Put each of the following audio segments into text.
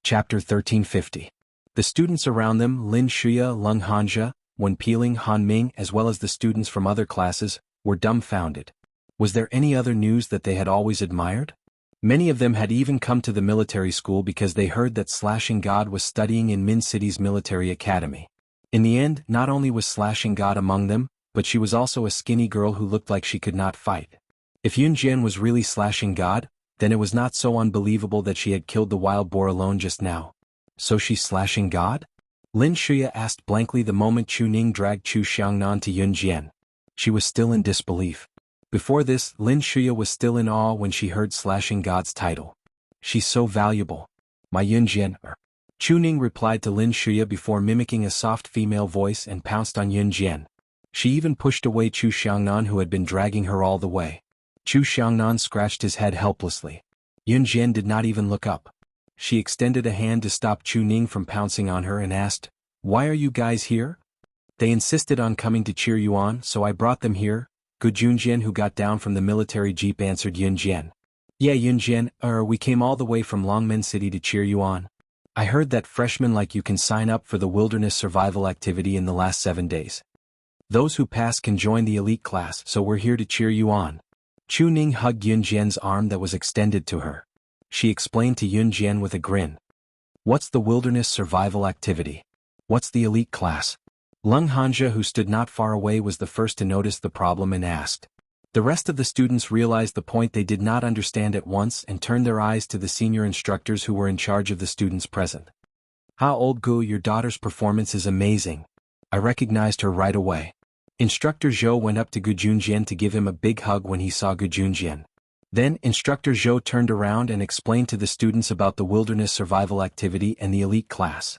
Chapter 1350. The students around them, Lin Shuya, Lung Hanja, Wen Peeling, Han Ming, as well as the students from other classes, were dumbfounded. Was there any other news that they had always admired? Many of them had even come to the military school because they heard that Slashing God was studying in Min City's military academy. In the end, not only was Slashing God among them, but she was also a skinny girl who looked like she could not fight. If Yun Jian was really Slashing God, then it was not so unbelievable that she had killed the wild boar alone just now. So she's Slashing God? Lin Shuya asked blankly the moment Chu Ning dragged Chu Xiangnan to Yun Jian. She was still in disbelief. Before this, Lin Shuya was still in awe when she heard Slashing God's title. She's so valuable. My Yun Jian. Chu Ning replied to Lin Shuya before mimicking a soft female voice and pounced on Yun Jian. She even pushed away Chu Xiangnan, who had been dragging her all the way. Chu Xiangnan scratched his head helplessly. Yun Jian did not even look up. She extended a hand to stop Chu Ning from pouncing on her and asked, "Why are you guys here?" "They insisted on coming to cheer you on, so I brought them here," Good Yun Jian, who got down from the military jeep, answered Yun Jian. "Yeah, Yun Jian, we came all the way from Longmen City to cheer you on. I heard that freshmen like you can sign up for the wilderness survival activity in the last 7 days. Those who pass can join the elite class, so we're here to cheer you on." Chu Ning hugged Yun Jian's arm that was extended to her. She explained to Yun Jian with a grin. "What's the wilderness survival activity? What's the elite class?" Lung Hanja, who stood not far away, was the first to notice the problem and asked. The rest of the students realized the point they did not understand at once and turned their eyes to the senior instructors who were in charge of the students present. "Ha, old Gu, your daughter's performance is amazing. I recognized her right away." Instructor Zhou went up to Gu Junjian to give him a big hug when he saw Gu Junjian. Then, Instructor Zhou turned around and explained to the students about the wilderness survival activity and the elite class.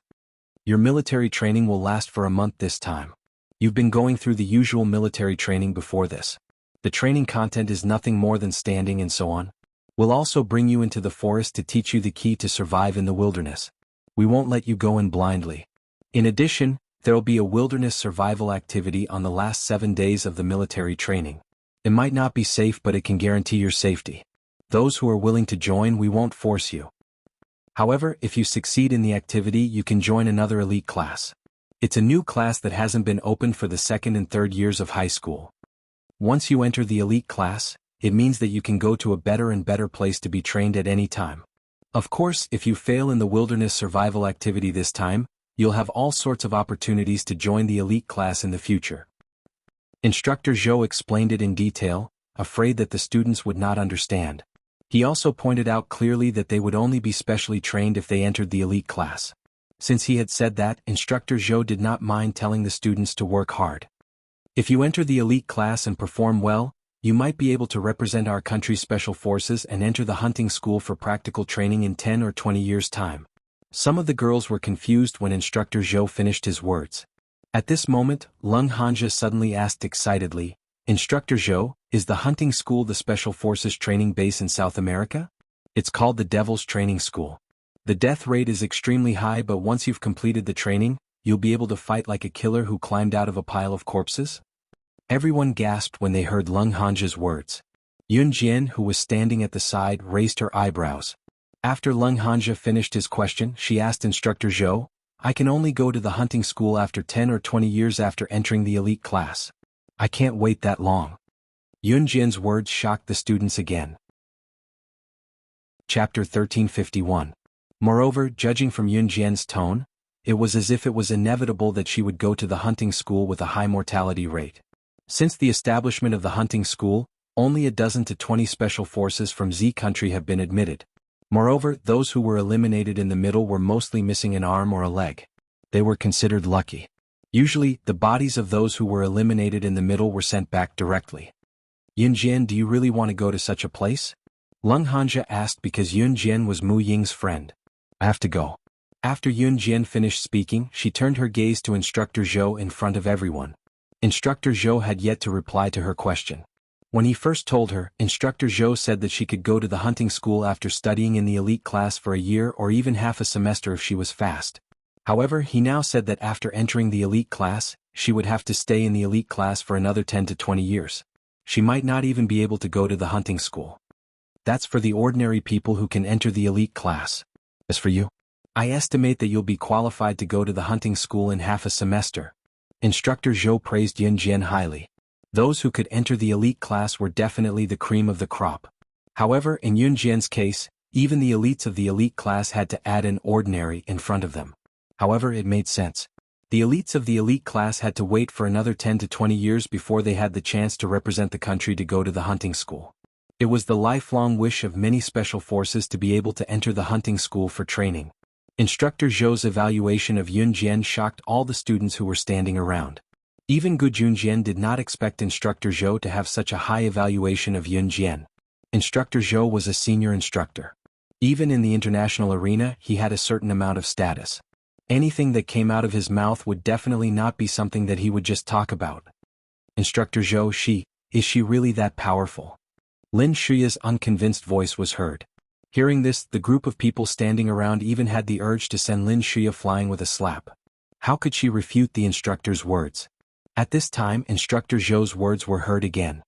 "Your military training will last for a month this time. You've been going through the usual military training before this. The training content is nothing more than standing and so on. We'll also bring you into the forest to teach you the key to survive in the wilderness. We won't let you go in blindly. In addition, there'll be a wilderness survival activity on the last 7 days of the military training. It might not be safe, but it can guarantee your safety. Those who are willing to join, we won't force you. However, if you succeed in the activity, you can join another elite class. It's a new class that hasn't been opened for the 2nd and 3rd years of high school. Once you enter the elite class, it means that you can go to a better and better place to be trained at any time. Of course, if you fail in the wilderness survival activity this time, you'll have all sorts of opportunities to join the elite class in the future." Instructor Zhou explained it in detail, afraid that the students would not understand. He also pointed out clearly that they would only be specially trained if they entered the elite class. Since he had said that, Instructor Zhou did not mind telling the students to work hard. "If you enter the elite class and perform well, you might be able to represent our country's special forces and enter the hunting school for practical training in 10 or 20 years' time." Some of the girls were confused when Instructor Zhou finished his words. At this moment, Lung Hanja suddenly asked excitedly, "Instructor Zhou, is the hunting school the Special Forces training base in South America?" "It's called the Devil's Training School. The death rate is extremely high, but once you've completed the training, you'll be able to fight like a killer who climbed out of a pile of corpses." Everyone gasped when they heard Lung Hanja's words. Yun Jian, who was standing at the side, raised her eyebrows. After Lung Hanja finished his question, she asked Instructor Zhou, "I can only go to the hunting school after 10 or 20 years after entering the elite class. I can't wait that long." Yun Jian's words shocked the students again. Chapter 1351. Moreover, judging from Yun Jian's tone, it was as if it was inevitable that she would go to the hunting school with a high mortality rate. Since the establishment of the hunting school, only a dozen to 20 special forces from Z country have been admitted. Moreover, those who were eliminated in the middle were mostly missing an arm or a leg. They were considered lucky. Usually, the bodies of those who were eliminated in the middle were sent back directly. "Yun Jian, do you really want to go to such a place?" Lung Hanja asked because Yun Jian was Mu Ying's friend. "I have to go." After Yun Jian finished speaking, she turned her gaze to Instructor Zhou in front of everyone. Instructor Zhou had yet to reply to her question. When he first told her, Instructor Zhou said that she could go to the hunting school after studying in the elite class for a year or even half a semester if she was fast. However, he now said that after entering the elite class, she would have to stay in the elite class for another 10 to 20 years. She might not even be able to go to the hunting school. That's for the ordinary people who can enter the elite class. As for you, I estimate that you'll be qualified to go to the hunting school in half a semester. Instructor Zhou praised Yunjian highly. Those who could enter the elite class were definitely the cream of the crop. However, in Yunjian's case, even the elites of the elite class had to add an ordinary in front of them. However, it made sense. The elites of the elite class had to wait for another 10 to 20 years before they had the chance to represent the country to go to the hunting school. It was the lifelong wish of many special forces to be able to enter the hunting school for training. Instructor Zhou's evaluation of Yunjian shocked all the students who were standing around. Even Gu Junjian did not expect Instructor Zhou to have such a high evaluation of Yunjian. Instructor Zhou was a senior instructor. Even in the international arena, he had a certain amount of status. Anything that came out of his mouth would definitely not be something that he would just talk about. Instructor Zhou, is she really that powerful? Lin Shuya's unconvinced voice was heard. Hearing this, the group of people standing around even had the urge to send Lin Shuya flying with a slap. How could she refute the instructor's words? At this time, Instructor Zhou's words were heard again.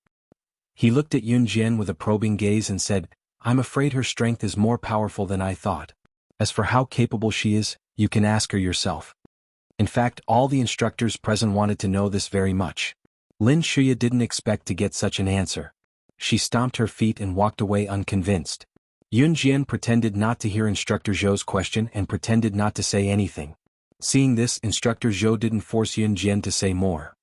He looked at Yunjian with a probing gaze and said, I'm afraid her strength is more powerful than I thought. As for how capable she is, you can ask her yourself. In fact, all the instructors present wanted to know this very much. Lin Shuya didn't expect to get such an answer. She stomped her feet and walked away unconvinced. Yunjian pretended not to hear Instructor Zhou's question and pretended not to say anything. Seeing this, Instructor Zhou didn't force Yunjian to say more.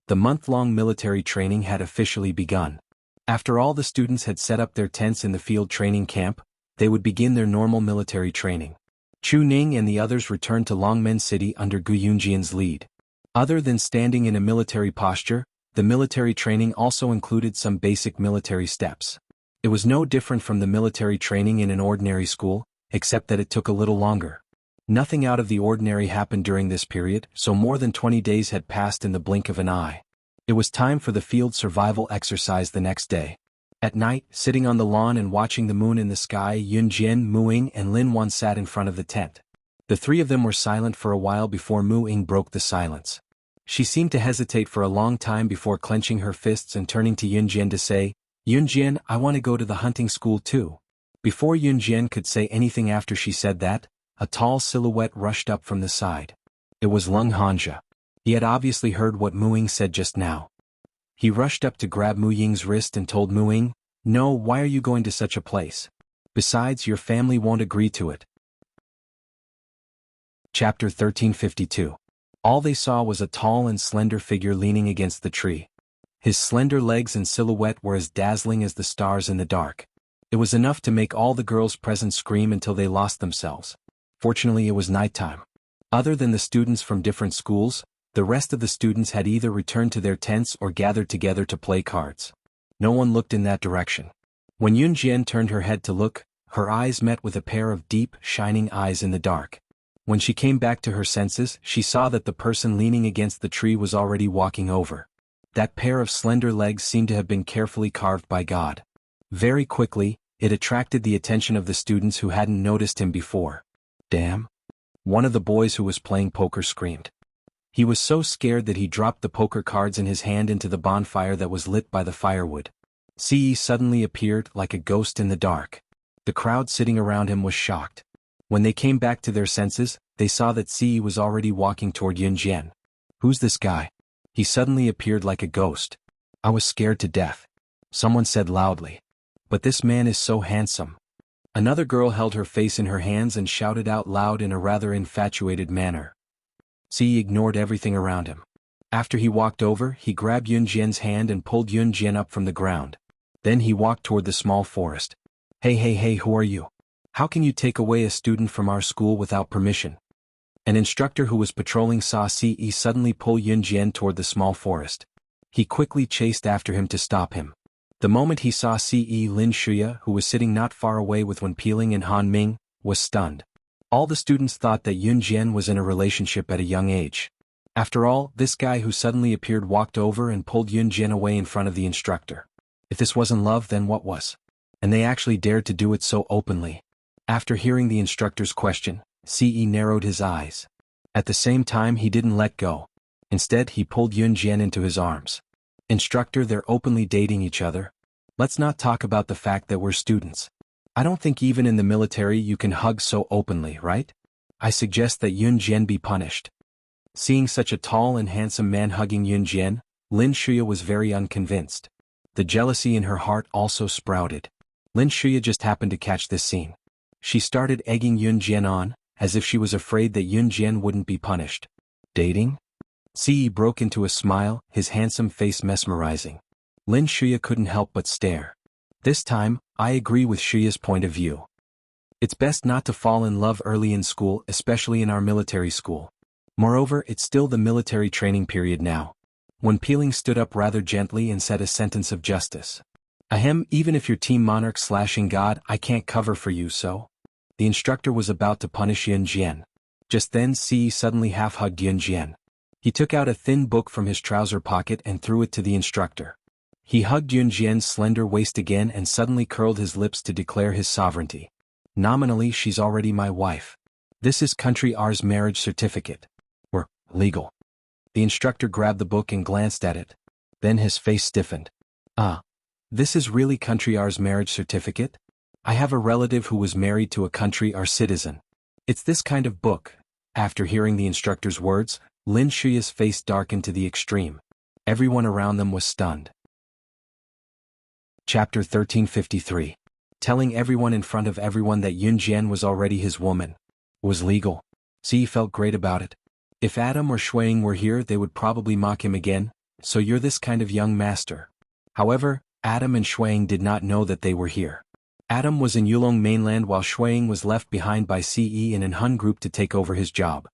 The month-long military training had officially begun. After all the students had set up their tents in the field training camp, they would begin their normal military training. Chu Ning and the others returned to Longmen City under Gu Yunjian's lead. Other than standing in a military posture, the military training also included some basic military steps. It was no different from the military training in an ordinary school, except that it took a little longer. Nothing out of the ordinary happened during this period, so more than 20 days had passed in the blink of an eye. It was time for the field survival exercise the next day. At night, sitting on the lawn and watching the moon in the sky, Yunjian, Mu Ying and Lin Wan sat in front of the tent. The three of them were silent for a while before Mu Ying broke the silence. She seemed to hesitate for a long time before clenching her fists and turning to Yunjian to say, Yunjian, I want to go to the hunting school too. Before Yunjian could say anything after she said that, a tall silhouette rushed up from the side. It was Lung Hanja. He had obviously heard what Mu Ying said just now. He rushed up to grab Mu Ying's wrist and told Mu Ying, No, why are you going to such a place? Besides, your family won't agree to it. Chapter 1352. All they saw was a tall and slender figure leaning against the tree. His slender legs and silhouette were as dazzling as the stars in the dark. It was enough to make all the girls present scream until they lost themselves. Fortunately, it was nighttime. Other than the students from different schools, the rest of the students had either returned to their tents or gathered together to play cards. No one looked in that direction. When Yunjian turned her head to look, her eyes met with a pair of deep, shining eyes in the dark. When she came back to her senses, she saw that the person leaning against the tree was already walking over. That pair of slender legs seemed to have been carefully carved by God. Very quickly, it attracted the attention of the students who hadn't noticed him before. Damn! One of the boys who was playing poker screamed. He was so scared that he dropped the poker cards in his hand into the bonfire that was lit by the firewood. Ce suddenly appeared like a ghost in the dark. The crowd sitting around him was shocked. When they came back to their senses, they saw that Ce was already walking toward Yunjian. Who's this guy? He suddenly appeared like a ghost. I was scared to death. Someone said loudly. But this man is so handsome. Another girl held her face in her hands and shouted out loud in a rather infatuated manner. Ce ignored everything around him. After he walked over, he grabbed Yunjian's hand and pulled Yunjian up from the ground. Then he walked toward the small forest. Hey, who are you? How can you take away a student from our school without permission? An instructor who was patrolling saw Ce suddenly pull Yunjian toward the small forest. He quickly chased after him to stop him. The moment he saw Ce, Lin Shuya, who was sitting not far away with Wen Peeling and Han Ming, was stunned. All the students thought that Yunjian was in a relationship at a young age. After all, this guy who suddenly appeared walked over and pulled Yunjian away in front of the instructor. If this wasn't love, then what was? And they actually dared to do it so openly. After hearing the instructor's question, Ce narrowed his eyes. At the same time, he didn't let go. Instead, he pulled Yunjian into his arms. Instructor, they're openly dating each other. Let's not talk about the fact that we're students. I don't think even in the military you can hug so openly, right? I suggest that Yun Jian be punished. Seeing such a tall and handsome man hugging Yun Jian, Lin Shuya was very unconvinced. The jealousy in her heart also sprouted. Lin Shuya just happened to catch this scene. She started egging Yun Jian on, as if she was afraid that Yun Jian wouldn't be punished. Dating? Ce broke into a smile, his handsome face mesmerizing. Lin Shuya couldn't help but stare. This time, I agree with Shuya's point of view. It's best not to fall in love early in school, especially in our military school. Moreover, it's still the military training period now. When Peeling stood up rather gently and said a sentence of justice. Ahem, even if you're Team Monarch slashing God, I can't cover for you, so? The instructor was about to punish Yun Jian. Just then Ce suddenly half-hugged Yun Jian. He took out a thin book from his trouser pocket and threw it to the instructor. He hugged Yun Jian's slender waist again and suddenly curled his lips to declare his sovereignty. Nominally she's already my wife. This is Country R's marriage certificate. Or, legal. The instructor grabbed the book and glanced at it. Then his face stiffened. This is really Country R's marriage certificate? I have a relative who was married to a Country R citizen. It's this kind of book. After hearing the instructor's words, Lin Shuya's face darkened to the extreme. Everyone around them was stunned. Chapter 1353. Telling everyone in front of everyone that Yun Jian was already his woman. Was legal. Ce felt great about it. If Adam or Shuang were here they would probably mock him again, so you're this kind of young master. However, Adam and Shuang did not know that they were here. Adam was in Yulong mainland while Shuang was left behind by Ce and an Hun group to take over his job.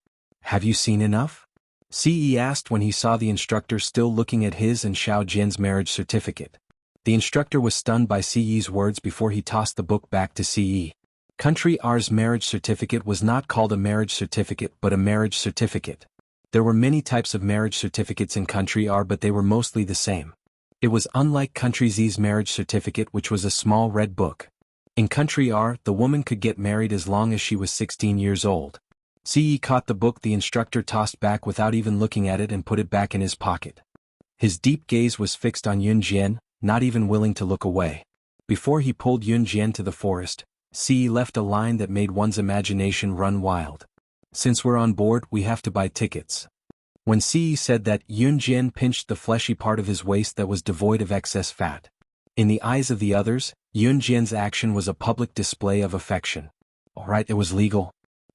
Have you seen enough? Ce asked when he saw the instructor still looking at his and Xiao Jian's marriage certificate. The instructor was stunned by Ce's words before he tossed the book back to Ce. Country R's marriage certificate was not called a marriage certificate but a marriage certificate. There were many types of marriage certificates in Country R but they were mostly the same. It was unlike Country Z's marriage certificate which was a small red book. In Country R, the woman could get married as long as she was 16 years old. Ce caught the book the instructor tossed back without even looking at it and put it back in his pocket. His deep gaze was fixed on Yun Jian, not even willing to look away. Before he pulled Yun Jian to the forest, Ce left a line that made one's imagination run wild. Since we're on board, we have to buy tickets. When Ce said that, Yun Jian pinched the fleshy part of his waist that was devoid of excess fat. In the eyes of the others, Yun Jian's action was a public display of affection. Alright, it was legal.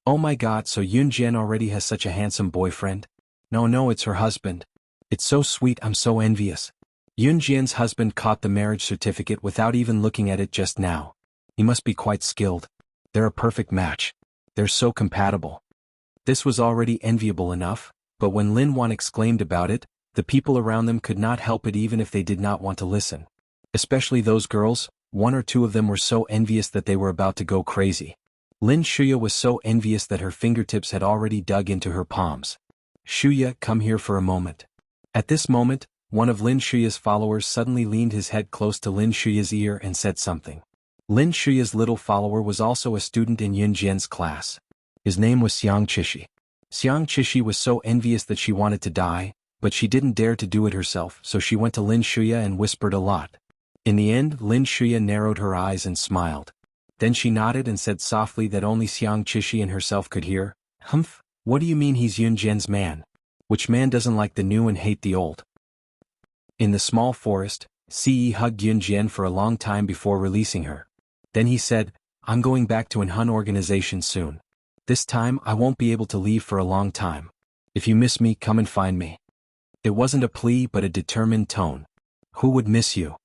Oh my god, so Yun Jian already has such a handsome boyfriend? No, it's her husband. It's so sweet, I'm so envious. Yun Jian's husband caught the marriage certificate without even looking at it just now. He must be quite skilled. They're a perfect match. They're so compatible. This was already enviable enough, but when Lin Wan exclaimed about it, the people around them could not help it even if they did not want to listen. Especially those girls, one or two of them were so envious that they were about to go crazy. Lin Shuya was so envious that her fingertips had already dug into her palms. Shuya, come here for a moment. At this moment, one of Lin Shuya's followers suddenly leaned his head close to Lin Shuya's ear and said something. Lin Shuya's little follower was also a student in Yun Jian's class. His name was Xiang Qishi. Xiang Qishi was so envious that she wanted to die, but she didn't dare to do it herself, so she went to Lin Shuya and whispered a lot. In the end, Lin Shuya narrowed her eyes and smiled. Then she nodded and said softly that only Xiang Qishi and herself could hear, "Humph, what do you mean he's Yun Jian's man? Which man doesn't like the new and hate the old?" In the small forest, Ce hugged Yun Jian for a long time before releasing her. Then he said, I'm going back to an Hun organization soon. This time I won't be able to leave for a long time. If you miss me, come and find me. It wasn't a plea but a determined tone. Who would miss you?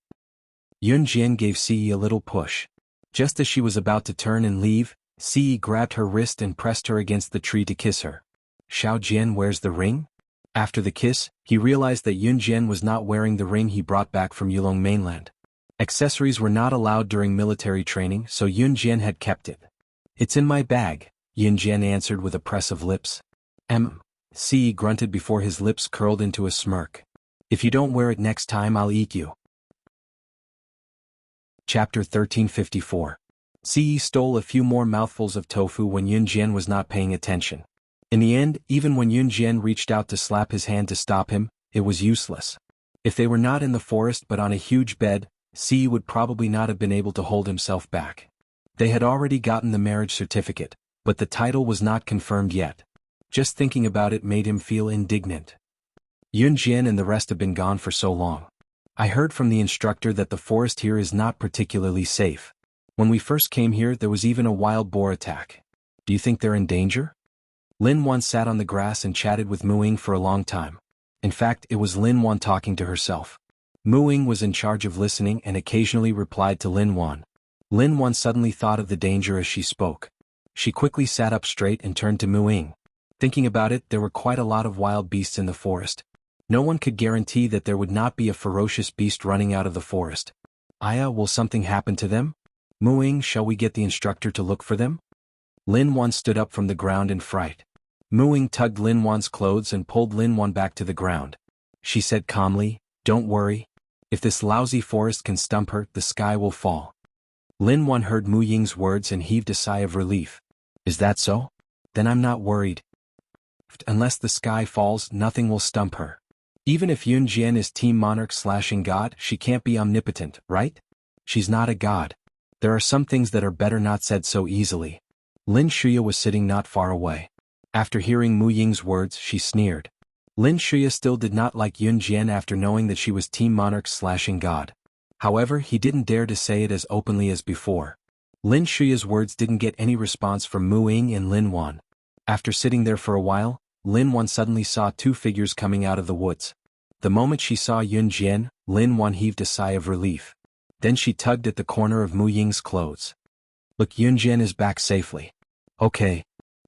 Yun Jian gave Ce a little push. Just as she was about to turn and leave, Ce grabbed her wrist and pressed her against the tree to kiss her. Xiao Jian wears the ring? After the kiss, he realized that Yun Jian was not wearing the ring he brought back from Yulong mainland. Accessories were not allowed during military training, so Yun Jian had kept it. It's in my bag, Yun Jian answered with a press of lips. Ce grunted before his lips curled into a smirk. If you don't wear it next time I'll eat you. Chapter 1354. Ce stole a few more mouthfuls of tofu when Yun Jian was not paying attention. In the end, even when Yun Jian reached out to slap his hand to stop him, it was useless. If they were not in the forest but on a huge bed, Ce would probably not have been able to hold himself back. They had already gotten the marriage certificate, but the title was not confirmed yet. Just thinking about it made him feel indignant. Yunjian and the rest have been gone for so long. I heard from the instructor that the forest here is not particularly safe. When we first came here there was even a wild boar attack. Do you think they're in danger? Lin Wan sat on the grass and chatted with Muing for a long time. In fact, it was Lin Wan talking to herself. Muing was in charge of listening and occasionally replied to Lin Wan. Lin Wan suddenly thought of the danger as she spoke. She quickly sat up straight and turned to Muing. Thinking about it, there were quite a lot of wild beasts in the forest. No one could guarantee that there would not be a ferocious beast running out of the forest. Aya, will something happen to them? Muing, shall we get the instructor to look for them? Lin Wan stood up from the ground in fright. Muing tugged Lin Wan's clothes and pulled Lin Wan back to the ground. She said calmly, "Don't worry. If this lousy forest can stump her, the sky will fall." Lin Wan heard Mu Ying's words and heaved a sigh of relief. Is that so? Then I'm not worried. Unless the sky falls, nothing will stump her. Even if Yun Jian is Team Monarch/God, she can't be omnipotent, right? She's not a god. There are some things that are better not said so easily. Lin Shuya was sitting not far away. After hearing Mu Ying's words, she sneered. Lin Shuya still did not like Yun Jian after knowing that she was Team Monarch/God. However, he didn't dare to say it as openly as before. Lin Shuya's words didn't get any response from Mu Ying and Lin Wan. After sitting there for a while, Lin Wan suddenly saw two figures coming out of the woods. The moment she saw Yun Jian, Lin Wan heaved a sigh of relief. Then she tugged at the corner of Mu Ying's clothes. Look, Yun Jian is back safely. Okay.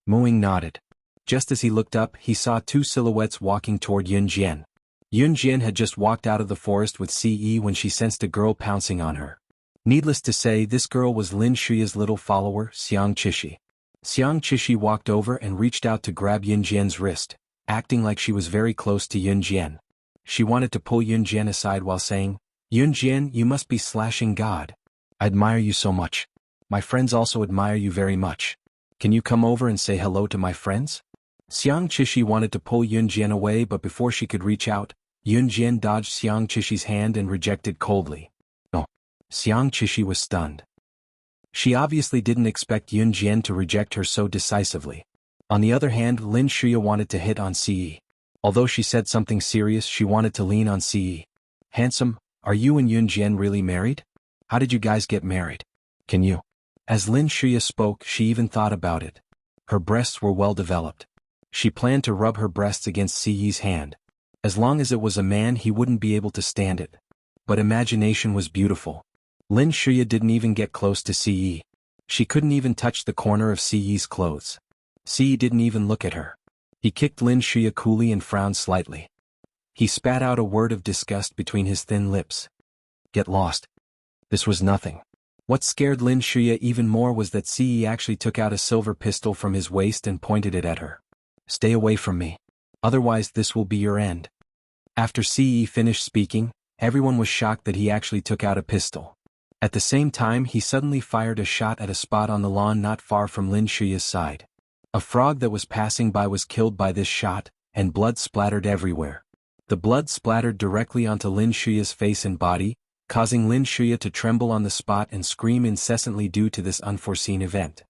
Mu Ying nodded. Just as he looked up, he saw two silhouettes walking toward Yun Jian. Yun Jian had just walked out of the forest with Ce when she sensed a girl pouncing on her. Needless to say, this girl was Lin Shuya's little follower, Xiang Qishi. Xiang Qishi walked over and reached out to grab Yun Jian's wrist, acting like she was very close to Yun Jian. She wanted to pull Yun Jian aside while saying, "Yun Jian, you must be /God. I admire you so much. My friends also admire you very much. Can you come over and say hello to my friends?" Xiang Qishi wanted to pull Yun Jian away, but before she could reach out, Yun Jian dodged Xiang Qishi's hand and rejected coldly. No. Xiang Qishi was stunned. She obviously didn't expect Yun Jian to reject her so decisively. On the other hand, Lin Shuya wanted to hit on Ce. Although she said something serious, she wanted to lean on Ce. "Handsome, are you and Yun Jian really married? How did you guys get married? Can you?" As Lin Shuya spoke, she even thought about it. Her breasts were well developed. She planned to rub her breasts against Ce's hand. As long as it was a man, he wouldn't be able to stand it. But imagination was beautiful. Lin Shuya didn't even get close to Ce. She couldn't even touch the corner of Ce's clothes. Ce didn't even look at her. He kicked Lin Shuya coolly and frowned slightly. He spat out a word of disgust between his thin lips. Get lost. This was nothing. What scared Lin Shuya even more was that Ce actually took out a silver pistol from his waist and pointed it at her. Stay away from me. Otherwise this will be your end. After Ce finished speaking, everyone was shocked that he actually took out a pistol. At the same time, he suddenly fired a shot at a spot on the lawn not far from Lin Shuya's side. A frog that was passing by was killed by this shot, and blood splattered everywhere. The blood splattered directly onto Lin Shuya's face and body, causing Lin Shuya to tremble on the spot and scream incessantly due to this unforeseen event.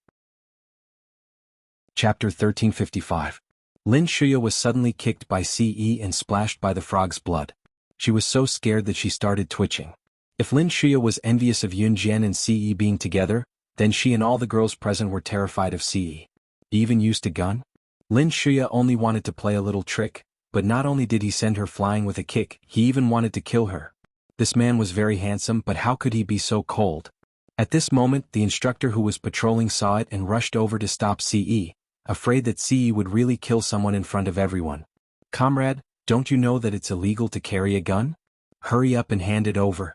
Chapter 1355. Lin Shuya was suddenly kicked by Ce and splashed by the frog's blood. She was so scared that she started twitching. If Lin Shuya was envious of Yun Jian and Ce being together, then she and all the girls present were terrified of Ce. He even used a gun? Lin Shuya only wanted to play a little trick, but not only did he send her flying with a kick, he even wanted to kill her. This man was very handsome, but how could he be so cold? At this moment, the instructor who was patrolling saw it and rushed over to stop Ce, afraid that Ce would really kill someone in front of everyone. Comrade, don't you know that it's illegal to carry a gun? Hurry up and hand it over.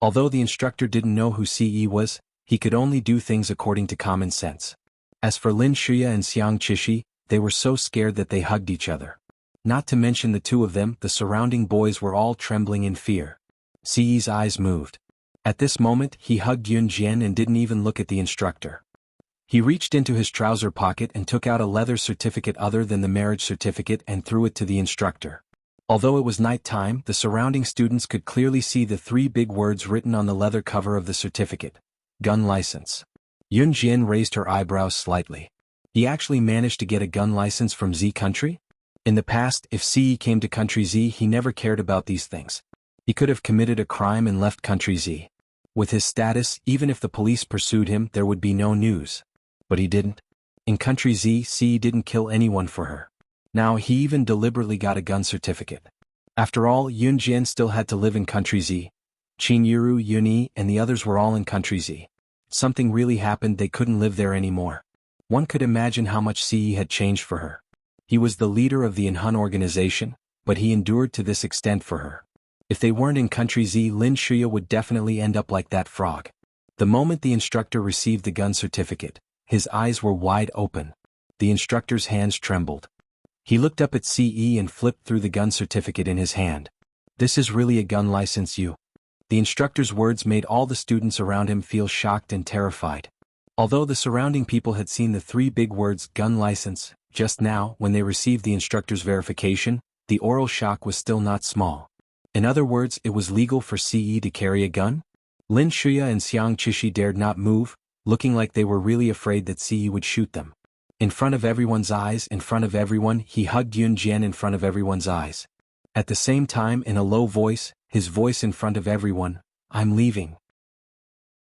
Although the instructor didn't know who Ce was, he could only do things according to common sense. As for Lin Shuya and Xiang Qishi, they were so scared that they hugged each other. Not to mention the two of them, the surrounding boys were all trembling in fear. Ce's eyes moved. At this moment, he hugged Yun Jian and didn't even look at the instructor. He reached into his trouser pocket and took out a leather certificate other than the marriage certificate and threw it to the instructor. Although it was night time, the surrounding students could clearly see the three big words written on the leather cover of the certificate. Gun license. Yun Jian raised her eyebrows slightly. He actually managed to get a gun license from Z country? In the past, if CE came to country Z, he never cared about these things. He could have committed a crime and left country Z. With his status, even if the police pursued him, there would be no news. But he didn't. In country Z, CE didn't kill anyone for her. Now he even deliberately got a gun certificate. After all, Yun Jian still had to live in country Z. Qin Yuru, Yuni, and the others were all in country Z. Something really happened, they couldn't live there anymore. One could imagine how much CE had changed for her. He was the leader of the Enhun organization, but he endured to this extent for her. If they weren't in country Z, Lin Shuya would definitely end up like that frog. The moment the instructor received the gun certificate, his eyes were wide open. The instructor's hands trembled. He looked up at CE and flipped through the gun certificate in his hand. This is really a gun license, you? The instructor's words made all the students around him feel shocked and terrified. Although the surrounding people had seen the three big words gun license, just now, when they received the instructor's verification, the oral shock was still not small. In other words, it was legal for CE to carry a gun? Lin Shuya and Xiang Qishi dared not move, looking like they were really afraid that CE would shoot them. In front of everyone's eyes, in front of everyone, he hugged Yun Jian in front of everyone's eyes. At the same time, in a low voice, his voice in front of everyone, I'm leaving.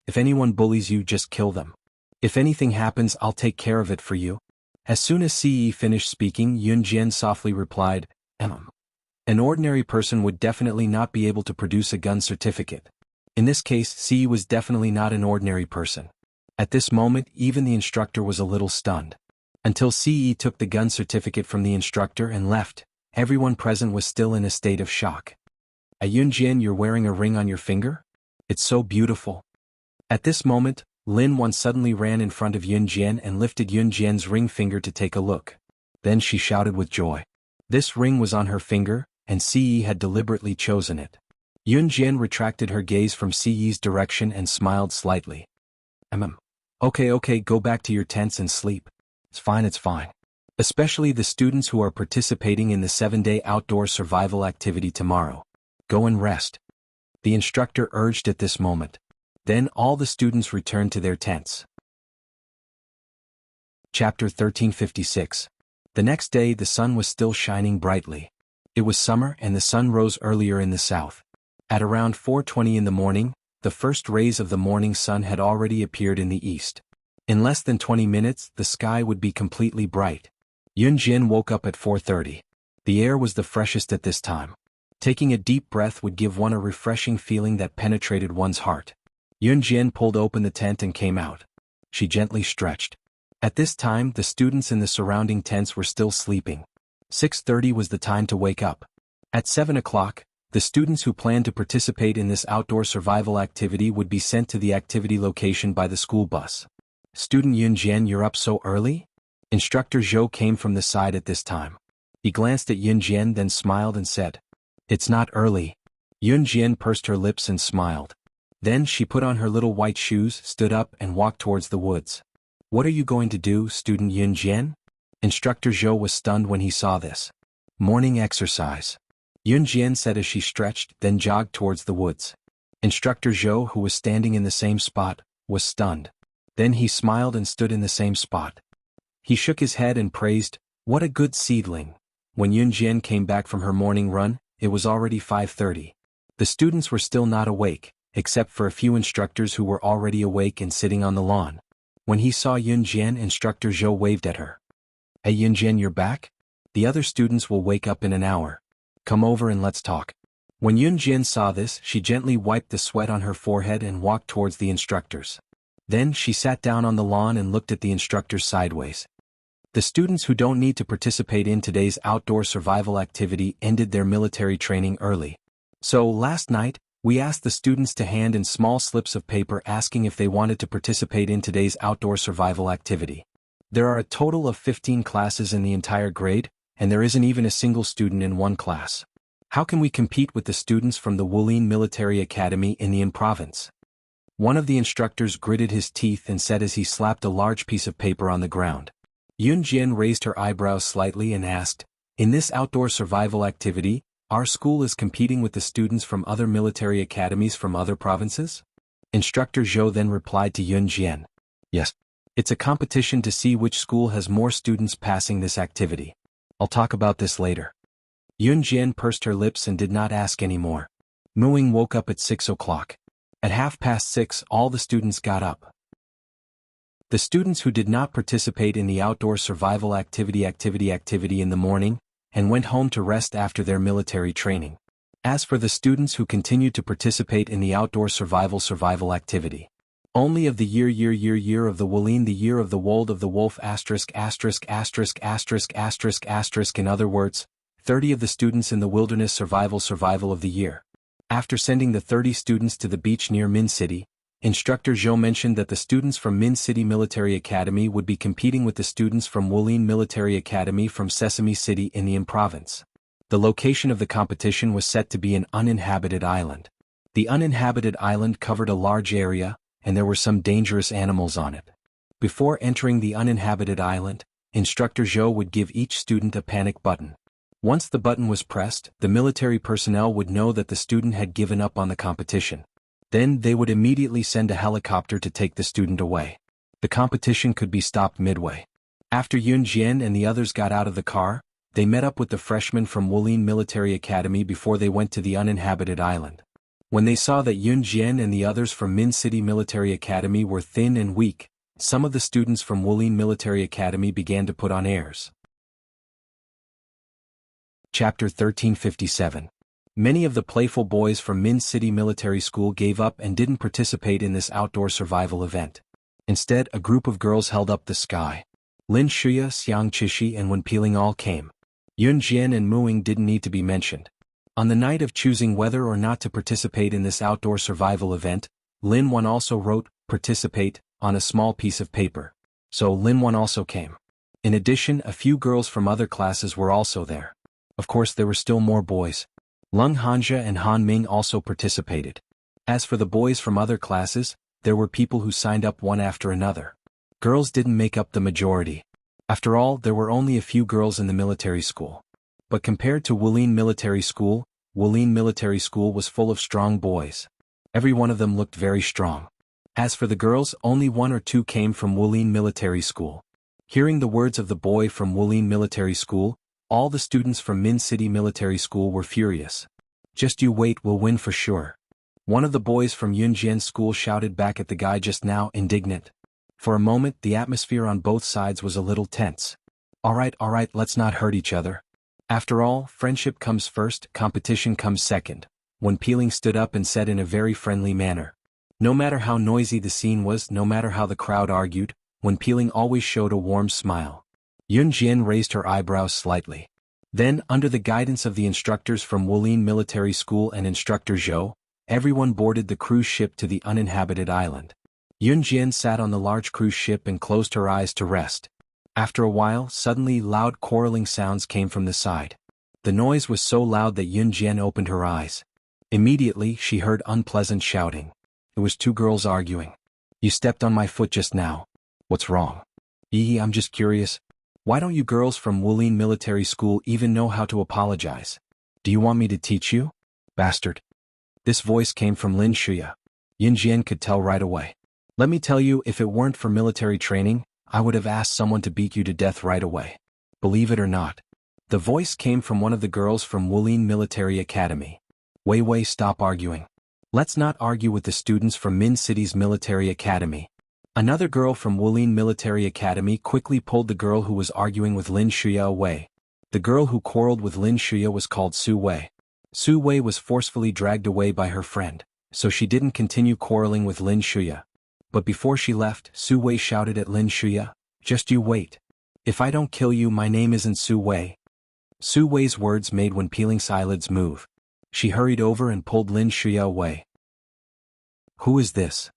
If anyone bullies you, just kill them. If anything happens, I'll take care of it for you. As soon as CE finished speaking, Yun Jian softly replied, An ordinary person would definitely not be able to produce a gun certificate. In this case, CE was definitely not an ordinary person. At this moment, even the instructor was a little stunned. Until CE took the gun certificate from the instructor and left, everyone present was still in a state of shock. Yun Jian, you're wearing a ring on your finger? It's so beautiful. At this moment, Lin Wan suddenly ran in front of Yun Jian and lifted Yun Jian's ring finger to take a look. Then she shouted with joy. This ring was on her finger, and CE had deliberately chosen it. Yun Jian retracted her gaze from CE's direction and smiled slightly. Okay, go back to your tents and sleep. It's fine. Especially the students who are participating in the 7-day outdoor survival activity tomorrow. Go and rest. The instructor urged at this moment. Then all the students returned to their tents. Chapter 1356. The next day the sun was still shining brightly. It was summer and the sun rose earlier in the south. At around 4:20 in the morning, the first rays of the morning sun had already appeared in the east. In less than 20 minutes, the sky would be completely bright. Yun Jian woke up at 4:30. The air was the freshest at this time. Taking a deep breath would give one a refreshing feeling that penetrated one's heart. Yun Jian pulled open the tent and came out. She gently stretched. At this time, the students in the surrounding tents were still sleeping. 6:30 was the time to wake up. At 7 o'clock, the students who planned to participate in this outdoor survival activity would be sent to the activity location by the school bus. Student Yun Jian, you're up so early? Instructor Zhou came from the side at this time. He glanced at Yun Jian, then smiled and said, It's not early. Yun Jian pursed her lips and smiled. Then she put on her little white shoes, stood up and walked towards the woods. What are you going to do, student Yun Jian? Instructor Zhou was stunned when he saw this. Morning exercise. Yun Jian said as she stretched, then jogged towards the woods. Instructor Zhou, who was standing in the same spot, was stunned. Then he smiled and stood in the same spot. He shook his head and praised, What a good seedling. When Yun Jian came back from her morning run, it was already 5:30. The students were still not awake, except for a few instructors who were already awake and sitting on the lawn. When he saw Yun Jian, Instructor Zhou waved at her. Hey Yun Jian, you're back? The other students will wake up in an hour. Come over and let's talk. When Yun Jian saw this, she gently wiped the sweat on her forehead and walked towards the instructors. Then she sat down on the lawn and looked at the instructors sideways. The students who don't need to participate in today's outdoor survival activity ended their military training early. So last night, we asked the students to hand in small slips of paper asking if they wanted to participate in today's outdoor survival activity. There are a total of 15 classes in the entire grade, and there isn't even a single student in one class. How can we compete with the students from the Wulin Military Academy in the In province? One of the instructors gritted his teeth and said as he slapped a large piece of paper on the ground. Yun Jian raised her eyebrows slightly and asked, In this outdoor survival activity, our school is competing with the students from other military academies from other provinces? Instructor Zhou then replied to Yun Jian. Yes. It's a competition to see which school has more students passing this activity. I'll talk about this later. Yun Jian pursed her lips and did not ask any more. Muing woke up at 6 o'clock. At 6:30, all the students got up. The students who did not participate in the outdoor survival activity in the morning, and went home to rest after their military training. As for the students who continued to participate in the outdoor survival activity, only of the year of the Wolin, the year of the Wold of the Wolf *************, in other words, 30 of the students in the wilderness survival of the year. After sending the 30 students to the beach near Min City, Instructor Zhou mentioned that the students from Min City Military Academy would be competing with the students from Wolin Military Academy from Sesame City in the province. The location of the competition was set to be an uninhabited island. The uninhabited island covered a large area, and there were some dangerous animals on it. Before entering the uninhabited island, Instructor Zhou would give each student a panic button. Once the button was pressed, the military personnel would know that the student had given up on the competition. Then they would immediately send a helicopter to take the student away. The competition could be stopped midway. After Yun Jian and the others got out of the car, they met up with the freshmen from Wolin Military Academy before they went to the uninhabited island. When they saw that Yun Jian and the others from Min City Military Academy were thin and weak, some of the students from Wolin Military Academy began to put on airs. Chapter 1357. Many of the playful boys from Min City Military School gave up and didn't participate in this outdoor survival event. Instead, a group of girls held up the sky. Lin Shuya, Xiang Qishi and Wen Piling all came. Yun Jian and Muing didn't need to be mentioned. On the night of choosing whether or not to participate in this outdoor survival event, Lin Wan also wrote, "Participate," on a small piece of paper. So Lin Wan also came. In addition, a few girls from other classes were also there. Of course, there were still more boys. Lung Hanja and Han Ming also participated. As for the boys from other classes, there were people who signed up one after another. Girls didn't make up the majority. After all, there were only a few girls in the military school. But compared to Wolin Military School was full of strong boys. Every one of them looked very strong. As for the girls, only one or two came from Wolin Military School. Hearing the words of the boy from Wolin Military School, all the students from Min City Military School were furious. "Just you wait, we'll win for sure." One of the boys from Yunjian School shouted back at the guy just now, indignant. For a moment, the atmosphere on both sides was a little tense. All right, let's not hurt each other. After all, friendship comes first, competition comes second. Wen Piling stood up and said in a very friendly manner. No matter how noisy the scene was, no matter how the crowd argued, Wen Piling always showed a warm smile. Yun Jian raised her eyebrows slightly. Then, under the guidance of the instructors from Wolin Military School and Instructor Zhou, everyone boarded the cruise ship to the uninhabited island. Yun Jian sat on the large cruise ship and closed her eyes to rest. After a while, suddenly loud quarreling sounds came from the side. The noise was so loud that Yun Jian opened her eyes. Immediately, she heard unpleasant shouting. It was two girls arguing. "You stepped on my foot just now. What's wrong?" I'm just curious. Why don't you girls from Wolin Military School even know how to apologize? Do you want me to teach you? Bastard. This voice came from Lin Shuya. Yun Jian could tell right away. Let me tell you, if it weren't for military training, I would have asked someone to beat you to death right away. Believe it or not. The voice came from one of the girls from Wolin Military Academy. Wei, stop arguing. Let's not argue with the students from Min City's Military Academy. Another girl from Wolin Military Academy quickly pulled the girl who was arguing with Lin Shuya away. The girl who quarreled with Lin Shuya was called Su Wei. Su Wei was forcefully dragged away by her friend, so she didn't continue quarreling with Lin Shuya. But before she left, Su Wei shouted at Lin Shuya, "Just you wait. If I don't kill you, my name isn't Su Wei." Su Wei's words made Wen Piling's eyelids move. She hurried over and pulled Lin Shuya away. "Who is this?"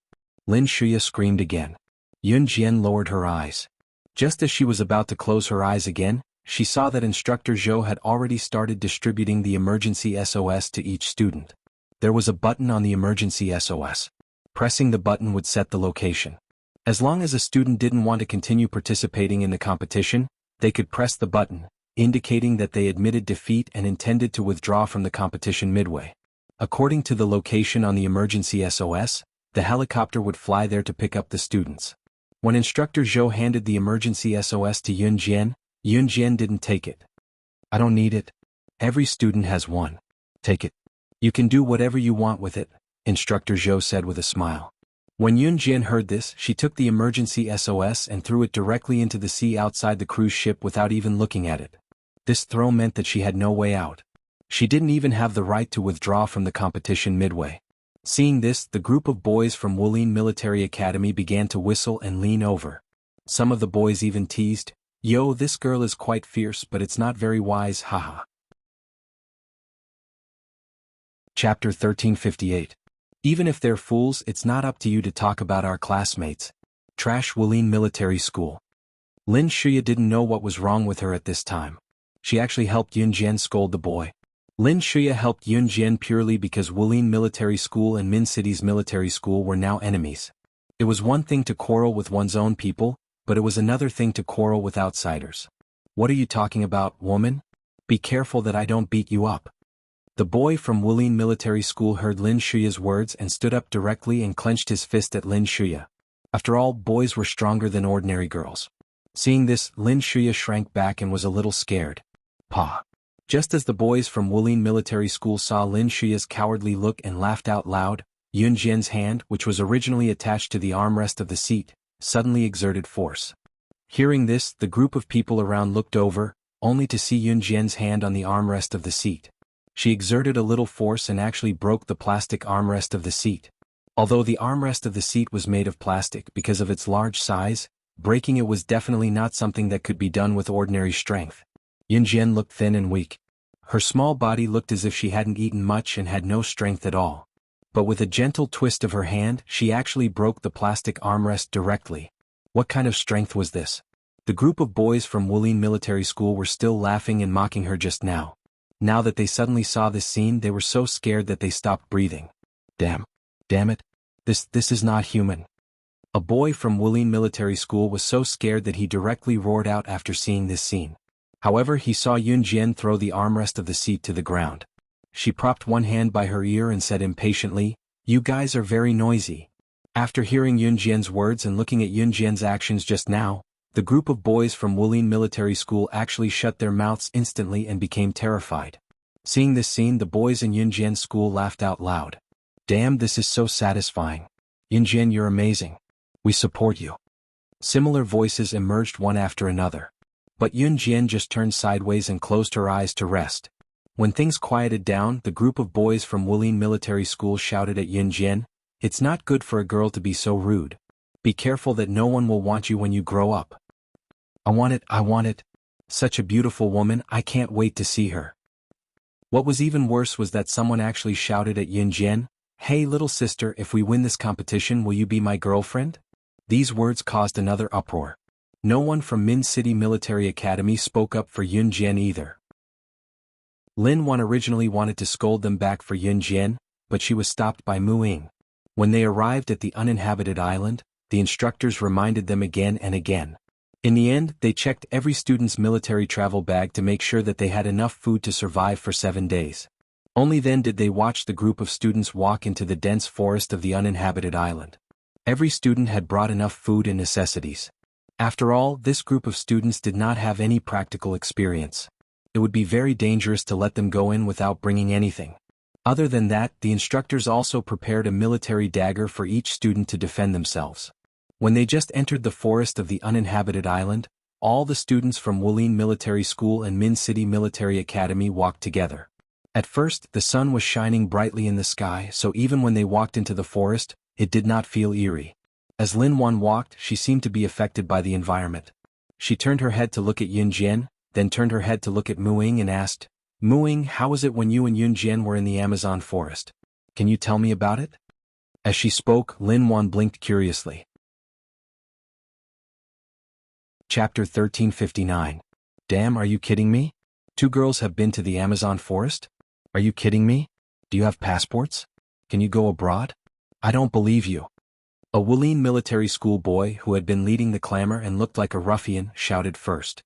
Lin Shuya screamed again. Yun Jian lowered her eyes. Just as she was about to close her eyes again, she saw that Instructor Zhou had already started distributing the emergency SOS to each student. There was a button on the emergency SOS. Pressing the button would set the location. As long as a student didn't want to continue participating in the competition, they could press the button, indicating that they admitted defeat and intended to withdraw from the competition midway. According to the location on the emergency SOS, the helicopter would fly there to pick up the students. When Instructor Zhou handed the emergency SOS to Yun Jian didn't take it. "I don't need it. Every student has one. Take it. You can do whatever you want with it," Instructor Zhou said with a smile. When Yun Jian heard this, she took the emergency SOS and threw it directly into the sea outside the cruise ship without even looking at it. This throw meant that she had no way out. She didn't even have the right to withdraw from the competition midway. Seeing this, the group of boys from Wulin Military Academy began to whistle and lean over. Some of the boys even teased, "Yo, this girl is quite fierce, but it's not very wise, haha." Chapter 1358. Even if they're fools, it's not up to you to talk about our classmates. Trash Wulin Military School. Lin Shuya didn't know what was wrong with her at this time. She actually helped Yun Jian scold the boy. Lin Shuya helped Yun Jian purely because Wulin Military School and Min City's military school were now enemies. It was one thing to quarrel with one's own people, but it was another thing to quarrel with outsiders. "What are you talking about, woman? Be careful that I don't beat you up." The boy from Wulin Military School heard Lin Shuya's words and stood up directly and clenched his fist at Lin Shuya. After all, boys were stronger than ordinary girls. Seeing this, Lin Shuya shrank back and was a little scared. "Pa." Just as the boys from Wulin Military School saw Lin Shuya's cowardly look and laughed out loud, Yun Jian's hand, which was originally attached to the armrest of the seat, suddenly exerted force. Hearing this, the group of people around looked over, only to see Yun Jian's hand on the armrest of the seat. She exerted a little force and actually broke the plastic armrest of the seat. Although the armrest of the seat was made of plastic because of its large size, breaking it was definitely not something that could be done with ordinary strength. Yun Jian looked thin and weak. Her small body looked as if she hadn't eaten much and had no strength at all. But with a gentle twist of her hand, she actually broke the plastic armrest directly. What kind of strength was this? The group of boys from Wulin Military School were still laughing and mocking her just now. Now that they suddenly saw this scene, they were so scared that they stopped breathing. Damn it. This is not human. A boy from Wulin Military School was so scared that he directly roared out after seeing this scene. However, he saw Yun Jian throw the armrest of the seat to the ground. She propped one hand by her ear and said impatiently, "You guys are very noisy." After hearing Yun Jian's words and looking at Yun Jian's actions just now, the group of boys from Wulin Military School actually shut their mouths instantly and became terrified. Seeing this scene, the boys in Yun Jian's school laughed out loud. "Damn, this is so satisfying. Yun Jian, you're amazing. We support you." Similar voices emerged one after another. But Yun Jian just turned sideways and closed her eyes to rest. When things quieted down, the group of boys from Wulin Military School shouted at Yun Jian, "It's not good for a girl to be so rude. Be careful that no one will want you when you grow up." I want it. Such a beautiful woman, I can't wait to see her." What was even worse was that someone actually shouted at Yun Jian, "Hey little sister, if we win this competition, will you be my girlfriend?" These words caused another uproar. No one from Min City Military Academy spoke up for Yun Jian either. Lin Wan originally wanted to scold them back for Yun Jian, but she was stopped by Mu Ying. When they arrived at the uninhabited island, the instructors reminded them again and again. In the end, they checked every student's military travel bag to make sure that they had enough food to survive for 7 days. Only then did they watch the group of students walk into the dense forest of the uninhabited island. Every student had brought enough food and necessities. After all, this group of students did not have any practical experience. It would be very dangerous to let them go in without bringing anything. Other than that, the instructors also prepared a military dagger for each student to defend themselves. When they just entered the forest of the uninhabited island, all the students from Wulin Military School and Min City Military Academy walked together. At first, the sun was shining brightly in the sky, so even when they walked into the forest, it did not feel eerie. As Lin Wan walked, she seemed to be affected by the environment. She turned her head to look at Yun Jian, then turned her head to look at Mu Ying and asked, "Mu Ying, how was it when you and Yun Jian were in the Amazon forest? Can you tell me about it?" As she spoke, Lin Wan blinked curiously. Chapter 1359. Damn, are you kidding me? 2 girls have been to the Amazon forest? Are you kidding me? Do you have passports? Can you go abroad? I don't believe you. A Wulin Military School boy who had been leading the clamor and looked like a ruffian shouted first.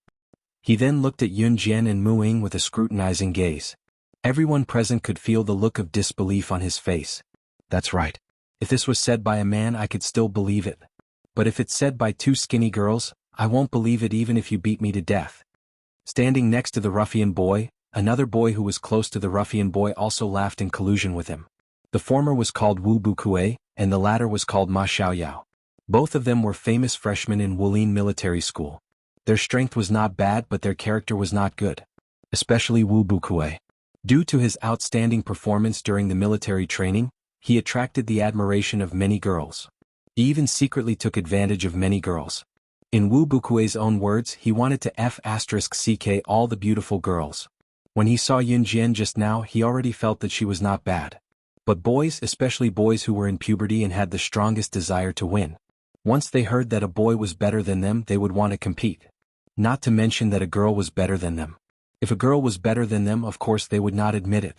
He then looked at Yun Jian and Mu Ying with a scrutinizing gaze. Everyone present could feel the look of disbelief on his face. That's right. If this was said by a man, I could still believe it. But if it's said by two skinny girls, I won't believe it even if you beat me to death. Standing next to the ruffian boy, another boy who was close to the ruffian boy also laughed in collusion with him. The former was called Wu Bukue, and the latter was called Ma Xiaoyao. Both of them were famous freshmen in Wulin Military School. Their strength was not bad, but their character was not good. Especially Wu Bukue. Due to his outstanding performance during the military training, he attracted the admiration of many girls. He even secretly took advantage of many girls. In Wu Bukue's own words, he wanted to F*ck all the beautiful girls. When he saw Yunjian just now, he already felt that she was not bad. But boys, especially boys who were in puberty and had the strongest desire to win. Once they heard that a boy was better than them, they would want to compete. Not to mention that a girl was better than them. If a girl was better than them, of course they would not admit it.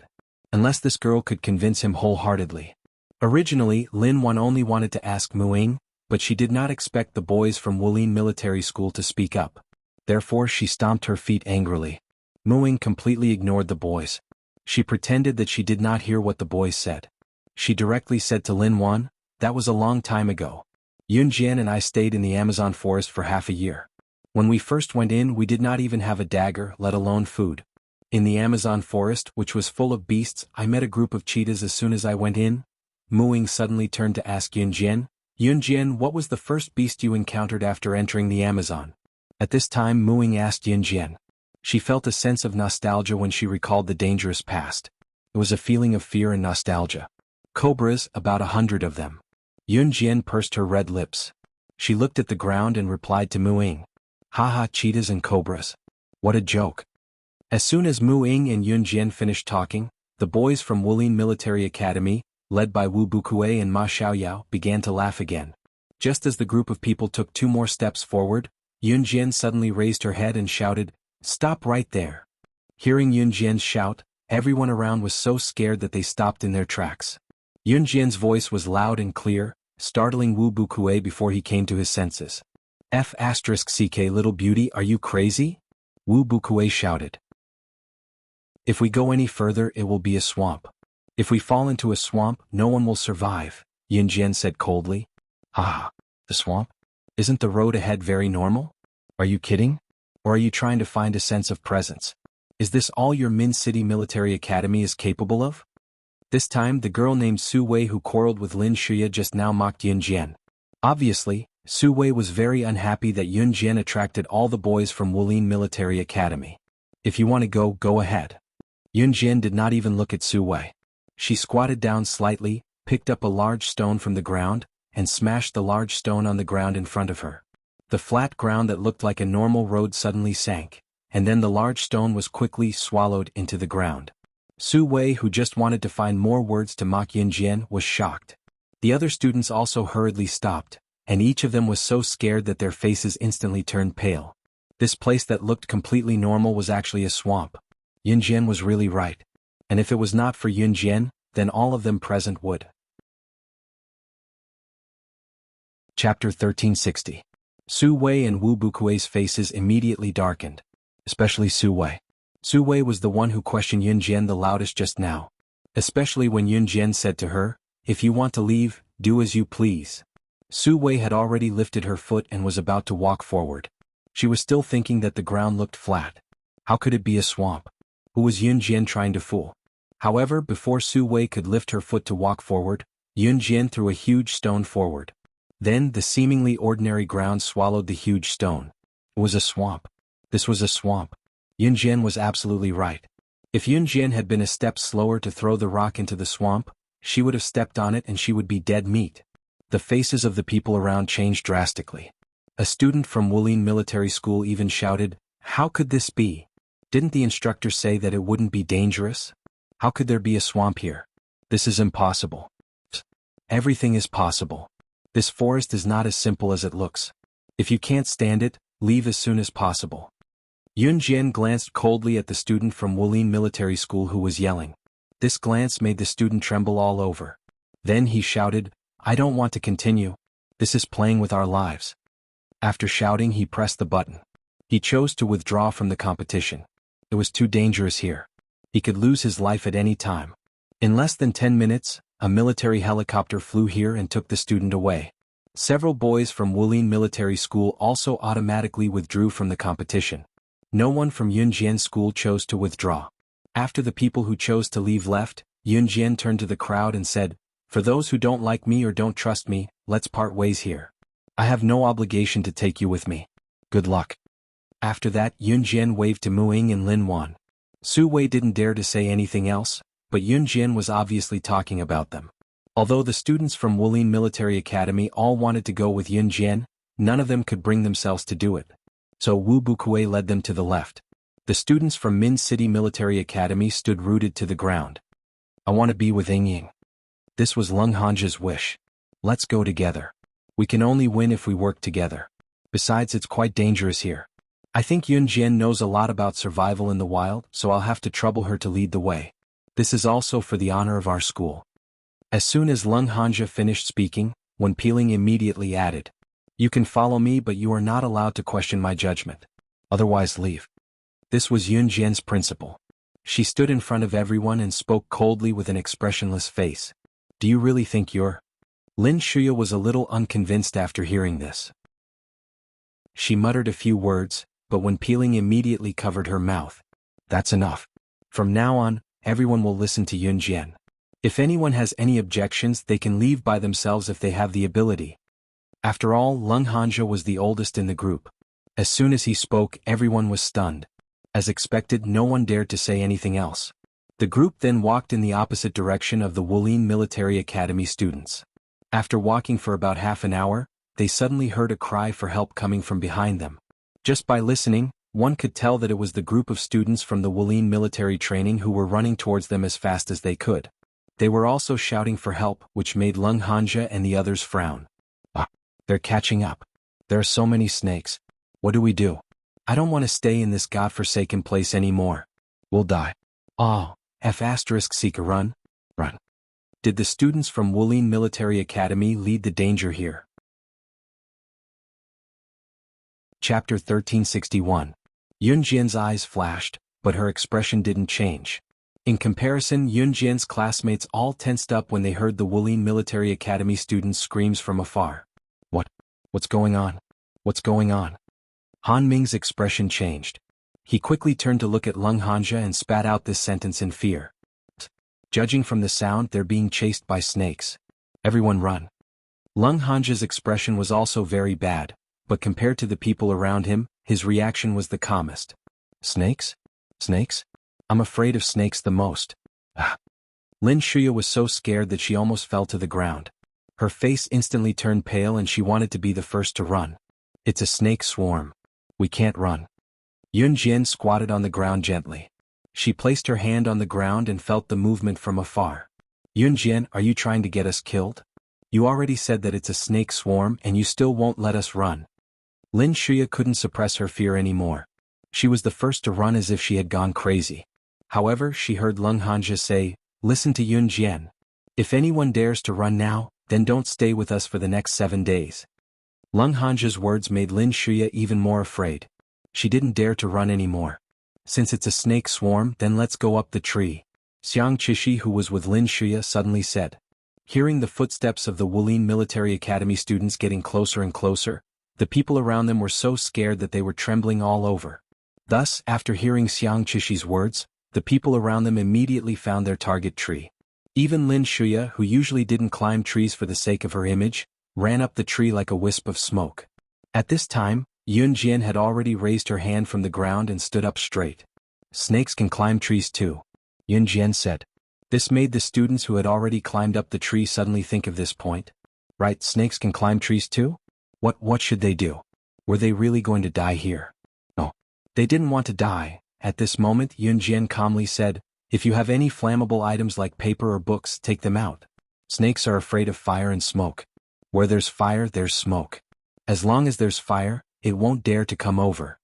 Unless this girl could convince him wholeheartedly. Originally, Lin Wan only wanted to ask Muing, but she did not expect the boys from Wulin Military School to speak up. Therefore she stomped her feet angrily. Muing completely ignored the boys. She pretended that she did not hear what the boys said. She directly said to Lin Wan, "That was a long time ago. Yunjian and I stayed in the Amazon forest for half a year. When we first went in, we did not even have a dagger, let alone food. In the Amazon forest, which was full of beasts, I met a group of cheetahs as soon as I went in." Muing suddenly turned to ask Yunjian, "Yunjian, what was the first beast you encountered after entering the Amazon?" At this time Muing asked Yunjian. She felt a sense of nostalgia when she recalled the dangerous past. It was a feeling of fear and nostalgia. Cobras, about 100 of them. Yunjian pursed her red lips. She looked at the ground and replied to Muing. "Haha, cheetahs and cobras. What a joke." As soon as Muing and Yunjian finished talking, the boys from Wulin Military Academy, led by Wu Bukue and Ma Xiaoyao, began to laugh again. Just as the group of people took 2 more steps forward, Yunjian suddenly raised her head and shouted, "Stop right there." Hearing Yunjian's shout, everyone around was so scared that they stopped in their tracks. Yunjian's voice was loud and clear, startling Wu Bukue before he came to his senses. "F*ck little beauty, are you crazy?" Wu Bukue shouted. "If we go any further, it will be a swamp. If we fall into a swamp, no one will survive," Yunjian said coldly. "Ah, the swamp? Isn't the road ahead very normal? Are you kidding? Or are you trying to find a sense of presence? Is this all your Min City Military Academy is capable of?" This time the girl named Su Wei who quarreled with Lin Shuya just now mocked Yunjian. Obviously, Su Wei was very unhappy that Yunjian attracted all the boys from Wulin Military Academy. "If you want to go, go ahead." Yunjian did not even look at Su Wei. She squatted down slightly, picked up a large stone from the ground, and smashed the large stone on the ground in front of her. The flat ground that looked like a normal road suddenly sank, and then the large stone was quickly swallowed into the ground. Su Wei, who just wanted to find more words to mock Yunjian, was shocked. The other students also hurriedly stopped, and each of them was so scared that their faces instantly turned pale. This place that looked completely normal was actually a swamp. Yunjian was really right. And if it was not for Yunjian, then all of them present would. Chapter 1360. Su Wei and Wu Bukue's faces immediately darkened. Especially Su Wei. Su Wei was the one who questioned Yunjian the loudest just now. Especially when Yunjian said to her, "If you want to leave, do as you please." Su Wei had already lifted her foot and was about to walk forward. She was still thinking that the ground looked flat. How could it be a swamp? Who was Yunjian trying to fool? However, before Su Wei could lift her foot to walk forward, Yunjian threw a huge stone forward. Then the seemingly ordinary ground swallowed the huge stone. It was a swamp. This was a swamp. Yunjian was absolutely right. If Yunjian had been a step slower to throw the rock into the swamp, she would have stepped on it and she would be dead meat. The faces of the people around changed drastically. A student from Wulin Military School even shouted, "How could this be? Didn't the instructor say that it wouldn't be dangerous? How could there be a swamp here? This is impossible." Everything is possible. This forest is not as simple as it looks. If you can't stand it, leave as soon as possible. Yunjian glanced coldly at the student from Wulin Military School who was yelling. This glance made the student tremble all over. Then he shouted, "I don't want to continue. This is playing with our lives." After shouting, he pressed the button. He chose to withdraw from the competition. It was too dangerous here. He could lose his life at any time. In less than 10 minutes, a military helicopter flew here and took the student away. Several boys from Wulin Military School also automatically withdrew from the competition. No one from Yunjian School chose to withdraw. After the people who chose to leave left, Yunjian turned to the crowd and said, "For those who don't like me or don't trust me, let's part ways here. I have no obligation to take you with me. Good luck." After that, Yunjian waved to Muing and Lin Wan. Su Wei didn't dare to say anything else, but Yunjian was obviously talking about them. Although the students from Wulin Military Academy all wanted to go with Yunjian, none of them could bring themselves to do it. So Wu Bukui led them to the left. The students from Min City Military Academy stood rooted to the ground. "I want to be with Ying. This was Lung Hanja's wish. Let's go together. We can only win if we work together. Besides, it's quite dangerous here. I think Yunjian knows a lot about survival in the wild, so I'll have to trouble her to lead the way. This is also for the honor of our school." As soon as Lung Hanja finished speaking, Wen Peeling immediately added, "You can follow me, but you are not allowed to question my judgment. Otherwise leave." This was Yunjian's principle. She stood in front of everyone and spoke coldly with an expressionless face. "Do you really think you're—" Lin Shuya was a little unconvinced after hearing this. She muttered a few words, but Wen Peeling immediately covered her mouth. "That's enough. From now on, everyone will listen to Yunjian. If anyone has any objections, they can leave by themselves if they have the ability." After all, Lung Hanja was the oldest in the group. As soon as he spoke, everyone was stunned. As expected, no one dared to say anything else. The group then walked in the opposite direction of the Wulin Military Academy students. After walking for about half an hour, they suddenly heard a cry for help coming from behind them. Just by listening, one could tell that it was the group of students from the Wulin military training who were running towards them as fast as they could. They were also shouting for help, which made Lung Hanja and the others frown. "Ah, they're catching up. There are so many snakes. What do we do? I don't want to stay in this godforsaken place anymore. We'll die. Oh, F***seek a run. Run." Did the students from Wulin Military Academy lead the danger here? Chapter 1361. Yunjian's eyes flashed, but her expression didn't change. In comparison, Yunjian's classmates all tensed up when they heard the Wulin Military Academy students' screams from afar. What's going on? What's going on?" Han Ming's expression changed. He quickly turned to look at Lung Hanja and spat out this sentence in fear. "Judging from the sound, they're being chased by snakes. Everyone run." Lung Hanja's expression was also very bad, but compared to the people around him, his reaction was the calmest. "Snakes? Snakes? I'm afraid of snakes the most." Ah. Lin Shuya was so scared that she almost fell to the ground. Her face instantly turned pale and she wanted to be the first to run. "It's a snake swarm. We can't run." Yunjian squatted on the ground gently. She placed her hand on the ground and felt the movement from afar. "Yunjian, are you trying to get us killed? You already said that it's a snake swarm and you still won't let us run." Lin Shuya couldn't suppress her fear anymore. She was the first to run as if she had gone crazy. However, she heard Lung Hanja say, "Listen to Yunjian. If anyone dares to run now, then don't stay with us for the next 7 days." Lung Hanja's words made Lin Shuya even more afraid. She didn't dare to run anymore. "Since it's a snake swarm, then let's go up the tree," Xiang Chishi, who was with Lin Shuya, suddenly said. Hearing the footsteps of the Wulin Military Academy students getting closer and closer, the people around them were so scared that they were trembling all over. Thus, after hearing Xiang Chishi's words, the people around them immediately found their target tree. Even Lin Shuya, who usually didn't climb trees for the sake of her image, ran up the tree like a wisp of smoke. At this time, Yunjian had already raised her hand from the ground and stood up straight. "Snakes can climb trees too," Yunjian said. This made the students who had already climbed up the tree suddenly think of this point. Right, snakes can climb trees too? What should they do? Were they really going to die here? No. They didn't want to die. At this moment, Yunjian calmly said, "If you have any flammable items like paper or books, take them out. Snakes are afraid of fire and smoke. Where there's fire, there's smoke. As long as there's fire, it won't dare to come over."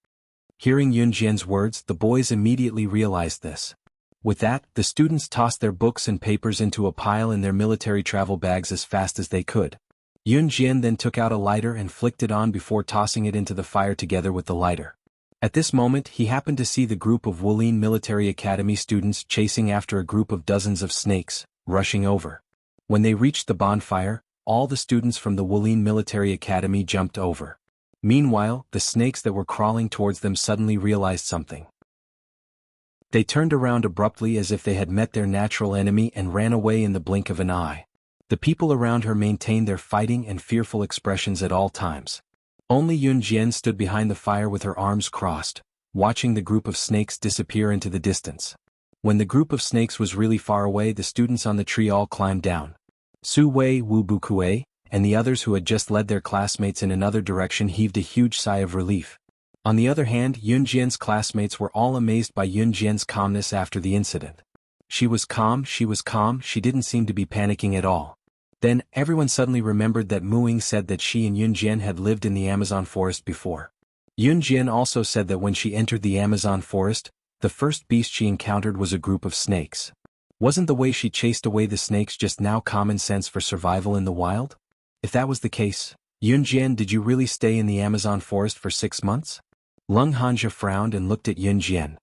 Hearing Yunjian's words, the boys immediately realized this. With that, the students tossed their books and papers into a pile in their military travel bags as fast as they could. Yunjian then took out a lighter and flicked it on before tossing it into the fire together with the lighter. At this moment, he happened to see the group of Wulin Military Academy students chasing after a group of dozens of snakes, rushing over. When they reached the bonfire, all the students from the Wulin Military Academy jumped over. Meanwhile, the snakes that were crawling towards them suddenly realized something. They turned around abruptly as if they had met their natural enemy and ran away in the blink of an eye. The people around her maintained their fighting and fearful expressions at all times. Only Yun Jian stood behind the fire with her arms crossed, watching the group of snakes disappear into the distance. When the group of snakes was really far away, the students on the tree all climbed down. Su Wei, Wu Bukue, and the others who had just led their classmates in another direction heaved a huge sigh of relief. On the other hand, Yun Jian's classmates were all amazed by Yun Jian's calmness after the incident. She was calm, she didn't seem to be panicking at all. Then, everyone suddenly remembered that Mu Ying said that she and Yun Jian had lived in the Amazon forest before. Yun Jian also said that when she entered the Amazon forest, the first beast she encountered was a group of snakes. Wasn't the way she chased away the snakes just now common sense for survival in the wild? If that was the case, Yun Jian, did you really stay in the Amazon forest for 6 months? Lung Hanja frowned and looked at Yun Jian.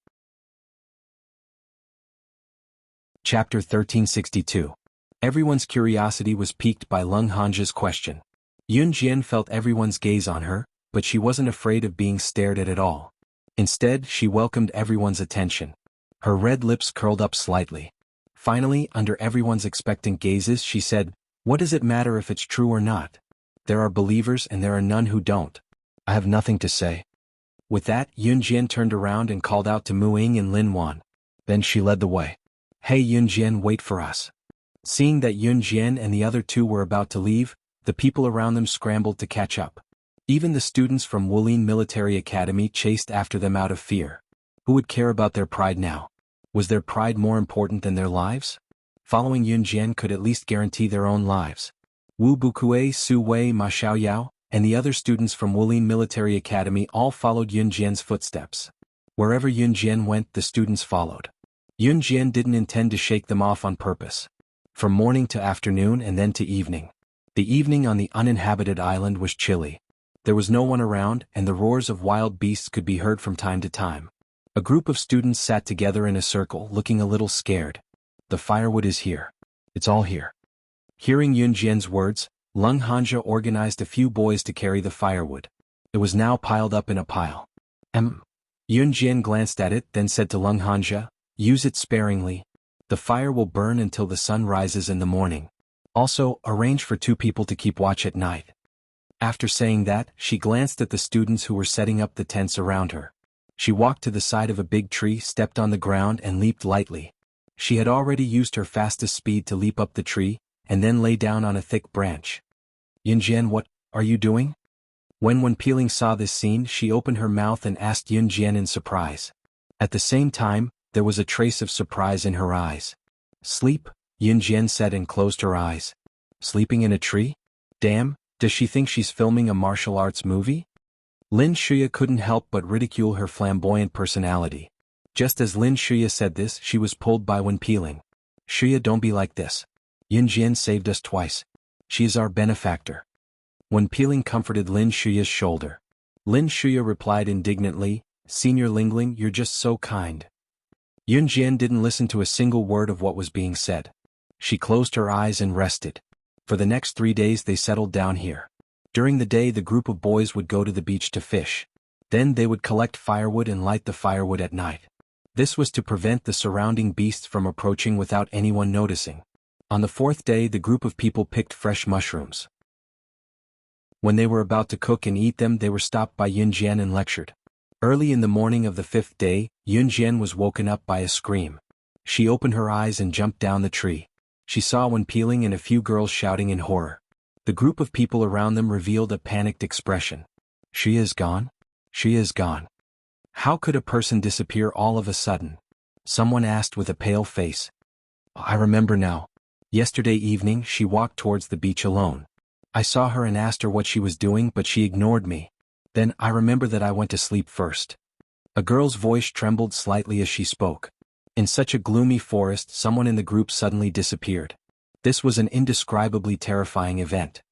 Chapter 1362. Everyone's curiosity was piqued by Lung Hanja's question. Yun Jian felt everyone's gaze on her, but she wasn't afraid of being stared at all. Instead, she welcomed everyone's attention. Her red lips curled up slightly. Finally, under everyone's expectant gazes, she said, "What does it matter if it's true or not? There are believers and there are none who don't. I have nothing to say." With that, Yun Jian turned around and called out to Mu Ying and Lin Wan. Then she led the way. "Hey Yun Jian, wait for us." Seeing that Yun Jian and the other two were about to leave, the people around them scrambled to catch up. Even the students from Wulin Military Academy chased after them out of fear. Who would care about their pride now? Was their pride more important than their lives? Following Yun Jian could at least guarantee their own lives. Wu Bukue, Su Wei, Ma Xiaoyao, and the other students from Wulin Military Academy all followed Yun Jian's footsteps. Wherever Yun Jian went, the students followed. Yun Jian didn't intend to shake them off on purpose. From morning to afternoon and then to evening. The evening on the uninhabited island was chilly. There was no one around, and the roars of wild beasts could be heard from time to time. A group of students sat together in a circle, looking a little scared. The firewood is here. It's all here. Hearing Yun Jian's words, Lung Hanja organized a few boys to carry the firewood. It was now piled up in a pile. Yun Jian glanced at it, then said to Lung Hanja, "Use it sparingly. The fire will burn until the sun rises in the morning. Also, arrange for 2 people to keep watch at night." After saying that, she glanced at the students who were setting up the tents around her. She walked to the side of a big tree, stepped on the ground and leaped lightly. She had already used her fastest speed to leap up the tree, and then lay down on a thick branch. "Yun Jian, what are you doing?" When Peeling saw this scene, she opened her mouth and asked Yun Jian in surprise. At the same time, there was a trace of surprise in her eyes. "Sleep," Yun Jian said and closed her eyes. "Sleeping in a tree? Damn, does she think she's filming a martial arts movie?" Lin Shuya couldn't help but ridicule her flamboyant personality. Just as Lin Shuya said this, she was pulled by Wen Peeling. "Shuya, don't be like this. Yun Jian saved us twice. She is our benefactor." Wen Peeling comforted Lin Shuya's shoulder. Lin Shuya replied indignantly, "Senior Lingling, you're just so kind." Yun Jian didn't listen to a single word of what was being said. She closed her eyes and rested. For the next 3 days they settled down here. During the day the group of boys would go to the beach to fish. Then they would collect firewood and light the firewood at night. This was to prevent the surrounding beasts from approaching without anyone noticing. On the 4th day the group of people picked fresh mushrooms. When they were about to cook and eat them, they were stopped by Yun Jian and lectured. Early in the morning of the 5th day, Yun Jian was woken up by a scream. She opened her eyes and jumped down the tree. She saw Wen Peeling and a few girls shouting in horror. The group of people around them revealed a panicked expression. "She is gone? She is gone. How could a person disappear all of a sudden?" Someone asked with a pale face. "I remember now. Yesterday evening she walked towards the beach alone. I saw her and asked her what she was doing, but she ignored me. Then I remember that I went to sleep first." A girl's voice trembled slightly as she spoke. In such a gloomy forest, someone in the group suddenly disappeared. This was an indescribably terrifying event.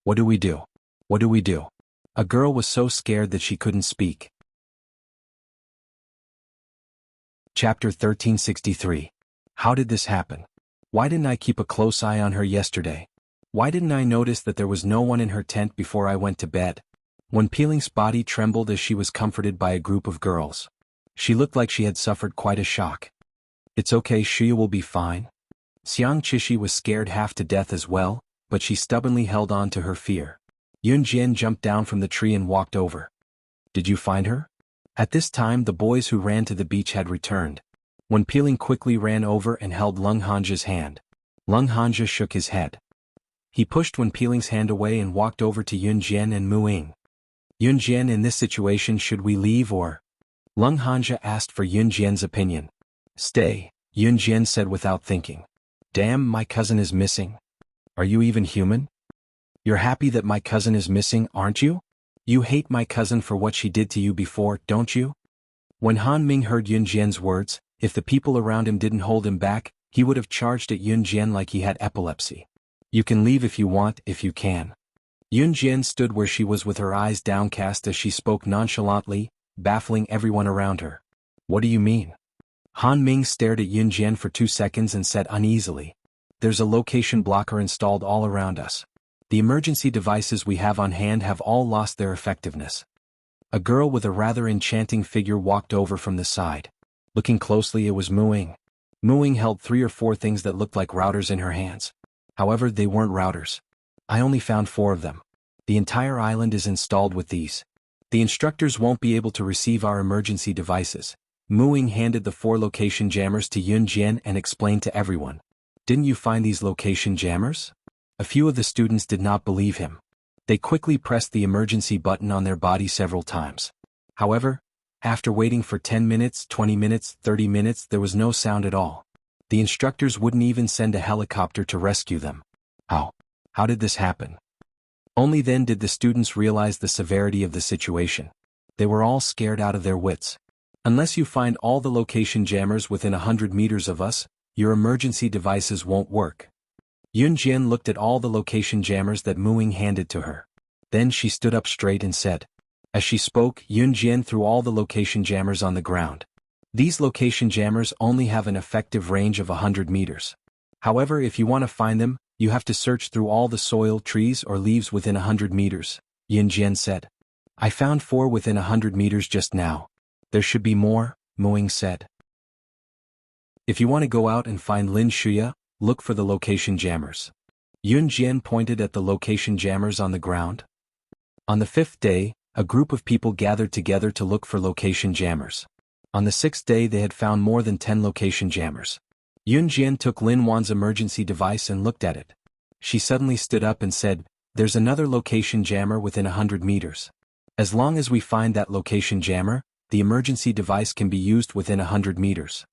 "What do we do? What do we do?" A girl was so scared that she couldn't speak. Chapter 1363. How did this happen? Why didn't I keep a close eye on her yesterday? Why didn't I notice that there was no one in her tent before I went to bed? Wen Peeling's body trembled as she was comforted by a group of girls. She looked like she had suffered quite a shock. It's okay, Shuya will be fine. Xiang Qishi was scared half to death as well, but she stubbornly held on to her fear. Yun Jian jumped down from the tree and walked over. Did you find her? At this time the boys who ran to the beach had returned. Wen Peeling quickly ran over and held Lung Hanja's hand. Lung Hanja shook his head. He pushed Wen Peeling's hand away and walked over to Yun Jian and Mu Ying. Yun Jian, in this situation should we leave or? Lung Hanja asked for Yun Jian's opinion. Stay, Yun Jian said without thinking. Damn, my cousin is missing. Are you even human? You're happy that my cousin is missing, aren't you? You hate my cousin for what she did to you before, don't you? When Han Ming heard Yun Jian's words, if the people around him didn't hold him back, he would have charged at Yun Jian like he had epilepsy. You can leave if you want, if you can. Yun Jian stood where she was with her eyes downcast as she spoke nonchalantly, baffling everyone around her. What do you mean? Han Ming stared at Yun Jian for 2 seconds and said uneasily. There's a location blocker installed all around us. The emergency devices we have on hand have all lost their effectiveness. A girl with a rather enchanting figure walked over from the side. Looking closely, it was Mu Ying. Mu Ying held 3 or 4 things that looked like routers in her hands. However, they weren't routers. I only found 4 of them. The entire island is installed with these. The instructors won't be able to receive our emergency devices. Mu Ying handed the 4 location jammers to Yun Jian and explained to everyone. Didn't you find these location jammers? A few of the students did not believe him. They quickly pressed the emergency button on their body several times. However, after waiting for 10 minutes, 20 minutes, 30 minutes, there was no sound at all. The instructors wouldn't even send a helicopter to rescue them. How did this happen? Only then did the students realize the severity of the situation. They were all scared out of their wits. Unless you find all the location jammers within 100 meters of us, your emergency devices won't work. Yun Jian looked at all the location jammers that Mu Ying handed to her. Then she stood up straight and said. As she spoke, Yun Jian threw all the location jammers on the ground. These location jammers only have an effective range of 100 meters. However, if you want to find them, you have to search through all the soil, trees or leaves within 100 meters, Yun Jian said. I found 4 within 100 meters just now. There should be more, Mu Ying said. If you want to go out and find Lin Shuya, look for the location jammers. Yun Jian pointed at the location jammers on the ground. On the 5th day, a group of people gathered together to look for location jammers. On the 6th day they had found more than 10 location jammers. Yun Jian took Lin Wan's emergency device and looked at it. She suddenly stood up and said, There's another location jammer within 100 meters. As long as we find that location jammer, the emergency device can be used within 100 meters.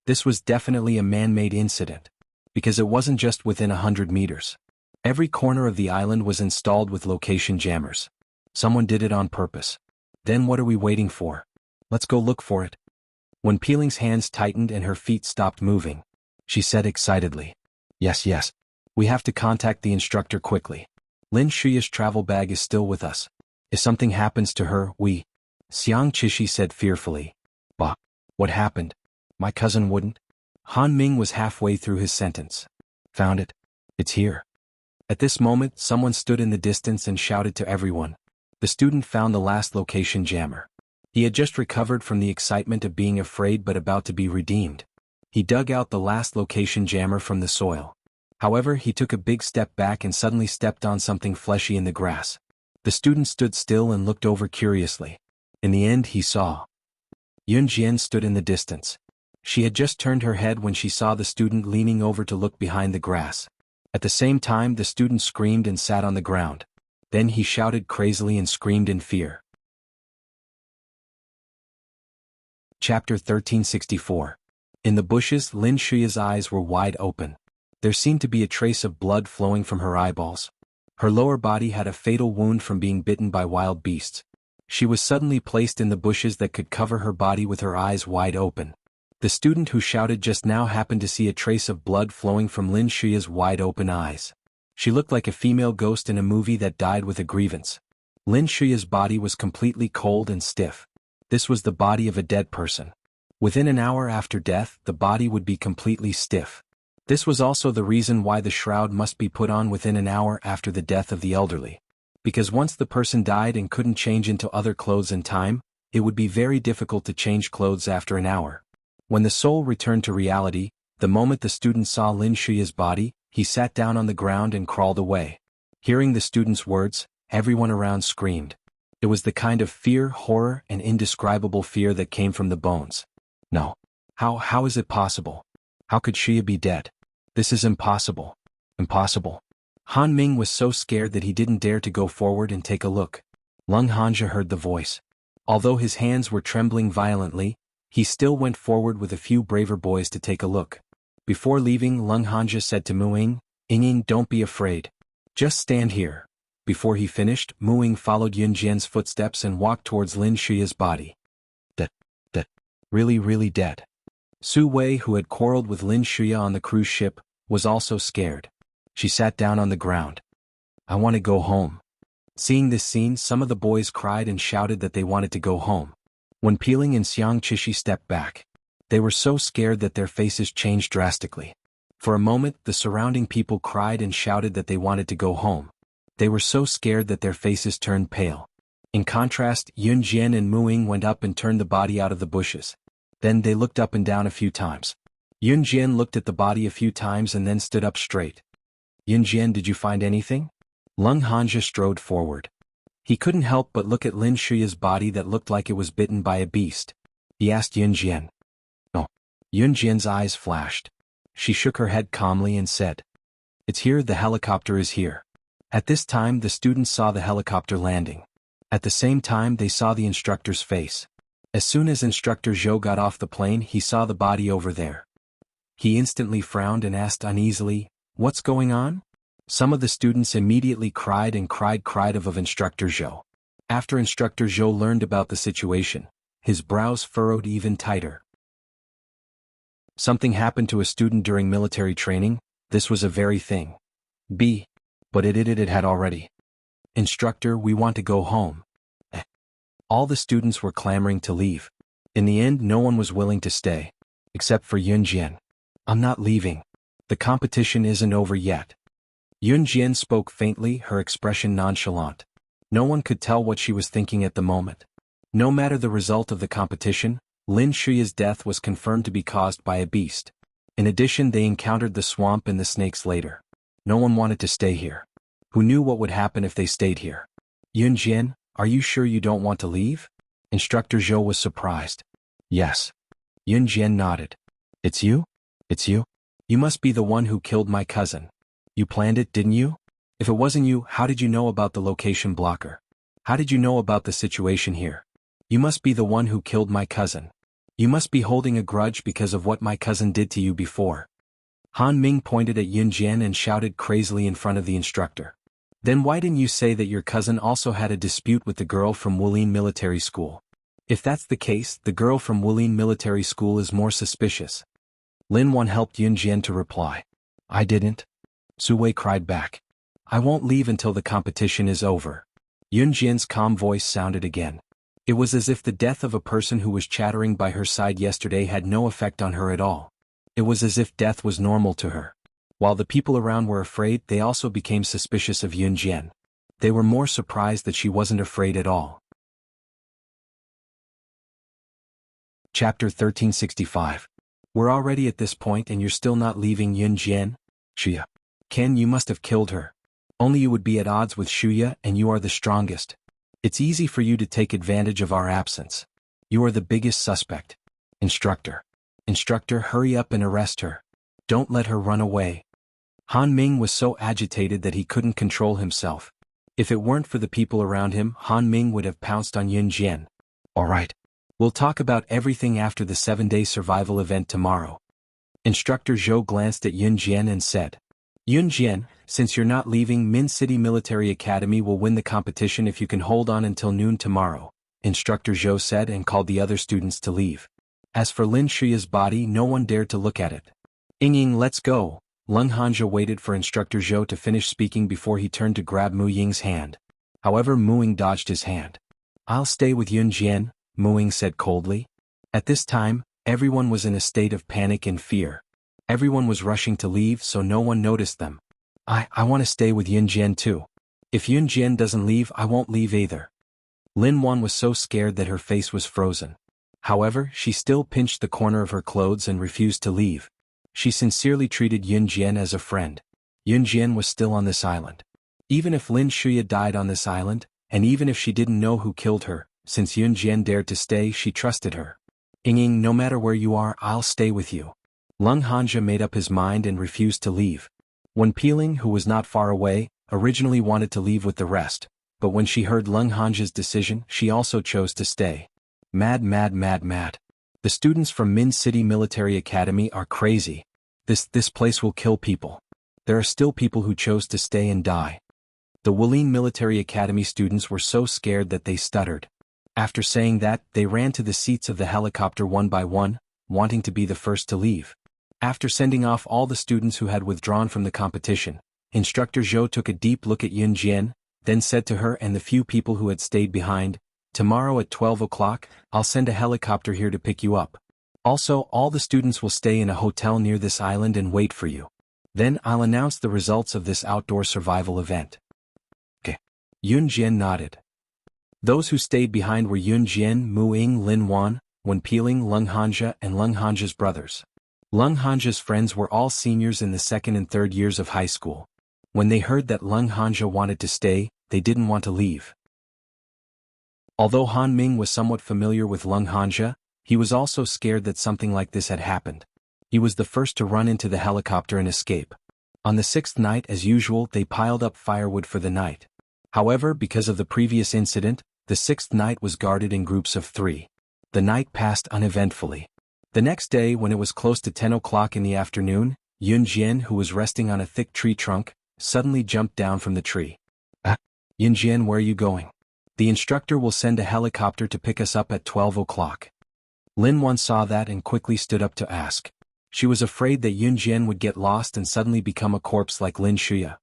This was definitely a man-made incident. Because it wasn't just within 100 meters. Every corner of the island was installed with location jammers. Someone did it on purpose. Then what are we waiting for? Let's go look for it. Wen Peeling's hands tightened and her feet stopped moving. She said excitedly. Yes. We have to contact the instructor quickly. Lin Shuya's travel bag is still with us. If something happens to her, we... Xiang Qishi said fearfully. Bah. What happened? My cousin wouldn't? Han Ming was halfway through his sentence. Found it. It's here. At this moment, someone stood in the distance and shouted to everyone. The student found the last location jammer. He had just recovered from the excitement of being afraid but about to be redeemed. He dug out the last location jammer from the soil. However, he took a big step back and suddenly stepped on something fleshy in the grass. The student stood still and looked over curiously. In the end, he saw. Yun Jian stood in the distance. She had just turned her head when she saw the student leaning over to look behind the grass. At the same time, the student screamed and sat on the ground. Then he shouted crazily and screamed in fear. Chapter 1364. In the bushes, Lin Shuya's eyes were wide open. There seemed to be a trace of blood flowing from her eyeballs. Her lower body had a fatal wound from being bitten by wild beasts. She was suddenly placed in the bushes that could cover her body with her eyes wide open. The student who shouted just now happened to see a trace of blood flowing from Lin Shuya's wide open eyes. She looked like a female ghost in a movie that died with a grievance. Lin Shuya's body was completely cold and stiff. This was the body of a dead person. Within an hour after death, the body would be completely stiff. This was also the reason why the shroud must be put on within an hour after the death of the elderly. Because once the person died and couldn't change into other clothes in time, it would be very difficult to change clothes after an hour. When the soul returned to reality, the moment the student saw Lin Shuya's body, he sat down on the ground and crawled away. Hearing the student's words, everyone around screamed. It was the kind of fear, horror, and indescribable fear that came from the bones. No. How is it possible? How could Shuya be dead? This is impossible. Impossible. Han Ming was so scared that he didn't dare to go forward and take a look. Lung Hanja heard the voice. Although his hands were trembling violently, he still went forward with a few braver boys to take a look. Before leaving, Lung Hanja said to Muing, "Ying, don't be afraid. Just stand here." Before he finished, Muing followed Yun Jian's footsteps and walked towards Lin Shuya's body. Dead. Really dead. Su Wei, who had quarreled with Lin Shuya on the cruise ship, was also scared. She sat down on the ground. "I want to go home." Seeing this scene, some of the boys cried and shouted that they wanted to go home. When Peeling and Xiang Chishi stepped back, they were so scared that their faces changed drastically. For a moment, the surrounding people cried and shouted that they wanted to go home. They were so scared that their faces turned pale. In contrast, Yun Jian and Muing went up and turned the body out of the bushes. Then they looked up and down a few times. Yun Jian looked at the body a few times and then stood up straight. "Yun Jian, did you find anything?" Lung Hanja strode forward. He couldn't help but look at Lin Shuya's body that looked like it was bitten by a beast. He asked Yun Jian. "No." Yun Jian's eyes flashed. She shook her head calmly and said, "It's here, the helicopter is here." At this time the students saw the helicopter landing. At the same time they saw the instructor's face. As soon as Instructor Zhou got off the plane, he saw the body over there. He instantly frowned and asked uneasily, "What's going on?" Some of the students immediately cried of Instructor Zhou. After Instructor Zhou learned about the situation, his brows furrowed even tighter. Something happened to a student during military training. This was a very thing. But it had already. "Instructor, we want to go home." All the students were clamoring to leave. In the end, no one was willing to stay. Except for Yun Jian. "I'm not leaving. The competition isn't over yet." Yun Jian spoke faintly, her expression nonchalant. No one could tell what she was thinking at the moment. No matter the result of the competition, Lin Shuya's death was confirmed to be caused by a beast. In addition, they encountered the swamp and the snakes later. No one wanted to stay here. Who knew what would happen if they stayed here? "Yun Jian, are you sure you don't want to leave?" Instructor Zhou was surprised. "Yes." Yun Jian nodded. It's you? You must be the one who killed my cousin. You planned it, didn't you? If it wasn't you, how did you know about the location blocker? How did you know about the situation here? You must be the one who killed my cousin. You must be holding a grudge because of what my cousin did to you before." Han Ming pointed at Yun Jian and shouted crazily in front of the instructor. "Then why didn't you say that your cousin also had a dispute with the girl from Wulin Military School? If that's the case, the girl from Wulin Military School is more suspicious." Lin Wan helped Yun Jian to reply. "I didn't." Su Wei cried back. "I won't leave until the competition is over." Yun Jian's calm voice sounded again. It was as if the death of a person who was chattering by her side yesterday had no effect on her at all. It was as if death was normal to her. While the people around were afraid, they also became suspicious of Yun Jian. They were more surprised that she wasn't afraid at all. Chapter 1365. We're already at this point and you're still not leaving Yun Jian? Shuya. Ken, you must have killed her. Only you would be at odds with Shuya and you are the strongest. It's easy for you to take advantage of our absence. You are the biggest suspect. Instructor, hurry up and arrest her. Don't let her run away. Han Ming was so agitated that he couldn't control himself. If it weren't for the people around him, Han Ming would have pounced on Yun Jian. All right. We'll talk about everything after the 7-day survival event tomorrow. Instructor Zhou glanced at Yun Jian and said, Yun Jian, since you're not leaving, Min City Military Academy will win the competition if you can hold on until noon tomorrow, Instructor Zhou said and called the other students to leave. As for Lin Shuya's body, no one dared to look at it. Ying, let's go. Lung Hanja waited for Instructor Zhou to finish speaking before he turned to grab Mu Ying's hand. However, Mu Ying dodged his hand. I'll stay with Yun Jian, Mu Ying said coldly. At this time, everyone was in a state of panic and fear. Everyone was rushing to leave so no one noticed them. I want to stay with Yunjian too. If Yunjian doesn't leave, I won't leave either. Lin Wan was so scared that her face was frozen. However, she still pinched the corner of her clothes and refused to leave. She sincerely treated Yunjian as a friend. Yunjian was still on this island. Even if Lin Shuya died on this island, and even if she didn't know who killed her, since Yunjian dared to stay, she trusted her. Ying, no matter where you are, I'll stay with you. Lung Hanja made up his mind and refused to leave. When Peeling, who was not far away, originally wanted to leave with the rest, but when she heard Lung Hanja's decision, she also chose to stay. Mad. The students from Min City Military Academy are crazy. This place will kill people. There are still people who chose to stay and die. The Wulin Military Academy students were so scared that they stuttered. After saying that, they ran to the seats of the helicopter one by one, wanting to be the first to leave. After sending off all the students who had withdrawn from the competition, Instructor Zhou took a deep look at Yunjian, then said to her and the few people who had stayed behind, "Tomorrow at 12 o'clock, I'll send a helicopter here to pick you up. Also, all the students will stay in a hotel near this island and wait for you. Then I'll announce the results of this outdoor survival event." Okay. Yunjian nodded. Those who stayed behind were Yunjian, Mu Ying, Lin Wan, Wen Peeling, Lung Hanja, and Lung Hanja's brothers. Lung Hanja's friends were all seniors in the second and third years of high school. When they heard that Lung Hanja wanted to stay, they didn't want to leave. Although Han Ming was somewhat familiar with Lung Hanja, he was also scared that something like this had happened. He was the first to run into the helicopter and escape. On the sixth night, as usual, they piled up firewood for the night. However, because of the previous incident, the sixth night was guarded in groups of 3. The night passed uneventfully. The next day, when it was close to 10 o'clock in the afternoon, Yunjian, who was resting on a thick tree trunk, suddenly jumped down from the tree. Yunjian, where are you going? The instructor will send a helicopter to pick us up at 12 o'clock. Lin Wan saw that and quickly stood up to ask. She was afraid that Yunjian would get lost and suddenly become a corpse like Lin Shuya.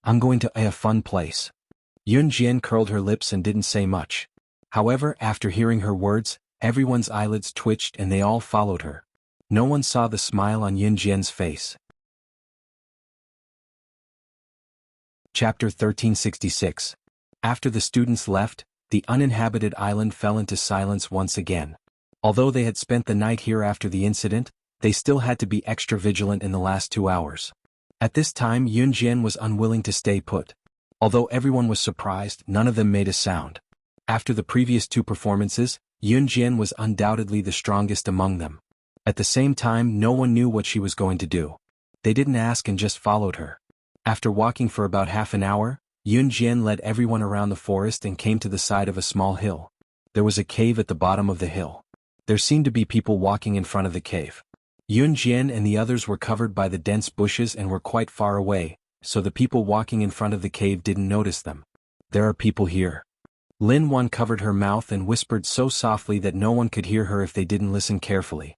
I'm going to a fun place. Yunjian curled her lips and didn't say much. However, after hearing her words, everyone's eyelids twitched and they all followed her. No one saw the smile on Yunjian's face. Chapter 1366. After the students left, the uninhabited island fell into silence once again. Although they had spent the night here after the incident, they still had to be extra vigilant in the last 2 hours. At this time, Yunjian was unwilling to stay put. Although everyone was surprised, none of them made a sound. After the previous 2 performances, Yunjian was undoubtedly the strongest among them. At the same time, no one knew what she was going to do. They didn't ask and just followed her. After walking for about half an hour, Yunjian led everyone around the forest and came to the side of a small hill. There was a cave at the bottom of the hill. There seemed to be people walking in front of the cave. Yunjian and the others were covered by the dense bushes and were quite far away, so the people walking in front of the cave didn't notice them. There are people here. Lin Wan covered her mouth and whispered so softly that no one could hear her if they didn't listen carefully.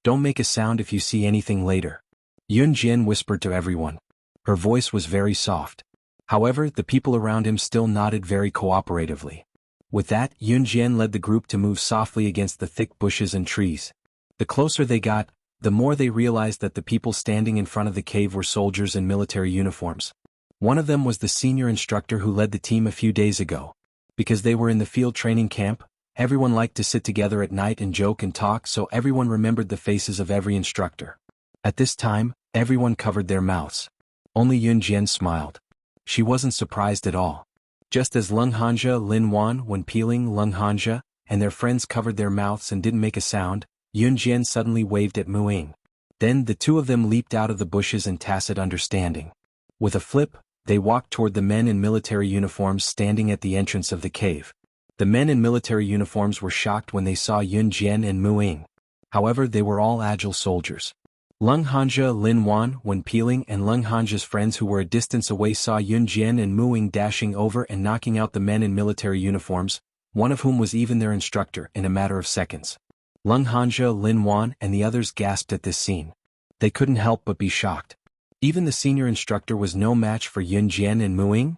Don't make a sound if you see anything later. Yunjian whispered to everyone. Her voice was very soft. However, the people around him still nodded very cooperatively. With that, Yunjian led the group to move softly against the thick bushes and trees. The closer they got, the more they realized that the people standing in front of the cave were soldiers in military uniforms. One of them was the senior instructor who led the team a few days ago. Because they were in the field training camp, everyone liked to sit together at night and joke and talk, so everyone remembered the faces of every instructor. At this time, everyone covered their mouths. Only Yunjian smiled. She wasn't surprised at all. Just as Lung Hanja, Lin Wan, Wen Peeling, Lung Hanja, and their friends covered their mouths and didn't make a sound, Yunjian suddenly waved at Mu Ying. Then the 2 of them leaped out of the bushes in tacit understanding. With a flip, they walked toward the men in military uniforms standing at the entrance of the cave. The men in military uniforms were shocked when they saw Yunjian and Mu Ying. However, they were all agile soldiers. Lung Hanja, Lin Wan, Wen Peeling, and Lung Hanja's friends who were a distance away saw Yunjian and Mu Ying dashing over and knocking out the men in military uniforms, one of whom was even their instructor, in a matter of seconds. Lung Hanja, Lin Wan, and the others gasped at this scene. They couldn't help but be shocked. Even the senior instructor was no match for Yunjian and Mu Ying.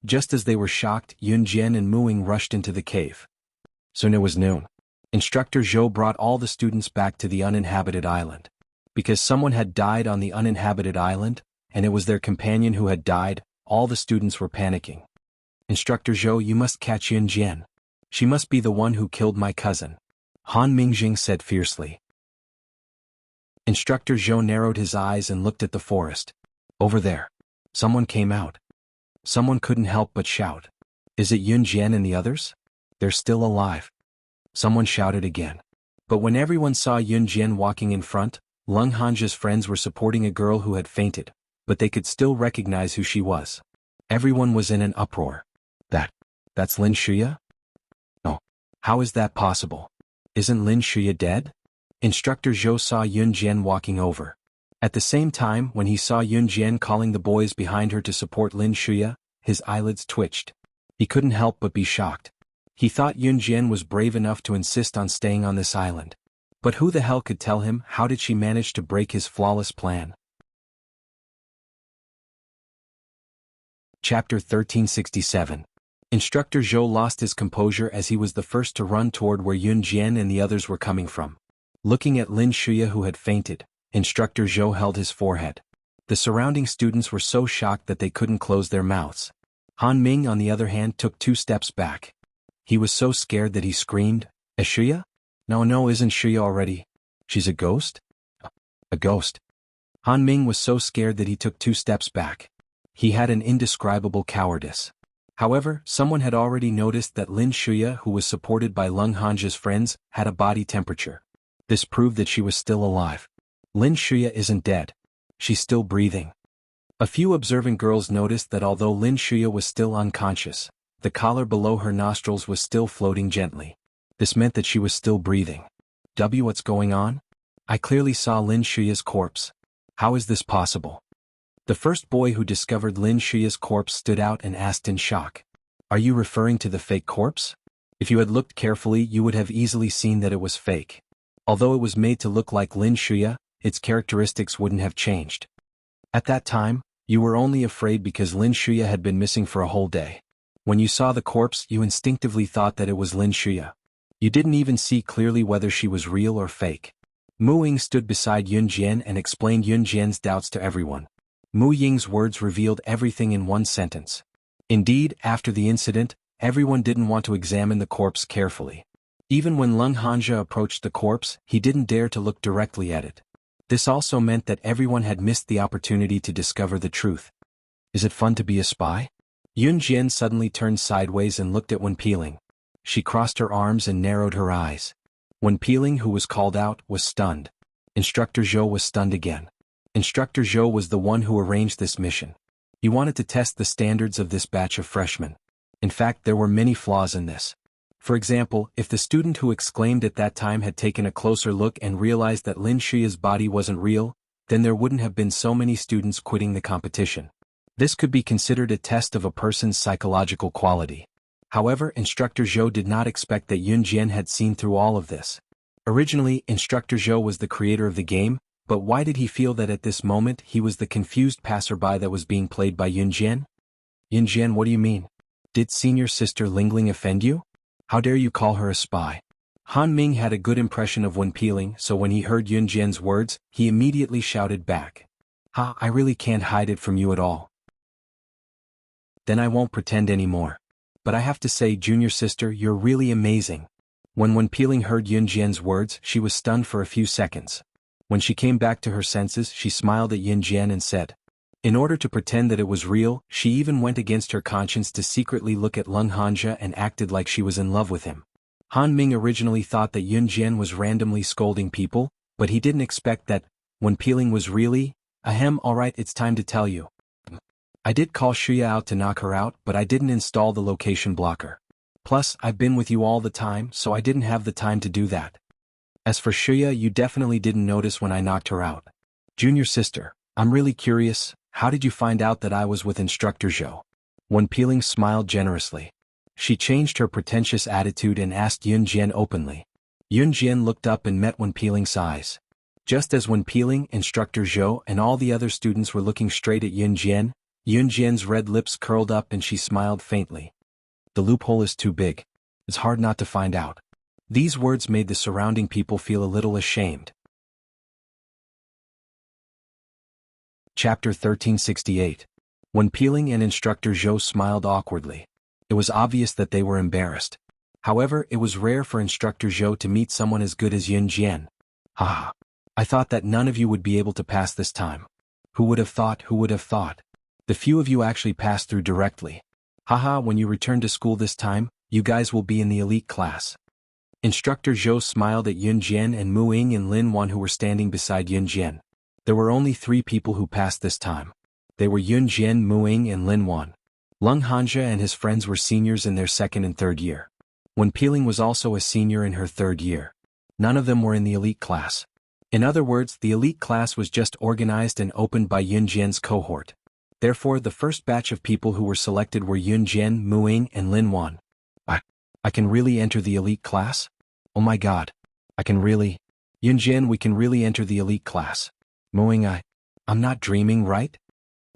Just as they were shocked, Yunjian and Mu Ying rushed into the cave. Soon it was noon. Instructor Zhou brought all the students back to the uninhabited island. Because someone had died on the uninhabited island, and it was their companion who had died, all the students were panicking. Instructor Zhou, you must catch Yun Jian. She must be the one who killed my cousin, Han Mingjing said fiercely. Instructor Zhou narrowed his eyes and looked at the forest. Over there. Someone came out. Someone couldn't help but shout. Is it Yun Jian and the others? They're still alive. Someone shouted again. But when everyone saw Yun Jian walking in front, Lung Hanja's friends were supporting a girl who had fainted, but they could still recognize who she was. Everyone was in an uproar. That's Lin Shuya? No. How is that possible? Isn't Lin Shuya dead? Instructor Zhou saw Yun Jian walking over. At the same time, when he saw Yun Jian calling the boys behind her to support Lin Shuya, his eyelids twitched. He couldn't help but be shocked. He thought Yun Jian was brave enough to insist on staying on this island. But who the hell could tell him how did she manage to break his flawless plan? Chapter 1367. Instructor Zhou lost his composure as he was the first to run toward where Yun Jian and the others were coming from. Looking at Lin Shuya who had fainted, Instructor Zhou held his forehead. The surrounding students were so shocked that they couldn't close their mouths. Han Ming, on the other hand, took 2 steps back. He was so scared that he screamed, "A Shuya? No, isn't Shuya already? She's a ghost? A ghost." Han Ming was so scared that he took 2 steps back. He had an indescribable cowardice. However, someone had already noticed that Lin Shuya, who was supported by Lung Hanja's friends, had a body temperature. This proved that she was still alive. Lin Shuya isn't dead. She's still breathing. A few observant girls noticed that although Lin Shuya was still unconscious, the collar below her nostrils was still floating gently. This meant that she was still breathing. What's going on? I clearly saw Lin Shuya's corpse. How is this possible? The first boy who discovered Lin Shuya's corpse stood out and asked in shock. Are you referring to the fake corpse? If you had looked carefully, you would have easily seen that it was fake. Although it was made to look like Lin Shuya, its characteristics wouldn't have changed. At that time, you were only afraid because Lin Shuya had been missing for a whole day. When you saw the corpse, you instinctively thought that it was Lin Shuya. You didn't even see clearly whether she was real or fake. Mu Ying stood beside Yun Jian and explained Yun Jian's doubts to everyone. Mu Ying's words revealed everything in one sentence. Indeed, after the incident, everyone didn't want to examine the corpse carefully. Even when Lung Hanja approached the corpse, he didn't dare to look directly at it. This also meant that everyone had missed the opportunity to discover the truth. Is it fun to be a spy? Yun Jian suddenly turned sideways and looked at Wen Peeling. She crossed her arms and narrowed her eyes. Wen Peeling, who was called out, was stunned. Instructor Zhou was stunned again. Instructor Zhou was the one who arranged this mission. He wanted to test the standards of this batch of freshmen. In fact, there were many flaws in this. For example, if the student who exclaimed at that time had taken a closer look and realized that Lin Shuya's body wasn't real, then there wouldn't have been so many students quitting the competition. This could be considered a test of a person's psychological quality. However, Instructor Zhou did not expect that Yun Jian had seen through all of this. Originally, Instructor Zhou was the creator of the game, but why did he feel that at this moment he was the confused passerby that was being played by Yun Jian? Yun Jian, what do you mean? Did senior sister Lingling offend you? How dare you call her a spy? Han Ming had a good impression of Wen Peeling, so when he heard Yun Jian's words, he immediately shouted back. Ha, I really can't hide it from you at all. Then I won't pretend anymore. But I have to say, junior sister, you're really amazing. When Wen Peeling heard Yun Jian's words, she was stunned for a few seconds. When she came back to her senses, she smiled at Yun Jian and said, in order to pretend that it was real, she even went against her conscience to secretly look at Lung Hanja and acted like she was in love with him. Han Ming originally thought that Yun Jian was randomly scolding people, but he didn't expect that Wen Peeling was really, alright, it's time to tell you. I did call Shuya out to knock her out, but I didn't install the location blocker. Plus, I've been with you all the time, so I didn't have the time to do that. As for Shuya, you definitely didn't notice when I knocked her out. Junior sister, I'm really curious, how did you find out that I was with Instructor Zhou? Wen Peeling smiled generously. She changed her pretentious attitude and asked Yun Jian openly. Yun Jian looked up and met Wen Peeling's eyes. Just as Wen Peeling, Instructor Zhou, and all the other students were looking straight at Yun Jian's red lips curled up and she smiled faintly. The loophole is too big. It's hard not to find out. These words made the surrounding people feel a little ashamed. Chapter 1368. When Peeling and Instructor Zhou smiled awkwardly. It was obvious that they were embarrassed. However, it was rare for Instructor Zhou to meet someone as good as Yun Jian. Haha. I thought that none of you would be able to pass this time. Who would have thought, who would have thought? The few of you actually passed through directly. Haha, when you return to school this time, you guys will be in the elite class. Instructor Zhou smiled at Yun Jian and Mu Ying and Lin Wan who were standing beside Yun Jian. There were only 3 people who passed this time. They were Yun Jian, Mu Ying and Lin Wan. Lung Hanja and his friends were seniors in their 2nd and 3rd year. When Peeling was also a senior in her 3rd year. None of them were in the elite class. In other words, the elite class was just organized and opened by Yun Jian's cohort. Therefore, the first batch of people who were selected were Yun Jian, Mu Ying and Lin Wan. I can really enter the elite class? Oh my god. I can really? Yun Jian, we can really enter the elite class. Mu Ying, I'm not dreaming, right?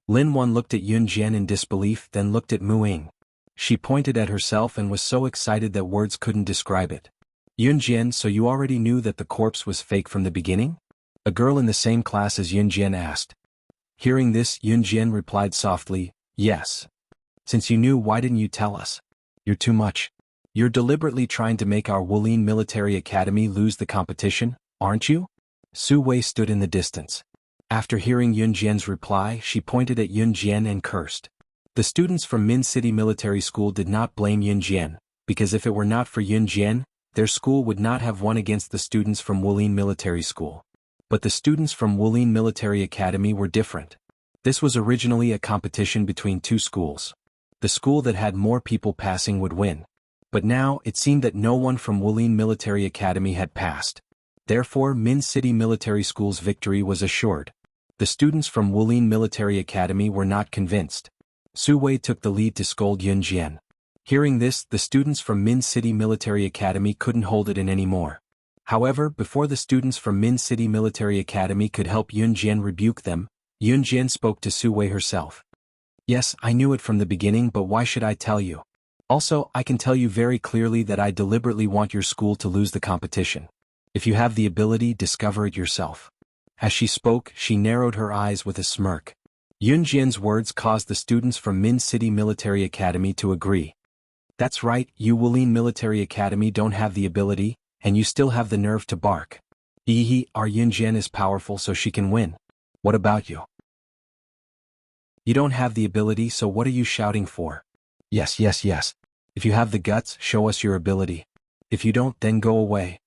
Lin Wan looked at Yun Jian in disbelief, then looked at Mu Ying. She pointed at herself and was so excited that words couldn't describe it. Yun Jian, so you already knew that the corpse was fake from the beginning? A girl in the same class as Yun Jian asked. Hearing this, Yun Jian replied softly, yes. Since you knew, why didn't you tell us? You're too much. You're deliberately trying to make our Wulin Military Academy lose the competition, aren't you? Su Wei stood in the distance. After hearing Yun Jian's reply, she pointed at Yun Jian and cursed. The students from Min City Military School did not blame Yun Jian, because if it were not for Yun Jian, their school would not have won against the students from Wulin Military School. But the students from Wulin Military Academy were different. This was originally a competition between 2 schools. The school that had more people passing would win. But now, it seemed that no one from Wulin Military Academy had passed. Therefore, Min City Military School's victory was assured. The students from Wulin Military Academy were not convinced. Su Wei took the lead to scold Yun Jian. Hearing this, the students from Min City Military Academy couldn't hold it in anymore. However, before the students from Min City Military Academy could help Yun Jian rebuke them, Yun Jian spoke to Su Wei herself. Yes, I knew it from the beginning, but why should I tell you? Also, I can tell you very clearly that I deliberately want your school to lose the competition. If you have the ability, discover it yourself. As she spoke, she narrowed her eyes with a smirk. Yun Jian's words caused the students from Min City Military Academy to agree. That's right, you Wulin Military Academy don't have the ability, and you still have the nerve to bark. Our Yun Jian is powerful so she can win. What about you? You don't have the ability, so what are you shouting for? Yes. If you have the guts, show us your ability. If you don't, then go away.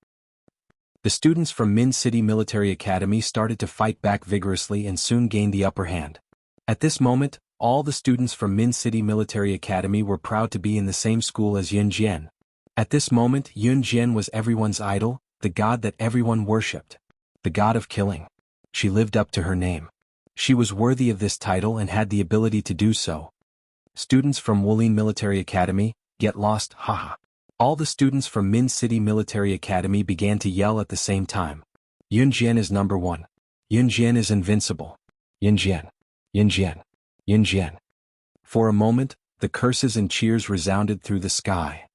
The students from Min City Military Academy started to fight back vigorously and soon gained the upper hand. At this moment, all the students from Min City Military Academy were proud to be in the same school as Yun Jian. At this moment, Yun Jian was everyone's idol, the god that everyone worshipped. The god of killing. She lived up to her name. She was worthy of this title and had the ability to do so. Students from Wulin Military Academy, get lost, haha. All the students from Min City Military Academy began to yell at the same time. Yun Jian is number 1. Yun Jian is invincible. Yun Jian. Yun Jian. Yun Jian. For a moment, the curses and cheers resounded through the sky.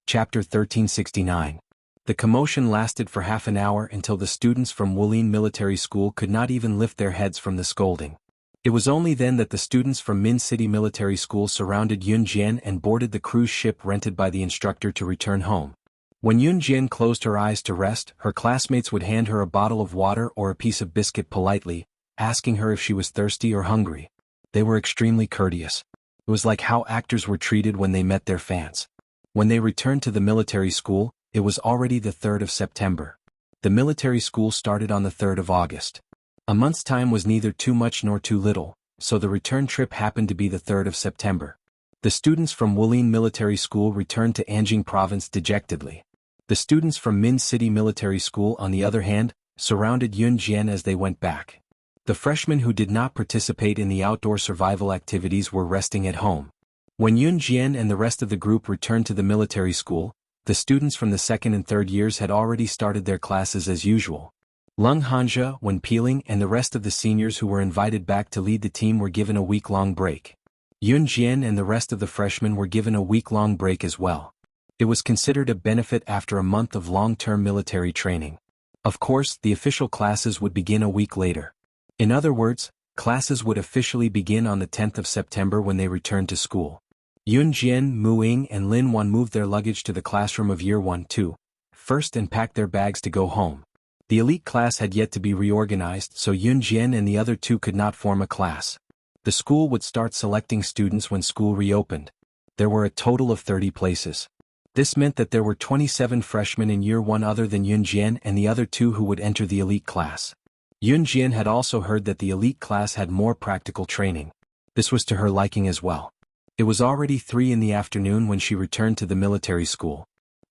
Chapter 1369. The commotion lasted for half an hour until the students from Wulin Military School could not even lift their heads from the scolding. It was only then that the students from Min City Military School surrounded Yun Jian and boarded the cruise ship rented by the instructor to return home. When Yun Jian closed her eyes to rest, her classmates would hand her a bottle of water or a piece of biscuit politely, asking her if she was thirsty or hungry. They were extremely courteous. It was like how actors were treated when they met their fans. When they returned to the military school, it was already the 3rd of September. The military school started on the 3rd of August. A month's time was neither too much nor too little, so the return trip happened to be the 3rd of September. The students from Wulin Military School returned to Anjing Province dejectedly. The students from Min City Military School, on the other hand, surrounded Yun Jian as they went back. The freshmen who did not participate in the outdoor survival activities were resting at home. When Yun Jian and the rest of the group returned to the military school, the students from the 2nd and 3rd years had already started their classes as usual. Lung Hanja, Wen Peeling, and the rest of the seniors who were invited back to lead the team were given a week-long break. Yun Jian and the rest of the freshmen were given a week-long break as well. It was considered a benefit after a month of long-term military training. Of course, the official classes would begin a week later. In other words, classes would officially begin on the 10th of September when they returned to school. Yunjian, Muing and Lin Wan moved their luggage to the classroom of Year 1-2 first and packed their bags to go home. The elite class had yet to be reorganized, so Yunjian and the other two could not form a class. The school would start selecting students when school reopened. There were a total of 30 places. This meant that there were 27 freshmen in Year 1 other than Yunjian and the other two who would enter the elite class. Yunjian had also heard that the elite class had more practical training. This was to her liking as well. It was already 3 in the afternoon when she returned to the military school.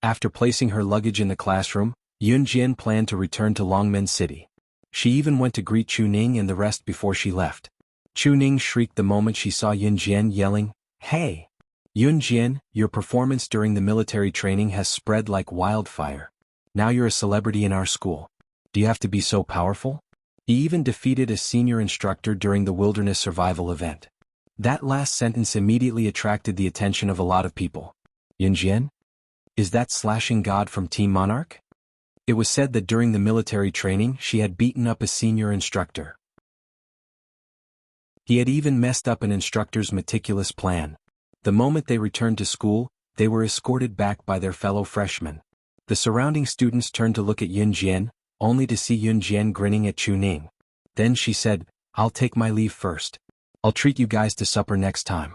After placing her luggage in the classroom, Yunjian planned to return to Longmen City. She even went to greet Chuning and the rest before she left. Chuning shrieked the moment she saw Yunjian, yelling, "Hey! Yunjian, your performance during the military training has spread like wildfire. Now you're a celebrity in our school. Do you have to be so powerful?" He even defeated a senior instructor during the wilderness survival event. That last sentence immediately attracted the attention of a lot of people. Yunjian? Is that Slashing God from Team Monarch? It was said that during the military training she had beaten up a senior instructor. He had even messed up an instructor's meticulous plan. The moment they returned to school, they were escorted back by their fellow freshmen. The surrounding students turned to look at Yunjian, only to see Yunjian grinning at Chuning. Then she said, "I'll take my leave first. I'll treat you guys to supper next time."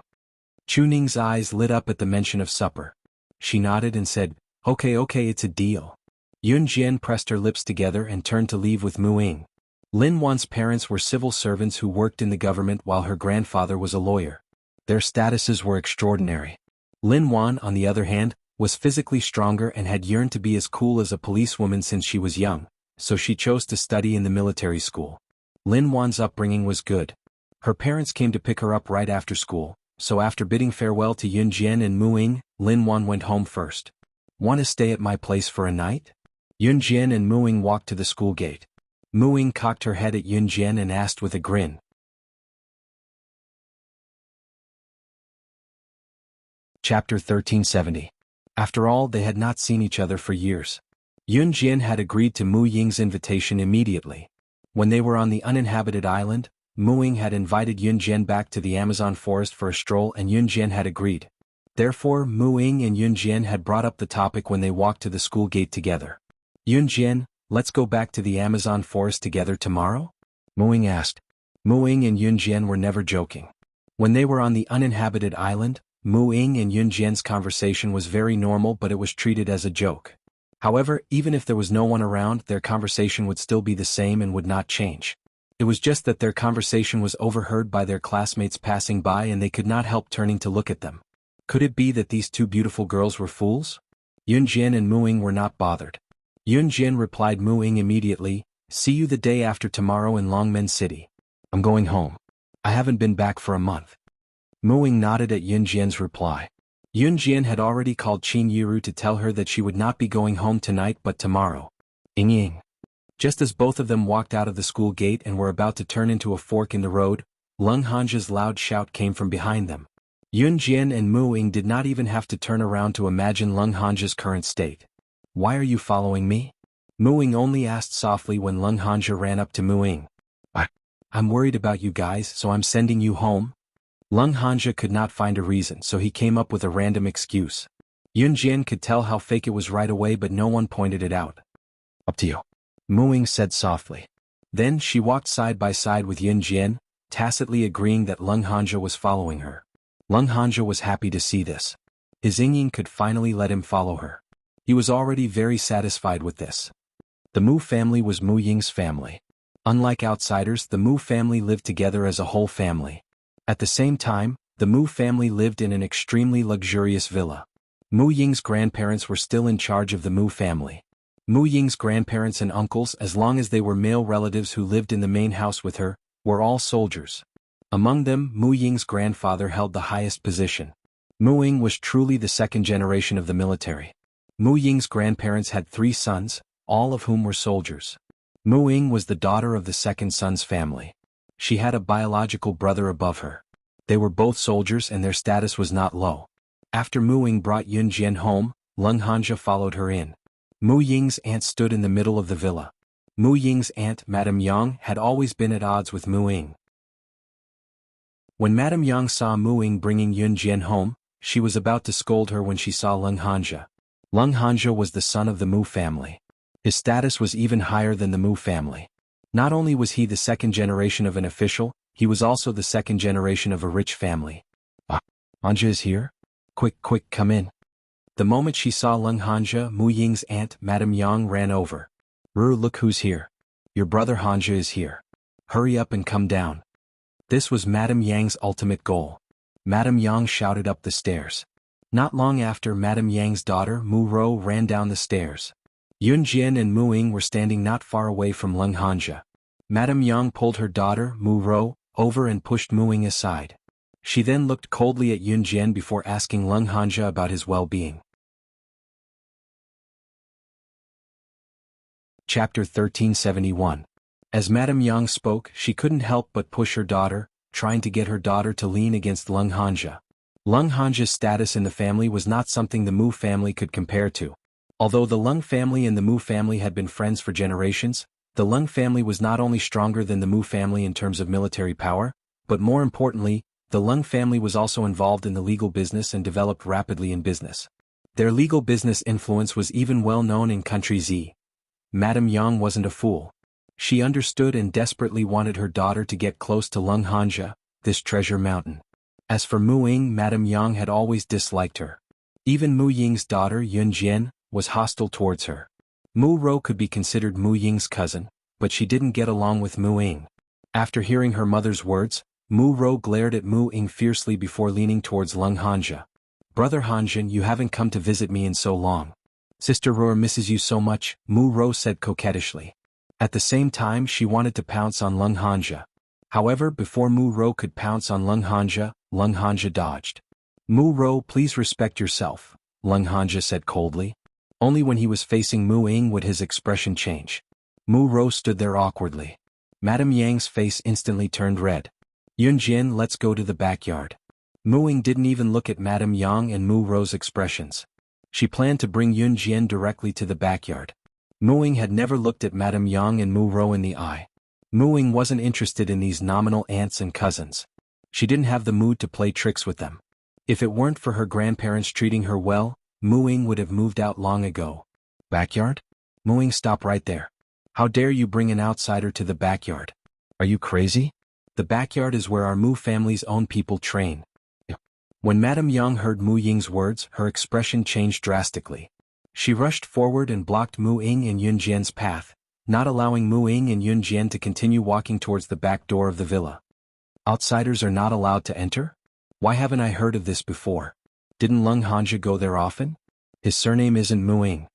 Chuning's eyes lit up at the mention of supper. She nodded and said, Okay, it's a deal." Yunjian pressed her lips together and turned to leave with Muing. Lin Wan's parents were civil servants who worked in the government while her grandfather was a lawyer. Their statuses were extraordinary. Lin Wan, on the other hand, was physically stronger and had yearned to be as cool as a policewoman since she was young, so she chose to study in the military school. Lin Wan's upbringing was good. Her parents came to pick her up right after school, so after bidding farewell to Yunjian and Muing, Lin Wan went home first. "Want to stay at my place for a night?" Yunjian and Muing walked to the school gate. Muing cocked her head at Yunjian and asked with a grin. Chapter 1370. After all, they had not seen each other for years. Yunjian had agreed to Mu Ying's invitation immediately. When they were on the uninhabited island, Muing had invited Yunjian back to the Amazon forest for a stroll and Yunjian had agreed. Therefore, Muing and Yunjian had brought up the topic when they walked to the school gate together. "Yunjian, let's go back to the Amazon forest together tomorrow?" Muing asked. Muing and Yunjian were never joking. When they were on the uninhabited island, Muing and Yunjian's conversation was very normal, but it was treated as a joke. However, even if there was no one around, their conversation would still be the same and would not change. It was just that their conversation was overheard by their classmates passing by and they could not help turning to look at them. Could it be that these two beautiful girls were fools? Yunjian and Muing were not bothered. Yunjian replied Muing immediately, "See you the day after tomorrow in Longmen City. I'm going home. I haven't been back for a month." Muing nodded at Yunjian's reply. Yunjian had already called Qin Yiru to tell her that she would not be going home tonight but tomorrow. Ying. Just as both of them walked out of the school gate and were about to turn into a fork in the road, Lung Hanja's loud shout came from behind them. Yunjian and Muing did not even have to turn around to imagine Lung Hanja's current state. "Why are you following me?" Muing only asked softly when Lung Hanja ran up to Muing. I'm worried about you guys, so I'm sending you home." Lung Hanja could not find a reason, so he came up with a random excuse. Yunjian could tell how fake it was right away, but no one pointed it out. "Up to you," Muing said softly. Then she walked side by side with Yunjian, tacitly agreeing that Lung Hanja was following her. Lung Hanja was happy to see this. His Ying could finally let him follow her. He was already very satisfied with this. The Mu family was Mu Ying's family. Unlike outsiders, the Mu family lived together as a whole family. At the same time, the Mu family lived in an extremely luxurious villa. Mu Ying's grandparents were still in charge of the Mu family. Mu Ying's grandparents and uncles, as long as they were male relatives who lived in the main house with her, were all soldiers. Among them, Mu Ying's grandfather held the highest position. Mu Ying was truly the second generation of the military. Mu Ying's grandparents had 3 sons, all of whom were soldiers. Mu Ying was the daughter of the second son's family. She had a biological brother above her. They were both soldiers and their status was not low. After Mu Ying brought Yunjian home, Lung Hanja followed her in. Mu Ying's aunt stood in the middle of the villa. Mu Ying's aunt Madame Yang had always been at odds with Mu Ying. When Madame Yang saw Mu Ying bringing Yun Jian home, she was about to scold her when she saw Leng Hanja. Leng Hanja was the son of the Mu family. His status was even higher than the Mu family. Not only was he the second generation of an official, he was also the second generation of a rich family. Ah, Hanja is here? Quick, come in. The moment she saw Leng Hanja, Mu Ying's aunt Madame Yang ran over. Look who's here. Your brother Hanja is here. Hurry up and come down. This was Madame Yang's ultimate goal. Madame Yang shouted up the stairs. Not long after, Madame Yang's daughter Mu Ro ran down the stairs. Yun Jian and Mu Ying were standing not far away from Leng Hanja. Madame Yang pulled her daughter Mu Ro over and pushed Mu Ying aside. She then looked coldly at Yun Jian before asking Leng Hanja about his well-being. Chapter 1371. As Madame Yang spoke, she couldn't help but push her daughter, trying to get her daughter to lean against Leng Hanja. Leng Hanja's status in the family was not something the Mu family could compare to. Although the Leng family and the Mu family had been friends for generations, the Leng family was not only stronger than the Mu family in terms of military power, but more importantly, the Leng family was also involved in the legal business and developed rapidly in business. Their legal business influence was even well known in country Z. Madame Yang wasn't a fool. She understood and desperately wanted her daughter to get close to Leng Hanja, this treasure mountain. As for Mu Ying, Madame Yang had always disliked her. Even Mu Ying's daughter Yun Jian was hostile towards her. Mu Ro could be considered Mu Ying's cousin, but she didn't get along with Mu Ying. After hearing her mother's words, Mu Ro glared at Mu Ying fiercely before leaning towards Leng Hanja. Brother Hanjin, you haven't come to visit me in so long. Sister Ro misses you so much, Mu Ro said coquettishly. At the same time, she wanted to pounce on Leng Hanja. However, before Mu Ro could pounce on Leng Hanja dodged. Mu Ro, please respect yourself, Leng Hanja said coldly. Only when he was facing Mu Ying would his expression change. Mu Ro stood there awkwardly. Madame Yang's face instantly turned red. Yun Jian, let's go to the backyard. Mu Ying didn't even look at Madame Yang and Mu Ro's expressions. She planned to bring Yun Jian directly to the backyard. Mu Ying had never looked at Madame Yang and Mu Ro in the eye. Mu Ying wasn't interested in these nominal aunts and cousins. She didn't have the mood to play tricks with them. If it weren't for her grandparents treating her well, Mu Ying would have moved out long ago. Backyard? Mu Ying, stop right there. How dare you bring an outsider to the backyard? Are you crazy? The backyard is where our Mu family's own people train. When Madame Yang heard Mu Ying's words, her expression changed drastically. She rushed forward and blocked Mu Ying and Yun Jian's path, not allowing Mu Ying and Yun Jian to continue walking towards the back door of the villa. Outsiders are not allowed to enter? Why haven't I heard of this before? Didn't Leng Hanja go there often? His surname isn't Mu Ying.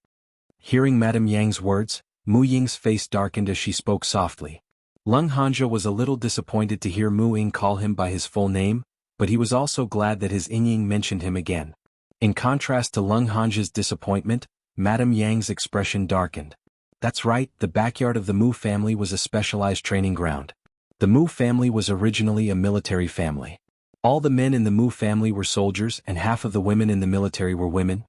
Hearing Madame Yang's words, Mu Ying's face darkened as she spoke softly. Leng Hanja was a little disappointed to hear Mu Ying call him by his full name, but he was also glad that his Ying mentioned him again. In contrast to Leng Hanja's disappointment, Madame Yang's expression darkened. That's right, the backyard of the Mu family was a specialized training ground. The Mu family was originally a military family. All the men in the Mu family were soldiers and half of the women in the military were women.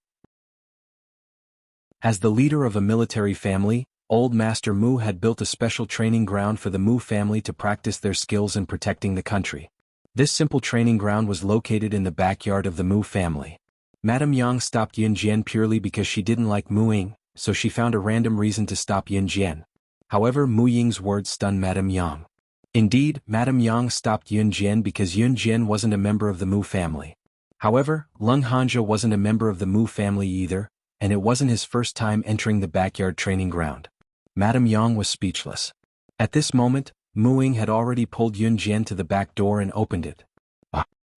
As the leader of a military family, Old Master Mu had built a special training ground for the Mu family to practice their skills in protecting the country. This simple training ground was located in the backyard of the Mu family. Madame Yang stopped Yun Jian purely because she didn't like Mu Ying, so she found a random reason to stop Yun Jian. However, Mu Ying's words stunned Madame Yang. Indeed, Madame Yang stopped Yun Jian because Yun Jian wasn't a member of the Mu family. However, Leng Hanja wasn't a member of the Mu family either, and it wasn't his first time entering the backyard training ground. Madame Yang was speechless. At this moment, Mu Ying had already pulled Yun Jian to the back door and opened it.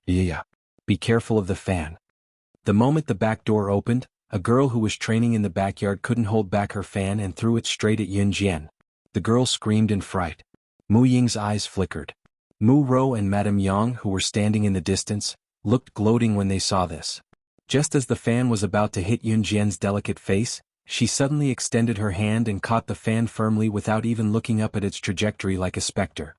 Yeah. Be careful of the fan. The moment the back door opened, a girl who was training in the backyard couldn't hold back her fan and threw it straight at Yun Jian. The girl screamed in fright. Mu Ying's eyes flickered. Mu Ro and Madame Yang, who were standing in the distance, looked gloating when they saw this. Just as the fan was about to hit Yun Jian's delicate face, she suddenly extended her hand and caught the fan firmly without even looking up at its trajectory like a specter.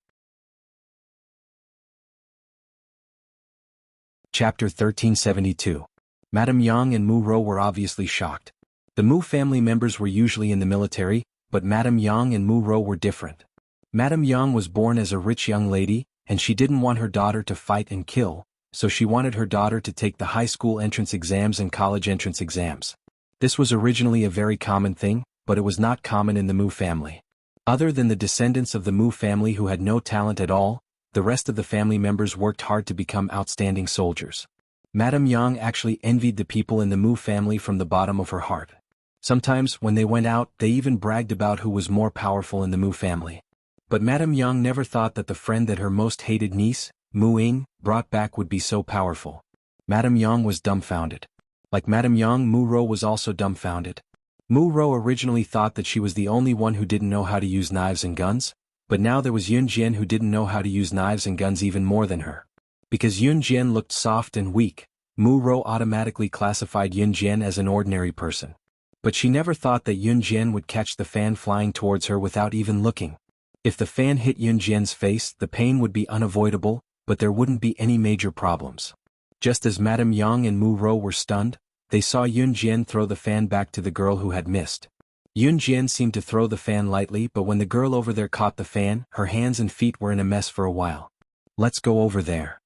Chapter 1372. Madame Yang and Mu Ro were obviously shocked. The Mu family members were usually in the military, but Madame Yang and Mu Ro were different. Madame Yang was born as a rich young lady, and she didn't want her daughter to fight and kill, so she wanted her daughter to take the high school entrance exams and college entrance exams. This was originally a very common thing, but it was not common in the Mu family. Other than the descendants of the Mu family who had no talent at all, the rest of the family members worked hard to become outstanding soldiers. Madame Yang actually envied the people in the Mu family from the bottom of her heart. Sometimes, when they went out, they even bragged about who was more powerful in the Mu family. But Madame Yang never thought that the friend that her most hated niece, Mu Ying, brought back would be so powerful. Madame Yang was dumbfounded. Like Madame Yang, Mu Ro was also dumbfounded. Mu Ro originally thought that she was the only one who didn't know how to use knives and guns, but now there was Yun Jian who didn't know how to use knives and guns even more than her. Because Yun Jian looked soft and weak, Mu Ro automatically classified Yun Jian as an ordinary person. But she never thought that Yun Jian would catch the fan flying towards her without even looking. If the fan hit Yun Jian's face, the pain would be unavoidable, but there wouldn't be any major problems. Just as Madame Yang and Mu Ro were stunned, they saw Yun Jian throw the fan back to the girl who had missed. Yun Jian seemed to throw the fan lightly, but when the girl over there caught the fan, her hands and feet were in a mess for a while. "Let's go over there."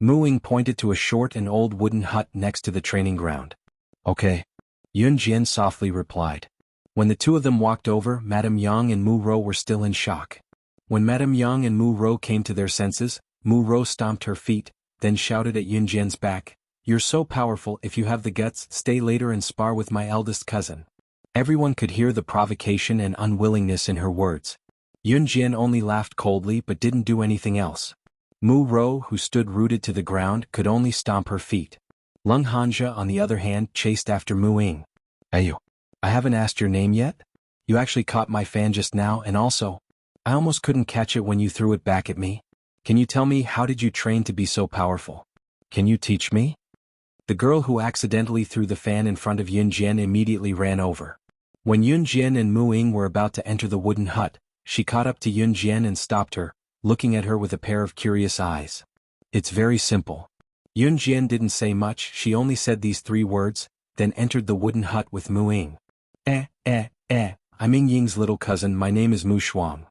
Mu Ying pointed to a short and old wooden hut next to the training ground. "Okay." Yun Jian softly replied. When the two of them walked over, Madame Yang and Mu Ro were still in shock. When Madame Yang and Mu Ro came to their senses, Mu Ro stomped her feet, then shouted at Yun Jian's back, "You're so powerful, if you have the guts, stay later and spar with my eldest cousin." Everyone could hear the provocation and unwillingness in her words. Yun Jian only laughed coldly but didn't do anything else. Mu Ro, who stood rooted to the ground, could only stomp her feet. Lung Hanja, on the other hand, chased after Mu Ying. "Ayo. I haven't asked your name yet? You actually caught my fan just now, and also, I almost couldn't catch it when you threw it back at me. Can you tell me, how did you train to be so powerful? Can you teach me?" The girl who accidentally threw the fan in front of Yun Jian immediately ran over. When Yun Jian and Mu Ying were about to enter the wooden hut, she caught up to Yun Jian and stopped her, looking at her with a pair of curious eyes. "It's very simple." Yun Jian didn't say much, she only said these 3 words, then entered the wooden hut with Mu Ying. I'm Ying Ying's little cousin, my name is Mu Shuang.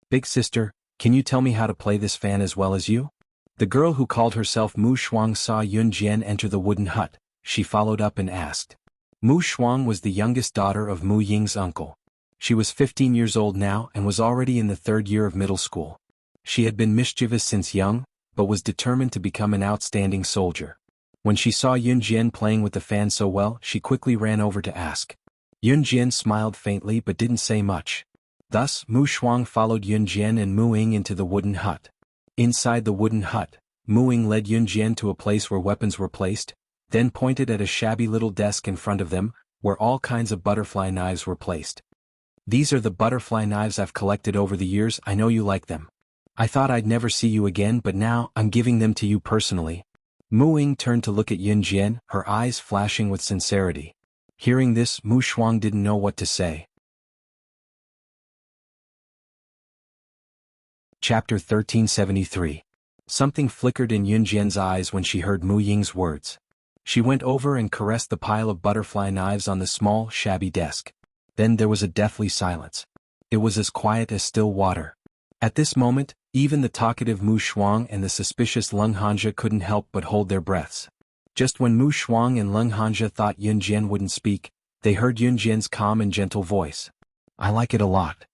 Big sister, can you tell me how to play this fan as well as you? The girl who called herself Mu Shuang saw Yun Jian enter the wooden hut. She followed up and asked. Mu Shuang was the youngest daughter of Mu Ying's uncle. She was 15 years old now and was already in the 3rd year of middle school. She had been mischievous since young, but was determined to become an outstanding soldier. When she saw Yun Jian playing with the fan so well, she quickly ran over to ask. Yun Jian smiled faintly but didn't say much. Thus, Mu Shuang followed Yun Jian and Mu Ying into the wooden hut. Inside the wooden hut, Mu Ying led Yun Jian to a place where weapons were placed, then pointed at a shabby little desk in front of them, where all kinds of butterfly knives were placed. "These are the butterfly knives I've collected over the years, I know you like them. I thought I'd never see you again, but now, I'm giving them to you personally." Mu Ying turned to look at Yun Jian, her eyes flashing with sincerity. Hearing this, Mu Shuang didn't know what to say. Chapter 1373. Something flickered in Yun Jian's eyes when she heard Mu Ying's words. She went over and caressed the pile of butterfly knives on the small, shabby desk. Then there was a deathly silence. It was as quiet as still water. At this moment, even the talkative Mu Shuang and the suspicious Lung Hanja couldn't help but hold their breaths. Just when Mu Shuang and Lung Hanja thought Yun Jian wouldn't speak, they heard Yun Jian's calm and gentle voice. "I like it a lot."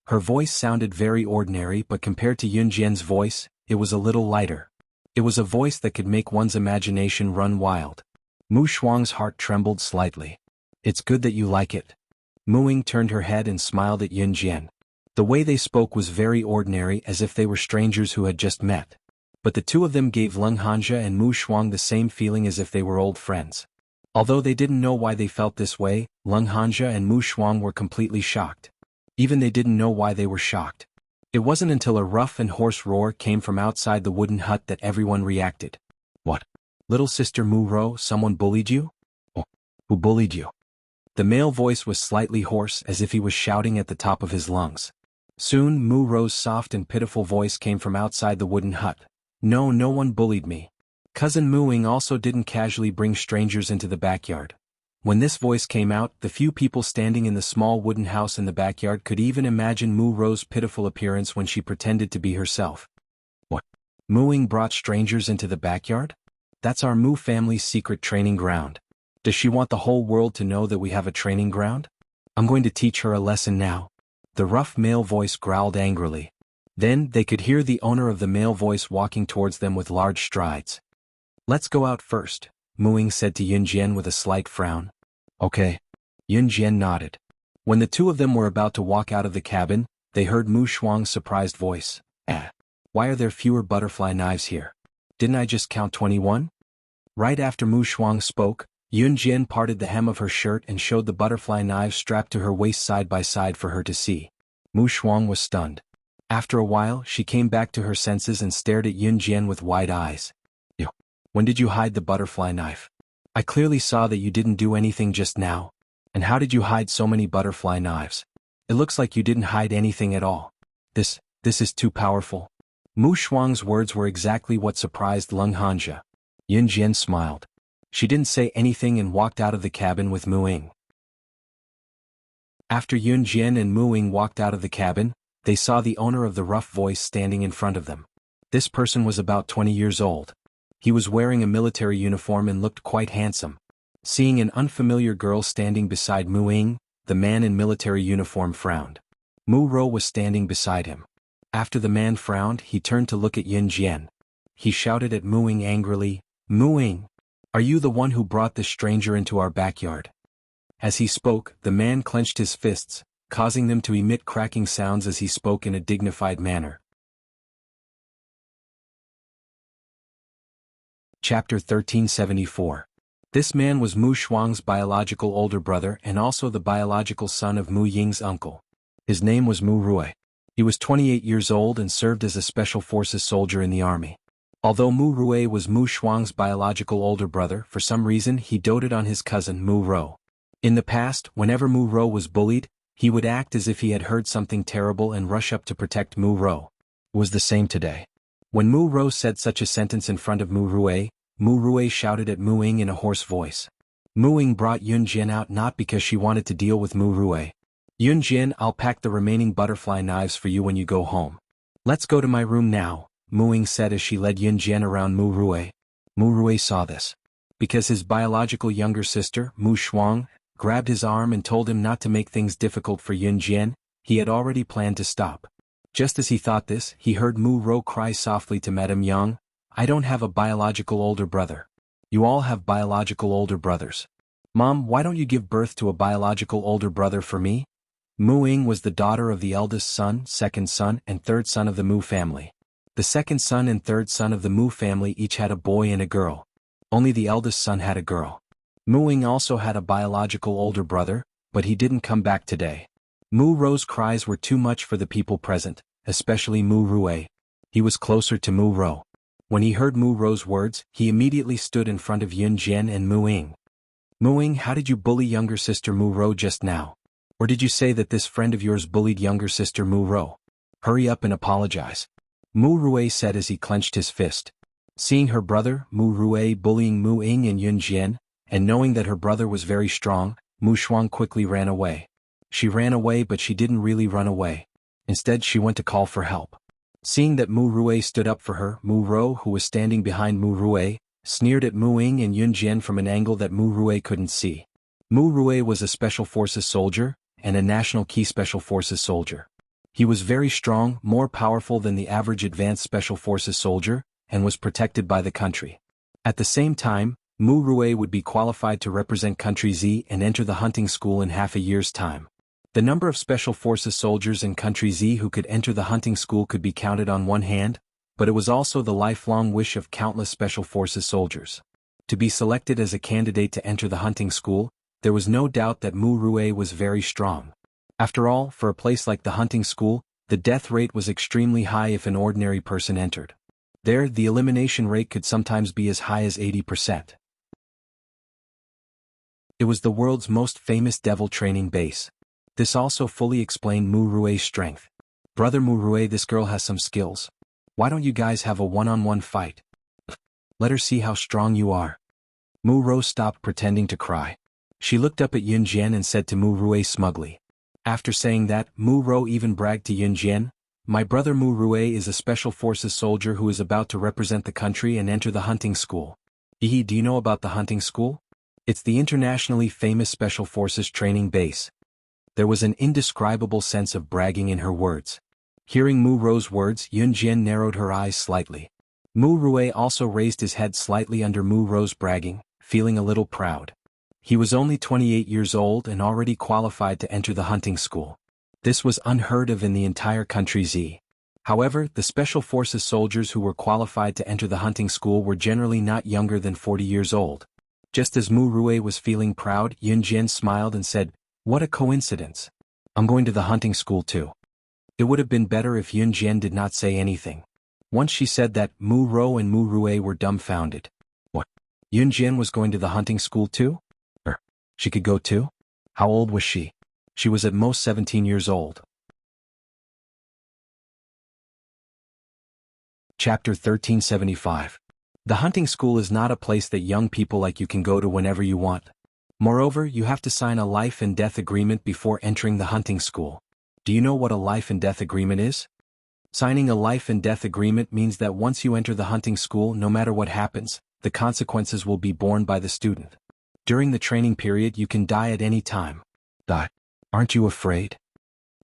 Her voice sounded very ordinary, but compared to Yun Jian's voice, it was a little lighter. It was a voice that could make one's imagination run wild. Mu Shuang's heart trembled slightly. "It's good that you like it." Mu Ying turned her head and smiled at Yun Jian. The way they spoke was very ordinary, as if they were strangers who had just met. But the two of them gave Lung Hanja and Mu Shuang the same feeling as if they were old friends. Although they didn't know why they felt this way, Lung Hanja and Mu Shuang were completely shocked. Even they didn't know why they were shocked. It wasn't until a rough and hoarse roar came from outside the wooden hut that everyone reacted. "What? Little sister Mu Ro, someone bullied you?" "Oh, who bullied you?" The male voice was slightly hoarse, as if he was shouting at the top of his lungs. Soon Mu Ro's soft and pitiful voice came from outside the wooden hut. "No, no one bullied me. Cousin Mu Ying also didn't casually bring strangers into the backyard. When this voice came out, the few people standing in the small wooden house in the backyard could even imagine Mu Ro's pitiful appearance when she pretended to be herself. What? Mooing brought strangers into the backyard? That's our Mu family's secret training ground. Does she want the whole world to know that we have a training ground? I'm going to teach her a lesson now. The rough male voice growled angrily. Then they could hear the owner of the male voice walking towards them with large strides. Let's go out first, Mooing said to Yunjian with a slight frown. Okay. Yunjian nodded. When the two of them were about to walk out of the cabin, they heard Mu Shuang's surprised voice. Why are there fewer butterfly knives here? Didn't I just count 21? Right after Mu Shuang spoke, Yunjian parted the hem of her shirt and showed the butterfly knives strapped to her waist side by side for her to see. Mu Shuang was stunned. After a while, she came back to her senses and stared at Yunjian with wide eyes. When did you hide the butterfly knife? I clearly saw that you didn't do anything just now. And how did you hide so many butterfly knives? It looks like you didn't hide anything at all. This is too powerful. Mu Shuang's words were exactly what surprised Lung Hanja. Yunjian smiled. She didn't say anything and walked out of the cabin with Mu Ying. After Yunjian and Mu Ying walked out of the cabin, they saw the owner of the rough voice standing in front of them. This person was about 20 years old. He was wearing a military uniform and looked quite handsome. Seeing an unfamiliar girl standing beside Mu Ying, the man in military uniform frowned. Mu Ro was standing beside him. After the man frowned, he turned to look at Yunjian. He shouted at Mu Ying angrily, "Mu Ying, are you the one who brought this stranger into our backyard?" As he spoke, the man clenched his fists, causing them to emit cracking sounds as he spoke in a dignified manner. Chapter 1374. This man was Mu Shuang's biological older brother and also the biological son of Mu Ying's uncle. His name was Mu Rui. He was 28 years old and served as a special forces soldier in the army. Although Mu Rui was Mu Shuang's biological older brother, for some reason he doted on his cousin Mu Ro. In the past, whenever Mu Ro was bullied, he would act as if he had heard something terrible and rush up to protect Mu Ro. It was the same today. When Mu Ro said such a sentence in front of Mu Rui shouted at Mu Ying in a hoarse voice. Mu Ying brought Yunjian out not because she wanted to deal with Mu Rui. "Yunjian, I'll pack the remaining butterfly knives for you when you go home. Let's go to my room now," Mu Ying said as she led Yunjian around Mu Rui. Mu Rui saw this. Because his biological younger sister, Mu Shuang, grabbed his arm and told him not to make things difficult for Yunjian, he had already planned to stop. Just as he thought this, he heard Mu Ro cry softly to Madame Yang, "I don't have a biological older brother. You all have biological older brothers. Mom, why don't you give birth to a biological older brother for me?" Mu Ying was the daughter of the eldest son, second son, and third son of the Mu family. The second son and third son of the Mu family each had a boy and a girl. Only the eldest son had a girl. Mu Ying also had a biological older brother, but he didn't come back today. Mu Ro's cries were too much for the people present, especially Mu Rui. He was closer to Mu Ro. When he heard Mu Ro's words, he immediately stood in front of Yunjian and Mu Ying. "Mu Ying, how did you bully younger sister Mu Ro just now? Or did you say that this friend of yours bullied younger sister Mu Ro? Hurry up and apologize," Mu Rui said as he clenched his fist. Seeing her brother, Mu Rui, bullying Mu Ying and Yunjian, and knowing that her brother was very strong, Mu Shuang quickly ran away. She ran away, but she didn't really run away. Instead, she went to call for help. Seeing that Mu Rui stood up for her, Mu Ro, who was standing behind Mu Rui, sneered at Mu Ying and Yunjian from an angle that Mu Rui couldn't see. Mu Rui was a Special Forces soldier, and a National Key Special Forces soldier. He was very strong, more powerful than the average Advanced Special Forces soldier, and was protected by the country. At the same time, Mu Rui would be qualified to represent Country Z and enter the hunting school in half a year's time. The number of Special Forces soldiers in Country Z who could enter the hunting school could be counted on one hand, but it was also the lifelong wish of countless Special Forces soldiers. To be selected as a candidate to enter the hunting school, there was no doubt that Mu Rui was very strong. After all, for a place like the hunting school, the death rate was extremely high if an ordinary person entered. There, the elimination rate could sometimes be as high as 80%. It was the world's most famous devil training base. This also fully explained Mu Rui's strength. "Brother Mu Rui, this girl has some skills. Why don't you guys have a one-on-one fight? Let her see how strong you are." Mu Ro stopped pretending to cry. She looked up at Yun Jian and said to Mu Rue smugly. After saying that, Mu Ro even bragged to Yun Jian, "My brother Mu Rue is a special forces soldier who is about to represent the country and enter the hunting school." "Do you know about the hunting school? It's the internationally famous special forces training base." There was an indescribable sense of bragging in her words. Hearing Mu Ro's words, Yun Jian narrowed her eyes slightly. Mu Rue also raised his head slightly under Mu Ro's bragging, feeling a little proud. He was only 28 years old and already qualified to enter the hunting school. This was unheard of in the entire country Z. However, the special forces soldiers who were qualified to enter the hunting school were generally not younger than 40 years old. Just as Mu Rue was feeling proud, Yun Jian smiled and said, "What a coincidence. I'm going to the hunting school too." It would have been better if Yun Jian did not say anything. Once she said that, Mu Ro and Mu Rue were dumbfounded. What? Yun Jian was going to the hunting school too? She could go too? How old was she? She was at most 17 years old. Chapter 1375. The hunting school is not a place that young people like you can go to whenever you want. Moreover, you have to sign a life and death agreement before entering the hunting school. Do you know what a life and death agreement is? Signing a life and death agreement means that once you enter the hunting school, no matter what happens, the consequences will be borne by the student. During the training period you can die at any time. Die. Aren't you afraid?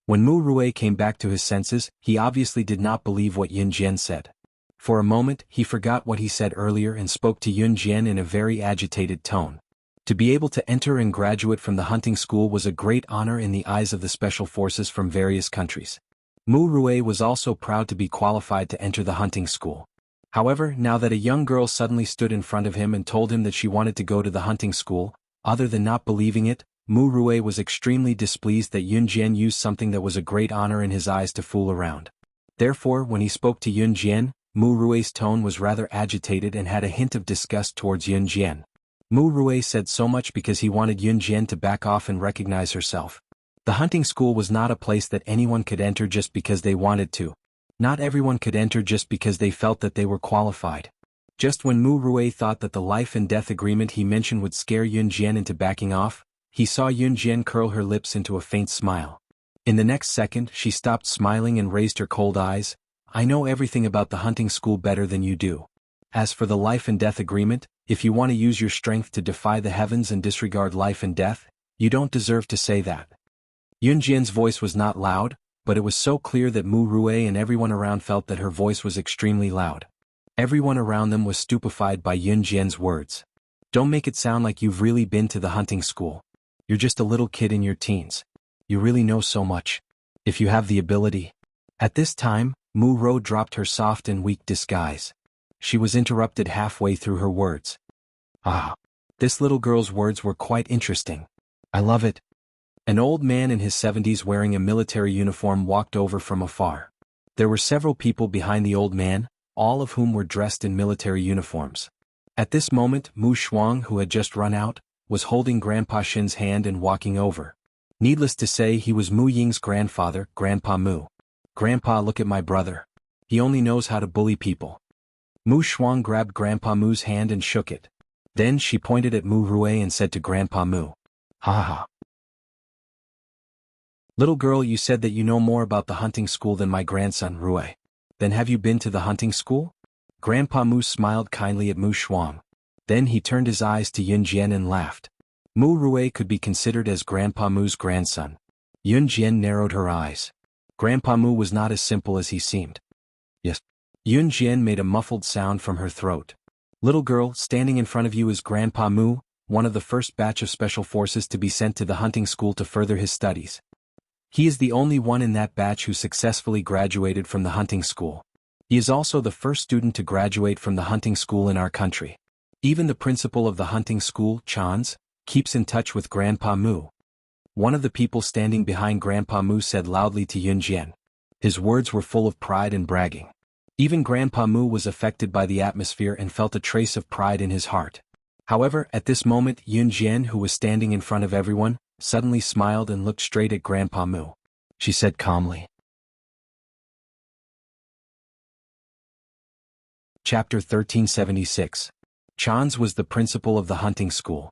When Mu Rue came back to his senses, he obviously did not believe what Yun Jian said. For a moment, he forgot what he said earlier and spoke to Yun Jian in a very agitated tone. To be able to enter and graduate from the hunting school was a great honor in the eyes of the special forces from various countries. Mu Rue was also proud to be qualified to enter the hunting school. However, now that a young girl suddenly stood in front of him and told him that she wanted to go to the hunting school, other than not believing it, Mu Rue was extremely displeased that Yun Jian used something that was a great honor in his eyes to fool around. Therefore, when he spoke to Yun Jian, Mu Rue's tone was rather agitated and had a hint of disgust towards Yun Jian. Mu Rue said so much because he wanted Yun Jian to back off and recognize herself. The hunting school was not a place that anyone could enter just because they wanted to. Not everyone could enter just because they felt that they were qualified. Just when Mu Rue thought that the life and death agreement he mentioned would scare Yun Jian into backing off, he saw Yun Jian curl her lips into a faint smile. In the next second, she stopped smiling and raised her cold eyes. "I know everything about the hunting school better than you do. As for the life and death agreement, if you want to use your strength to defy the heavens and disregard life and death, you don't deserve to say that." Yun Jian's voice was not loud, but it was so clear that Mu Rue and everyone around felt that her voice was extremely loud. Everyone around them was stupefied by Yun Jian's words. "Don't make it sound like you've really been to the hunting school. You're just a little kid in your teens. You really know so much. If you have the ability." At this time, Mu Rue dropped her soft and weak disguise. She was interrupted halfway through her words. "Ah. This little girl's words were quite interesting. I love it." An old man in his 70s wearing a military uniform walked over from afar. There were several people behind the old man, all of whom were dressed in military uniforms. At this moment, Mu Shuang, who had just run out, was holding Grandpa Shin's hand and walking over. Needless to say, he was Mu Ying's grandfather, Grandpa Mu. "Grandpa, look at my brother. He only knows how to bully people." Mu Shuang grabbed Grandpa Mu's hand and shook it. Then she pointed at Mu Rue and said to Grandpa Mu, "Ha ha. Little girl, you said that you know more about the hunting school than my grandson, Rue. Then have you been to the hunting school?" Grandpa Mu smiled kindly at Mu Shuang. Then he turned his eyes to Yun Jian and laughed. Mu Rue could be considered as Grandpa Mu's grandson. Yun Jian narrowed her eyes. Grandpa Mu was not as simple as he seemed. "Yes." Yun Jian made a muffled sound from her throat. "Little girl, standing in front of you is Grandpa Mu, one of the first batch of special forces to be sent to the hunting school to further his studies. He is the only one in that batch who successfully graduated from the hunting school. He is also the first student to graduate from the hunting school in our country. Even the principal of the hunting school, Chans, keeps in touch with Grandpa Mu." One of the people standing behind Grandpa Mu said loudly to Yun Jian. His words were full of pride and bragging. Even Grandpa Mu was affected by the atmosphere and felt a trace of pride in his heart. However, at this moment Yun Jian, who was standing in front of everyone, suddenly smiled and looked straight at Grandpa Mu. She said calmly. Chapter 1376. Chans was the principal of the hunting school.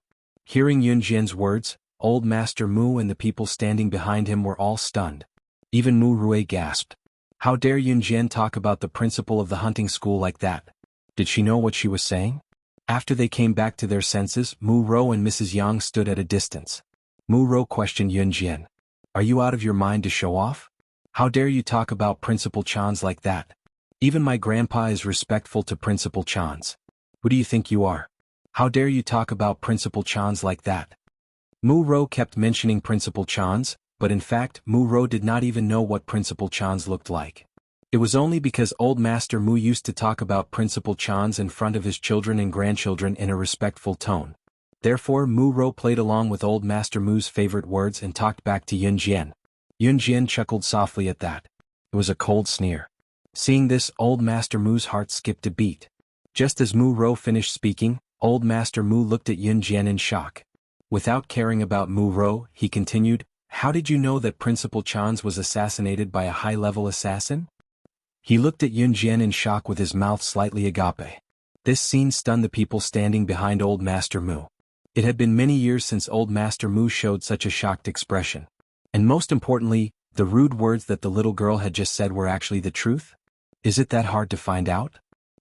Hearing Yunjian's words, old Master Mu and the people standing behind him were all stunned. Even Mu Rui gasped. How dare Yunjian talk about the principal of the hunting school like that? Did she know what she was saying? After they came back to their senses, Mu Rou and Mrs. Yang stood at a distance. Mu Rou questioned Yunjian. Are you out of your mind to show off? How dare you talk about Principal Chan's like that? Even my grandpa is respectful to Principal Chan's. Who do you think you are? How dare you talk about Principal Chan's like that? Mu Rou kept mentioning Principal Chan's, but in fact Mu Rou did not even know what Principal Chan's looked like. It was only because old Master Mu used to talk about Principal Chan's in front of his children and grandchildren in a respectful tone. Therefore Mu Rou played along with old Master Mu's favorite words and talked back to Yunjian. Yunjian chuckled softly at that. It was a cold sneer. Seeing this, old Master Mu's heart skipped a beat. Just as Mu Rou finished speaking, old Master Mu looked at Yunjian in shock. Without caring about Mu Rou, he continued, How did you know that Principal Chan's was assassinated by a high-level assassin? He looked at Yunjian in shock with his mouth slightly agape. This scene stunned the people standing behind old Master Mu. It had been many years since old Master Mu showed such a shocked expression. And most importantly, the rude words that the little girl had just said were actually the truth? Is it that hard to find out?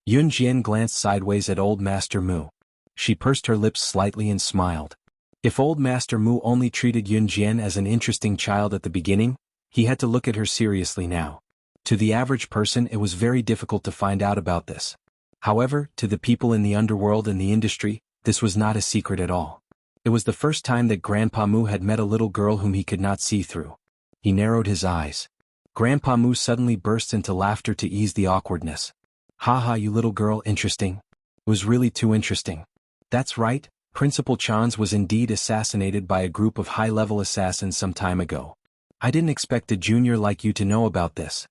Yunjian glanced sideways at old Master Mu. She pursed her lips slightly and smiled. If old Master Mu only treated Yunjian as an interesting child at the beginning, he had to look at her seriously now. To the average person it was very difficult to find out about this. However, to the people in the underworld and the industry, this was not a secret at all. It was the first time that Grandpa Mu had met a little girl whom he could not see through. He narrowed his eyes. Grandpa Mu suddenly burst into laughter to ease the awkwardness. Haha, you little girl, interesting. It was really too interesting. That's right, Principal Chan's was indeed assassinated by a group of high-level assassins some time ago. I didn't expect a junior like you to know about this.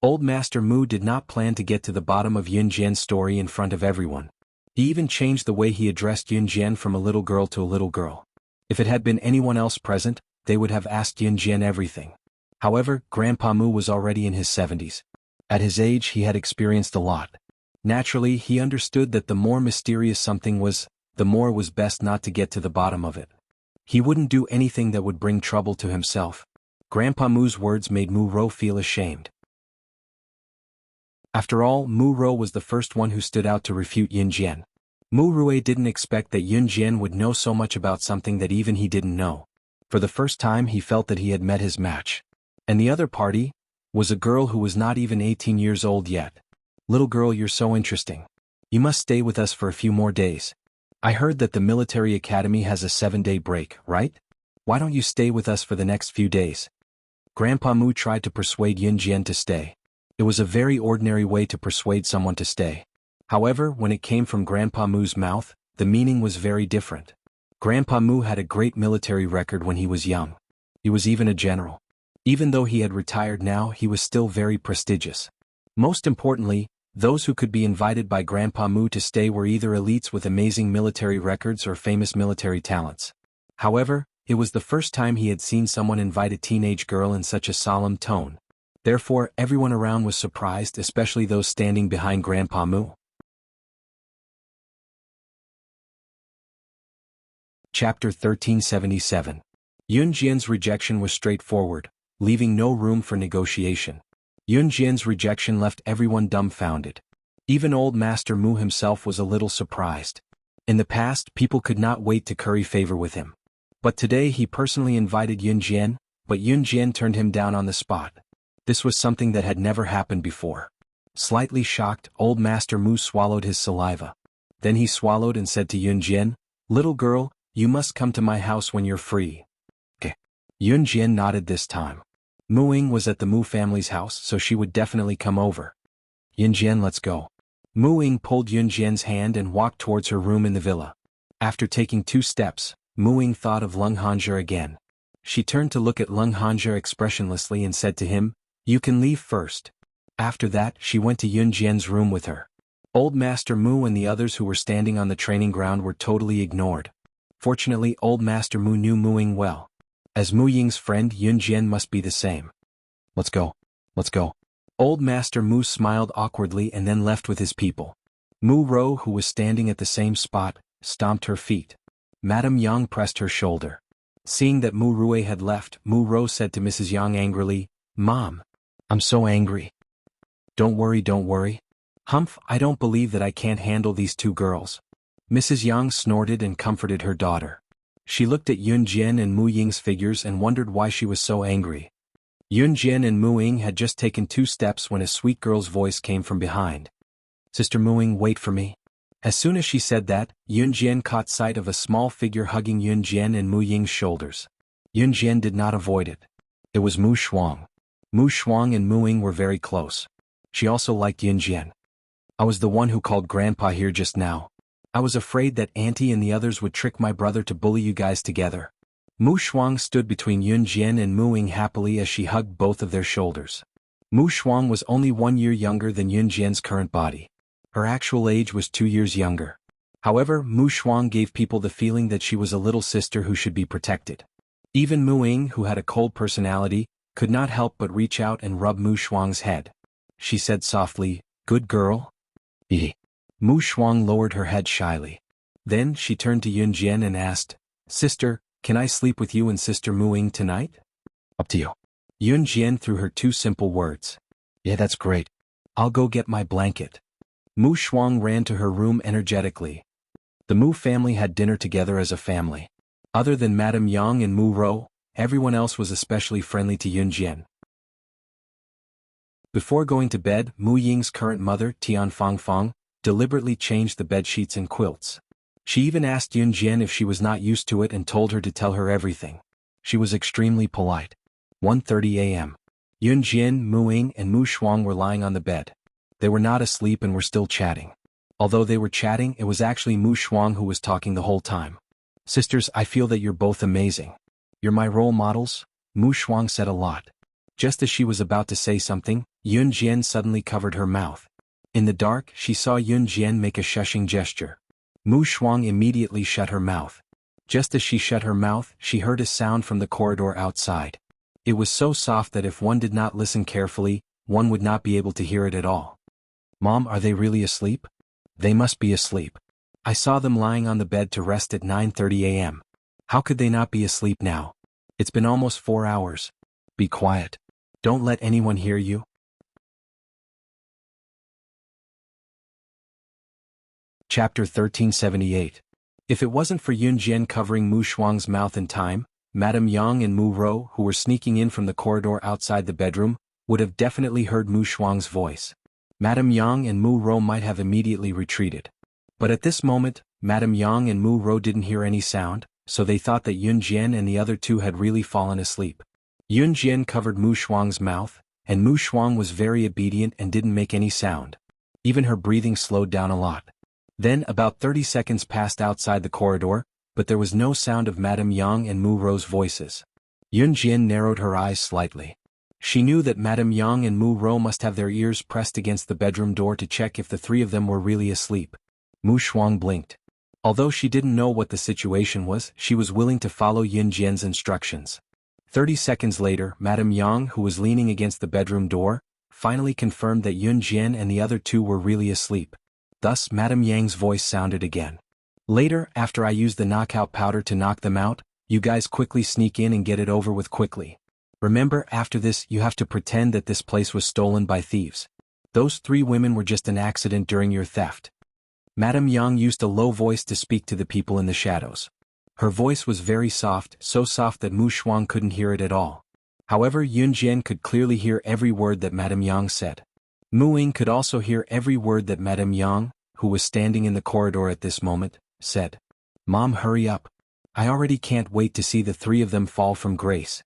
Old Master Mu did not plan to get to the bottom of Yunjian's story in front of everyone. He even changed the way he addressed Yunjian from a little girl to a little girl. If it had been anyone else present, they would have asked Yunjian everything. However, Grandpa Mu was already in his 70s. At his age he had experienced a lot. Naturally, he understood that the more mysterious something was, the more it was best not to get to the bottom of it. He wouldn't do anything that would bring trouble to himself. Grandpa Mu's words made Mu Rou feel ashamed. After all, Mu Rou was the first one who stood out to refute Yunjian. Mu Rui didn't expect that Yunjian would know so much about something that even he didn't know. For the first time he felt that he had met his match. And the other party was a girl who was not even 18 years old yet. Little girl, you're so interesting. You must stay with us for a few more days. I heard that the military academy has a 7-day break, right? Why don't you stay with us for the next few days? Grandpa Mu tried to persuade Yunjian to stay. It was a very ordinary way to persuade someone to stay. However, when it came from Grandpa Mu's mouth, the meaning was very different. Grandpa Mu had a great military record when he was young. He was even a general. Even though he had retired now, he was still very prestigious. Most importantly, those who could be invited by Grandpa Mu to stay were either elites with amazing military records or famous military talents. However, it was the first time he had seen someone invite a teenage girl in such a solemn tone. Therefore, everyone around was surprised, especially those standing behind Grandpa Mu. Chapter 1377. Yunjian's rejection was straightforward, leaving no room for negotiation. Yunjian's rejection left everyone dumbfounded. Even old Master Mu himself was a little surprised. In the past, people could not wait to curry favor with him. But today he personally invited Yunjian, but Yunjian turned him down on the spot. This was something that had never happened before. Slightly shocked, old Master Mu swallowed his saliva. Then he swallowed and said to Yunjian, "Little girl, you must come to my house when you're free." Okay. Yunjian nodded this time. Muing was at the Mu family's house, so she would definitely come over. "Yunjian, let's go." Muing pulled Yunjian's hand and walked towards her room in the villa. After taking 2 steps, Muing thought of Lung Hanja again. She turned to look at Lung Hanja expressionlessly and said to him, "You can leave first." After that, she went to Yunjian's room with her. Old Master Mu and the others who were standing on the training ground were totally ignored. Fortunately, old Master Mu knew Muing well. As Mu Ying's friend, Yunjian must be the same. "Let's go. Let's go." Old Master Mu smiled awkwardly and then left with his people. Mu Rou, who was standing at the same spot, stomped her feet. Madame Yang pressed her shoulder. Seeing that Mu Rui had left, Mu Ro said to Mrs. Yang angrily, "Mom, I'm so angry." Don't worry. Humph, I don't believe that I can't handle these two girls." Mrs. Yang snorted and comforted her daughter. She looked at Yun Jian and Mu Ying's figures and wondered why she was so angry. Yun Jian and Mu Ying had just taken 2 steps when a sweet girl's voice came from behind. "Sister Mu Ying, wait for me." As soon as she said that, Yun Jian caught sight of a small figure hugging Yun Jian and Mu Ying's shoulders. Yun Jian did not avoid it. It was Mu Shuang. Mu Shuang and Mu Ying were very close. She also liked Yun Jian. "I was the one who called Grandpa here just now. I was afraid that Auntie and the others would trick my brother to bully you guys together." Mu Shuang stood between Yun Jian and Mu Ying happily as she hugged both of their shoulders. Mu Shuang was only 1 year younger than Yun Jian's current body. Her actual age was 2 years younger. However, Mu Shuang gave people the feeling that she was a little sister who should be protected. Even Mu Ying, who had a cold personality, could not help but reach out and rub Mu Shuang's head. She said softly, "Good girl." Mu Shuang lowered her head shyly. Then she turned to Yun Jian and asked, "Sister, can I sleep with you and Sister Mu Ying tonight?" "Up to you." Yun Jian threw her 2 simple words. "Yeah, that's great. I'll go get my blanket." Mu Shuang ran to her room energetically. The Mu family had dinner together as a family. Other than Madame Yang and Mu Ro, everyone else was especially friendly to Yun Jian. Before going to bed, Mu Ying's current mother, Tian Fangfang, deliberately changed the bedsheets and quilts. She even asked Yun Jian if she was not used to it and told her to tell her everything. She was extremely polite. 1:30 a.m. Yun Jian, Mu Ying, and Mu Shuang were lying on the bed. They were not asleep and were still chatting. Although they were chatting, it was actually Mu Shuang who was talking the whole time. "Sisters, I feel that you're both amazing. You're my role models," Mu Shuang said a lot. Just as she was about to say something, Yun Jian suddenly covered her mouth. In the dark, she saw Yun Jian make a shushing gesture. Mu Shuang immediately shut her mouth. Just as she shut her mouth, she heard a sound from the corridor outside. It was so soft that if one did not listen carefully, one would not be able to hear it at all. "Mom, are they really asleep?" "They must be asleep. I saw them lying on the bed to rest at 9:30 a.m. How could they not be asleep now? It's been almost 4 hours. Be quiet. Don't let anyone hear you." Chapter 1378. If it wasn't for Yun Jian covering Mu Shuang's mouth in time, Madame Yang and Mu Ro, who were sneaking in from the corridor outside the bedroom, would have definitely heard Mu Shuang's voice. Madame Yang and Mu Ro might have immediately retreated. But at this moment, Madame Yang and Mu Ro didn't hear any sound, so they thought that Yun Jian and the other two had really fallen asleep. Yun Jian covered Mu Shuang's mouth, and Mu Shuang was very obedient and didn't make any sound. Even her breathing slowed down a lot. Then about 30 seconds passed outside the corridor, but there was no sound of Madame Yang and Mu Ro's voices. Yun Jian narrowed her eyes slightly. She knew that Madame Yang and Mu Ro must have their ears pressed against the bedroom door to check if the 3 of them were really asleep. Mu Shuang blinked. Although she didn't know what the situation was, she was willing to follow Yun Jian's instructions. 30 seconds later, Madame Yang, who was leaning against the bedroom door, finally confirmed that Yun Jian and the other 2 were really asleep. Thus, Madame Yang's voice sounded again. "Later, after I use the knockout powder to knock them out, you guys quickly sneak in and get it over with quickly. Remember, after this, you have to pretend that this place was stolen by thieves. Those 3 women were just an accident during your theft." Madame Yang used a low voice to speak to the people in the shadows. Her voice was very soft, so soft that Mu Shuang couldn't hear it at all. However, Yun Jian could clearly hear every word that Madame Yang said. Mu Ying could also hear every word that Madame Yang, who was standing in the corridor at this moment, said. "Mom, hurry up. I already can't wait to see the 3 of them fall from grace."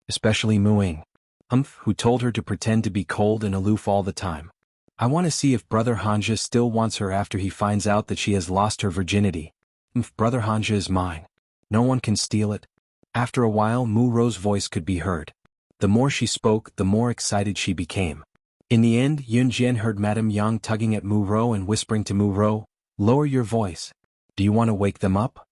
Especially Mu Ying, who told her to pretend to be cold and aloof all the time. "I want to see if Brother Hanja still wants her after he finds out that she has lost her virginity. Brother Hanja is mine. No one can steal it." After a while, Mu Ro's voice could be heard. The more she spoke, the more excited she became. In the end, Yun Jian heard Madame Yang tugging at Mu Ro and whispering to Mu Ro, "Lower your voice. Do you want to wake them up?"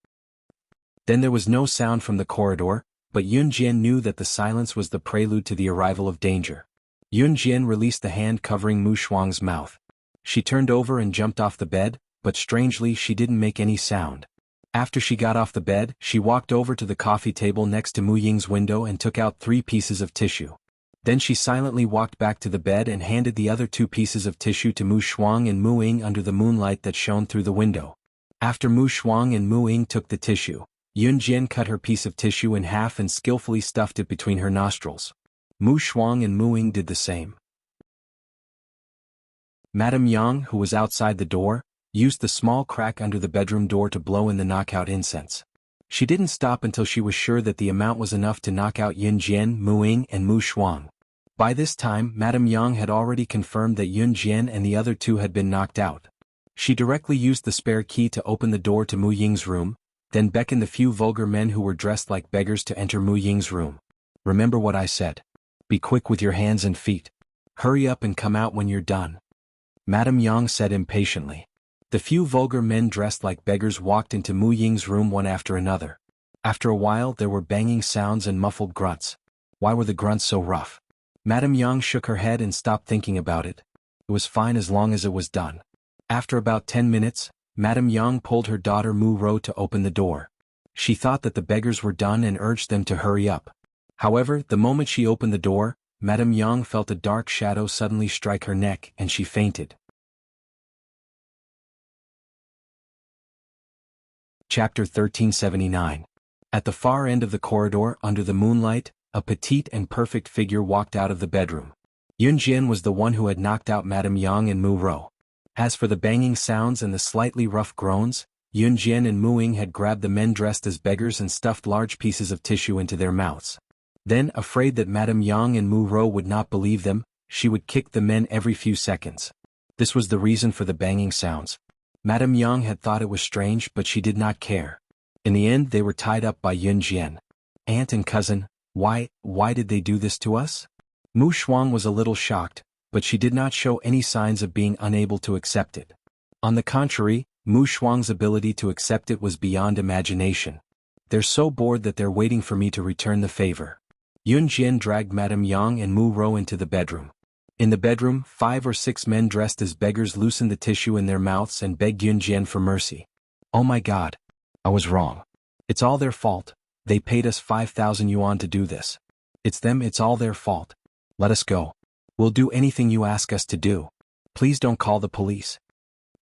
Then there was no sound from the corridor, but Yun Jian knew that the silence was the prelude to the arrival of danger. Yun Jian released the hand covering Mu Shuang's mouth. She turned over and jumped off the bed, but strangely she didn't make any sound. After she got off the bed, she walked over to the coffee table next to Mu Ying's window and took out 3 pieces of tissue. Then she silently walked back to the bed and handed the other 2 pieces of tissue to Mu Shuang and Mu Ying under the moonlight that shone through the window. After Mu Shuang and Mu Ying took the tissue, Yun Jian cut her piece of tissue in half and skillfully stuffed it between her nostrils. Mu Shuang and Mu Ying did the same. Madame Yang, who was outside the door, used the small crack under the bedroom door to blow in the knockout incense. She didn't stop until she was sure that the amount was enough to knock out Yun Jian, Mu Ying, and Mu Shuang. By this time, Madame Yang had already confirmed that Yun Jian and the other 2 had been knocked out. She directly used the spare key to open the door to Mu Ying's room, then beckoned the few vulgar men who were dressed like beggars to enter Mu Ying's room. Remember what I said. Be quick with your hands and feet. Hurry up and come out when you're done. Madame Yang said impatiently. The few vulgar men dressed like beggars walked into Mu Ying's room one after another. After a while there were banging sounds and muffled grunts. Why were the grunts so rough? Madame Yang shook her head and stopped thinking about it. It was fine as long as it was done. After about 10 minutes, Madame Yang pulled her daughter Mu Ro to open the door. She thought that the beggars were done and urged them to hurry up. However, the moment she opened the door, Madame Yang felt a dark shadow suddenly strike her neck and she fainted. Chapter 1379. At the far end of the corridor, under the moonlight, a petite and perfect figure walked out of the bedroom. Yun Jian was the one who had knocked out Madame Yang and Mu Ro. As for the banging sounds and the slightly rough groans, Yun Jian and Mu Ying had grabbed the men dressed as beggars and stuffed large pieces of tissue into their mouths. Then, afraid that Madame Yang and Mu Ro would not believe them, she would kick the men every few seconds. This was the reason for the banging sounds. Madame Yang had thought it was strange, but she did not care. In the end, they were tied up by Yun Jian. Aunt and cousin, why did they do this to us? Mu Shuang was a little shocked, but she did not show any signs of being unable to accept it. On the contrary, Mu Shuang's ability to accept it was beyond imagination. They're so bored that they're waiting for me to return the favor. Yun Jian dragged Madame Yang and Mu Ro into the bedroom. In the bedroom, 5 or 6 men dressed as beggars loosened the tissue in their mouths and begged Yun Jian for mercy. Oh my God. I was wrong. It's all their fault. They paid us 5,000 yuan to do this. It's them, it's all their fault. Let us go. We'll do anything you ask us to do. Please don't call the police.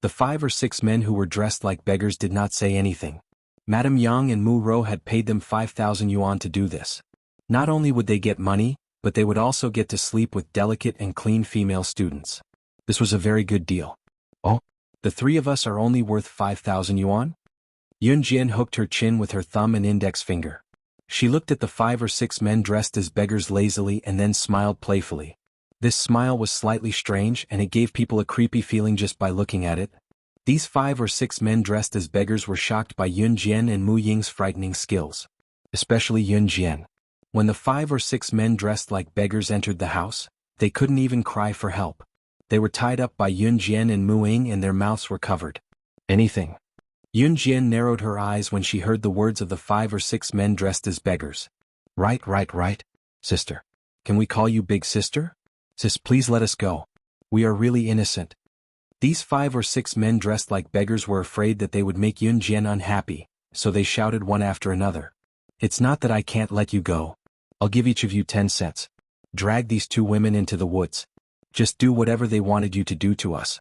The 5 or 6 men who were dressed like beggars did not say anything. Madame Yang and Mu Ro had paid them 5,000 yuan to do this. Not only would they get money, but they would also get to sleep with delicate and clean female students. This was a very good deal. Oh, the 3 of us are only worth 5,000 yuan? Yun Jian hooked her chin with her thumb and index finger. She looked at the 5 or 6 men dressed as beggars lazily and then smiled playfully. This smile was slightly strange and it gave people a creepy feeling just by looking at it. These 5 or 6 men dressed as beggars were shocked by Yun Jian and Mu Ying's frightening skills. Especially Yun Jian. When the 5 or 6 men dressed like beggars entered the house, they couldn't even cry for help. They were tied up by Yun Jian and Mu Ying and their mouths were covered. Anything. Yun Jian narrowed her eyes when she heard the words of the 5 or 6 men dressed as beggars. Right. Sister. Can we call you Big Sister? Sis, please let us go. We are really innocent. These 5 or 6 men dressed like beggars were afraid that they would make Yun Jian unhappy, so they shouted one after another. It's not that I can't let you go. I'll give each of you 10 cents. Drag these 2 women into the woods. Just do whatever they wanted you to do to us.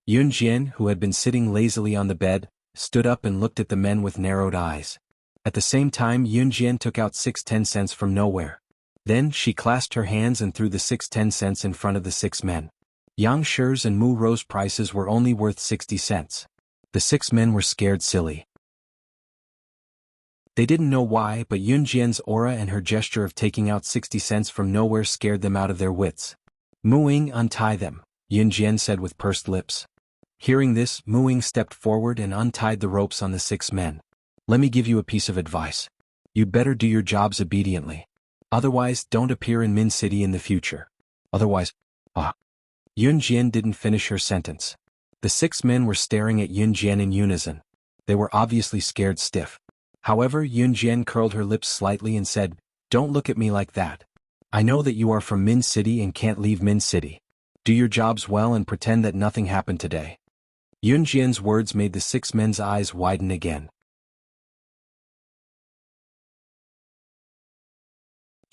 Yun Jian, who had been sitting lazily on the bed, stood up and looked at the men with narrowed eyes. At the same time, Yun Jian took out 6 10-cents from nowhere. Then, she clasped her hands and threw the 6 10-cents in front of the 6 men. Yang Shi's and Mu Ro's prices were only worth 60 cents. The 6 men were scared silly. They didn't know why, but Yun Jian's aura and her gesture of taking out 60 cents from nowhere scared them out of their wits. Mu Ying, untie them, Yun Jian said with pursed lips. Hearing this, Mu Ying stepped forward and untied the ropes on the 6 men. Let me give you a piece of advice. You'd better do your jobs obediently. Otherwise, don't appear in Min City in the future. Otherwise, Yun Jian didn't finish her sentence. The 6 men were staring at Yun Jian in unison. They were obviously scared stiff. However, Yun Jian curled her lips slightly and said, Don't look at me like that. I know that you are from Min City and can't leave Min City. Do your jobs well and pretend that nothing happened today. Yun Jian's words made the 6 men's eyes widen again.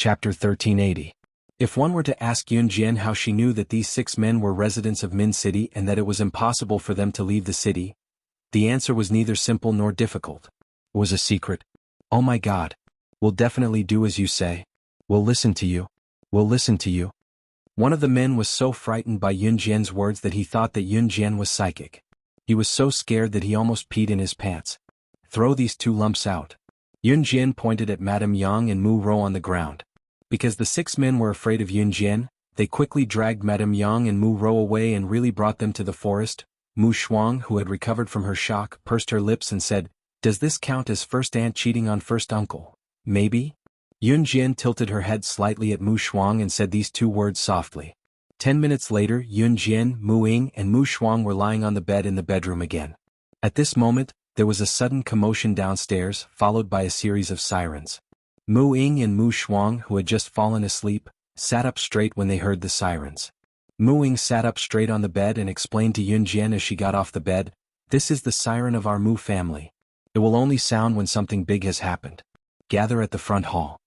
Chapter 1380. If one were to ask Yun Jian how she knew that these 6 men were residents of Min City and that it was impossible for them to leave the city, the answer was neither simple nor difficult. It was a secret. Oh my God. We'll definitely do as you say. We'll listen to you. We'll listen to you. One of the men was so frightened by Yun Jian's words that he thought that Yun Jian was psychic. He was so scared that he almost peed in his pants. Throw these 2 lumps out. Yun Jian pointed at Madame Yang and Mu Rou on the ground. Because the 6 men were afraid of Yun Jian, they quickly dragged Madame Yang and Mu Rou away and really brought them to the forest. Mu Shuang, who had recovered from her shock, pursed her lips and said, "Does this count as first aunt cheating on first uncle? Maybe?" Yun Jian tilted her head slightly at Mu Shuang and said these 2 words softly. 10 minutes later, Yun Jian, Mu Ying, and Mu Shuang were lying on the bed in the bedroom again. At this moment, there was a sudden commotion downstairs, followed by a series of sirens. Mu Ying and Mu Shuang, who had just fallen asleep, sat up straight when they heard the sirens. Mu Ying sat up straight on the bed and explained to Yun Jian as she got off the bed, "This is the siren of our Mu family. It will only sound when something big has happened. Gather at the front hall."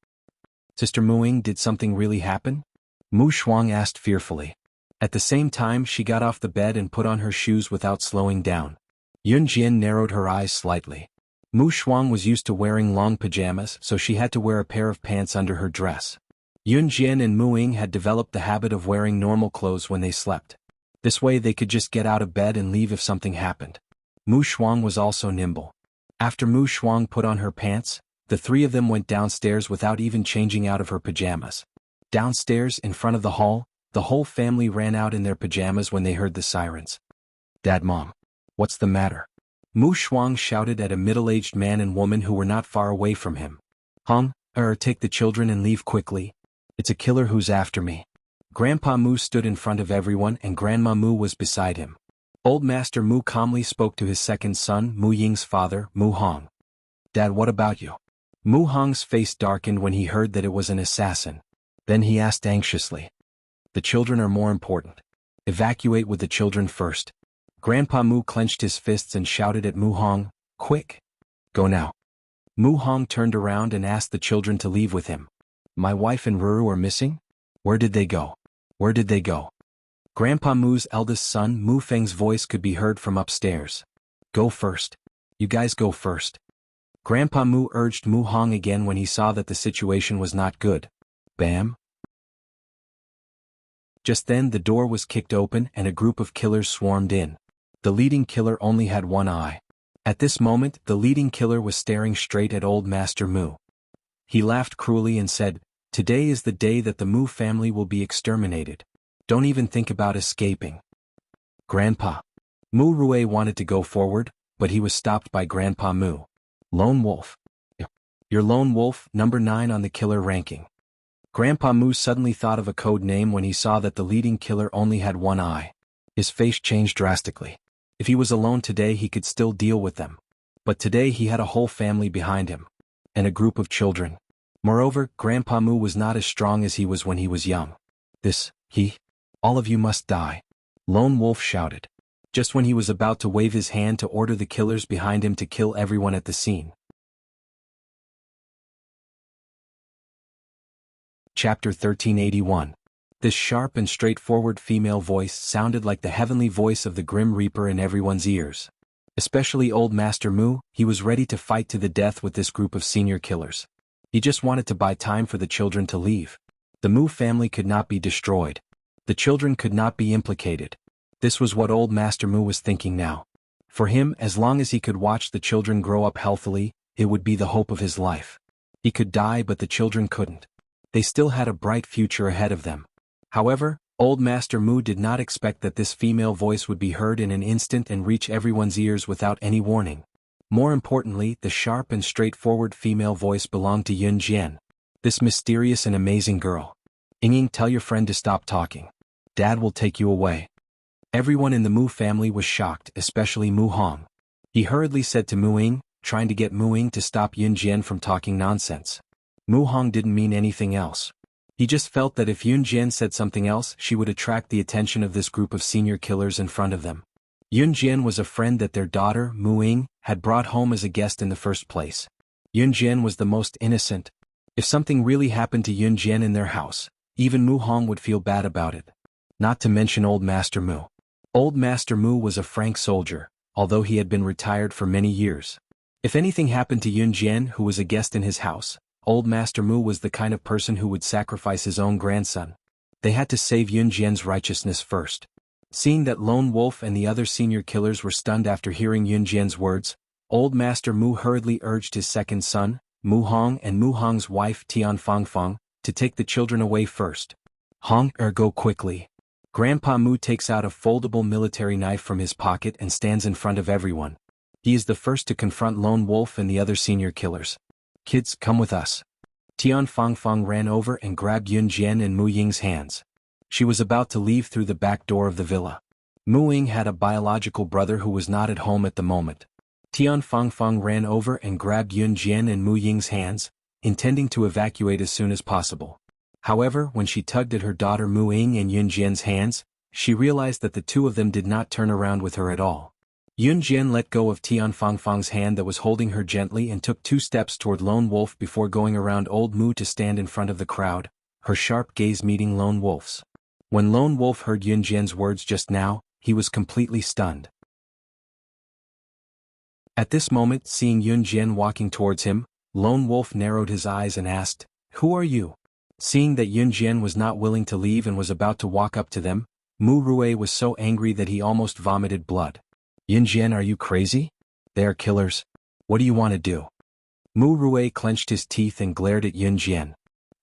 "Sister Mu Ying, did something really happen?" Mu Shuang asked fearfully. At the same time she got off the bed and put on her shoes without slowing down. Yun Jian narrowed her eyes slightly. Mu Shuang was used to wearing long pajamas, so she had to wear a pair of pants under her dress. Yun Jian and Mu Ying had developed the habit of wearing normal clothes when they slept. This way they could just get out of bed and leave if something happened. Mu Shuang was also nimble. After Mu Shuang put on her pants, the 3 of them went downstairs without even changing out of her pajamas. Downstairs, in front of the hall, the whole family ran out in their pajamas when they heard the sirens. "Dad, Mom. What's the matter?" Mu Shuang shouted at a middle-aged man and woman who were not far away from him. Take the children and leave quickly. It's a killer who's after me." Grandpa Mu stood in front of everyone and Grandma Mu was beside him. Old Master Mu calmly spoke to his second son, Mu Ying's father, Mu Hong. "Dad, what about you?" Mu Hong's face darkened when he heard that it was an assassin. Then he asked anxiously. "The children are more important. Evacuate with the children first." Grandpa Mu clenched his fists and shouted at Mu Hong, "Quick! Go now." Mu Hong turned around and asked the children to leave with him. "My wife and Ruru are missing? Where did they go? Where did they go?" Grandpa Mu's eldest son, Mu Feng's voice could be heard from upstairs. "Go first. You guys go first." Grandpa Mu urged Mu Hong again when he saw that the situation was not good. Bam! Just then the door was kicked open and a group of killers swarmed in. The leading killer only had one eye. At this moment, the leading killer was staring straight at old Master Mu. He laughed cruelly and said, "Today is the day that the Mu family will be exterminated. Don't even think about escaping." "Grandpa." Mu Rue wanted to go forward, but he was stopped by Grandpa Mu. "Lone Wolf. You're Lone Wolf, number 9 on the killer ranking." Grandpa Mu suddenly thought of a code name when he saw that the leading killer only had one eye. His face changed drastically. If he was alone today he could still deal with them. But today he had a whole family behind him. And a group of children. Moreover, Grandpa Mu was not as strong as he was when he was young. All of you must die," Lone Wolf shouted. Just when he was about to wave his hand to order the killers behind him to kill everyone at the scene. Chapter 1381. This sharp and straightforward female voice sounded like the heavenly voice of the Grim Reaper in everyone's ears. Especially old Master Mu, he was ready to fight to the death with this group of senior killers. He just wanted to buy time for the children to leave. The Mu family could not be destroyed. The children could not be implicated. This was what old Master Mu was thinking now. For him, as long as he could watch the children grow up healthily, it would be the hope of his life. He could die but the children couldn't. They still had a bright future ahead of them. However, old Master Mu did not expect that this female voice would be heard in an instant and reach everyone's ears without any warning. More importantly, the sharp and straightforward female voice belonged to Yun Jian. This mysterious and amazing girl. "Ying, tell your friend to stop talking. Dad will take you away." Everyone in the Mu family was shocked, especially Mu Hong. He hurriedly said to Mu Ying, trying to get Mu Ying to stop Yun Jian from talking nonsense. Mu Hong didn't mean anything else. He just felt that if Yun Jian said something else she would attract the attention of this group of senior killers in front of them. Yun Jian was a friend that their daughter, Mu Ying, had brought home as a guest in the first place. Yun Jian was the most innocent. If something really happened to Yun Jian in their house, even Mu Hong would feel bad about it. Not to mention Old Master Mu. Old Master Mu was a frank soldier, although he had been retired for many years. If anything happened to Yun Jian, who was a guest in his house, Old Master Mu was the kind of person who would sacrifice his own grandson. They had to save Yun Jian's righteousness first. Seeing that Lone Wolf and the other senior killers were stunned after hearing Yun Jian's words, Old Master Mu hurriedly urged his second son, Mu Hong, and Mu Hong's wife Tian Fangfang, to take the children away first. Hong, go quickly. Grandpa Mu takes out a foldable military knife from his pocket and stands in front of everyone. He is the first to confront Lone Wolf and the other senior killers. Kids, come with us. Tian Fangfang ran over and grabbed Yun Jian and Mu Ying's hands. She was about to leave through the back door of the villa. Mu Ying had a biological brother who was not at home at the moment. Tian Fangfang ran over and grabbed Yun Jian and Mu Ying's hands, intending to evacuate as soon as possible. However, when she tugged at her daughter Mu Ying and Yun Jian's hands, she realized that the two of them did not turn around with her at all. Yun Jian let go of Tian Fangfang's hand that was holding her gently and took 2 steps toward Lone Wolf before going around Old Mu to stand in front of the crowd, her sharp gaze meeting Lone Wolf's. When Lone Wolf heard Yun Jian's words just now, he was completely stunned. At this moment, seeing Yun Jian walking towards him, Lone Wolf narrowed his eyes and asked, "Who are you?" Seeing that Yun Jian was not willing to leave and was about to walk up to them, Mu Rui was so angry that he almost vomited blood. "Yun Jian, are you crazy? They are killers. What do you want to do?" Mu Rui clenched his teeth and glared at Yun Jian.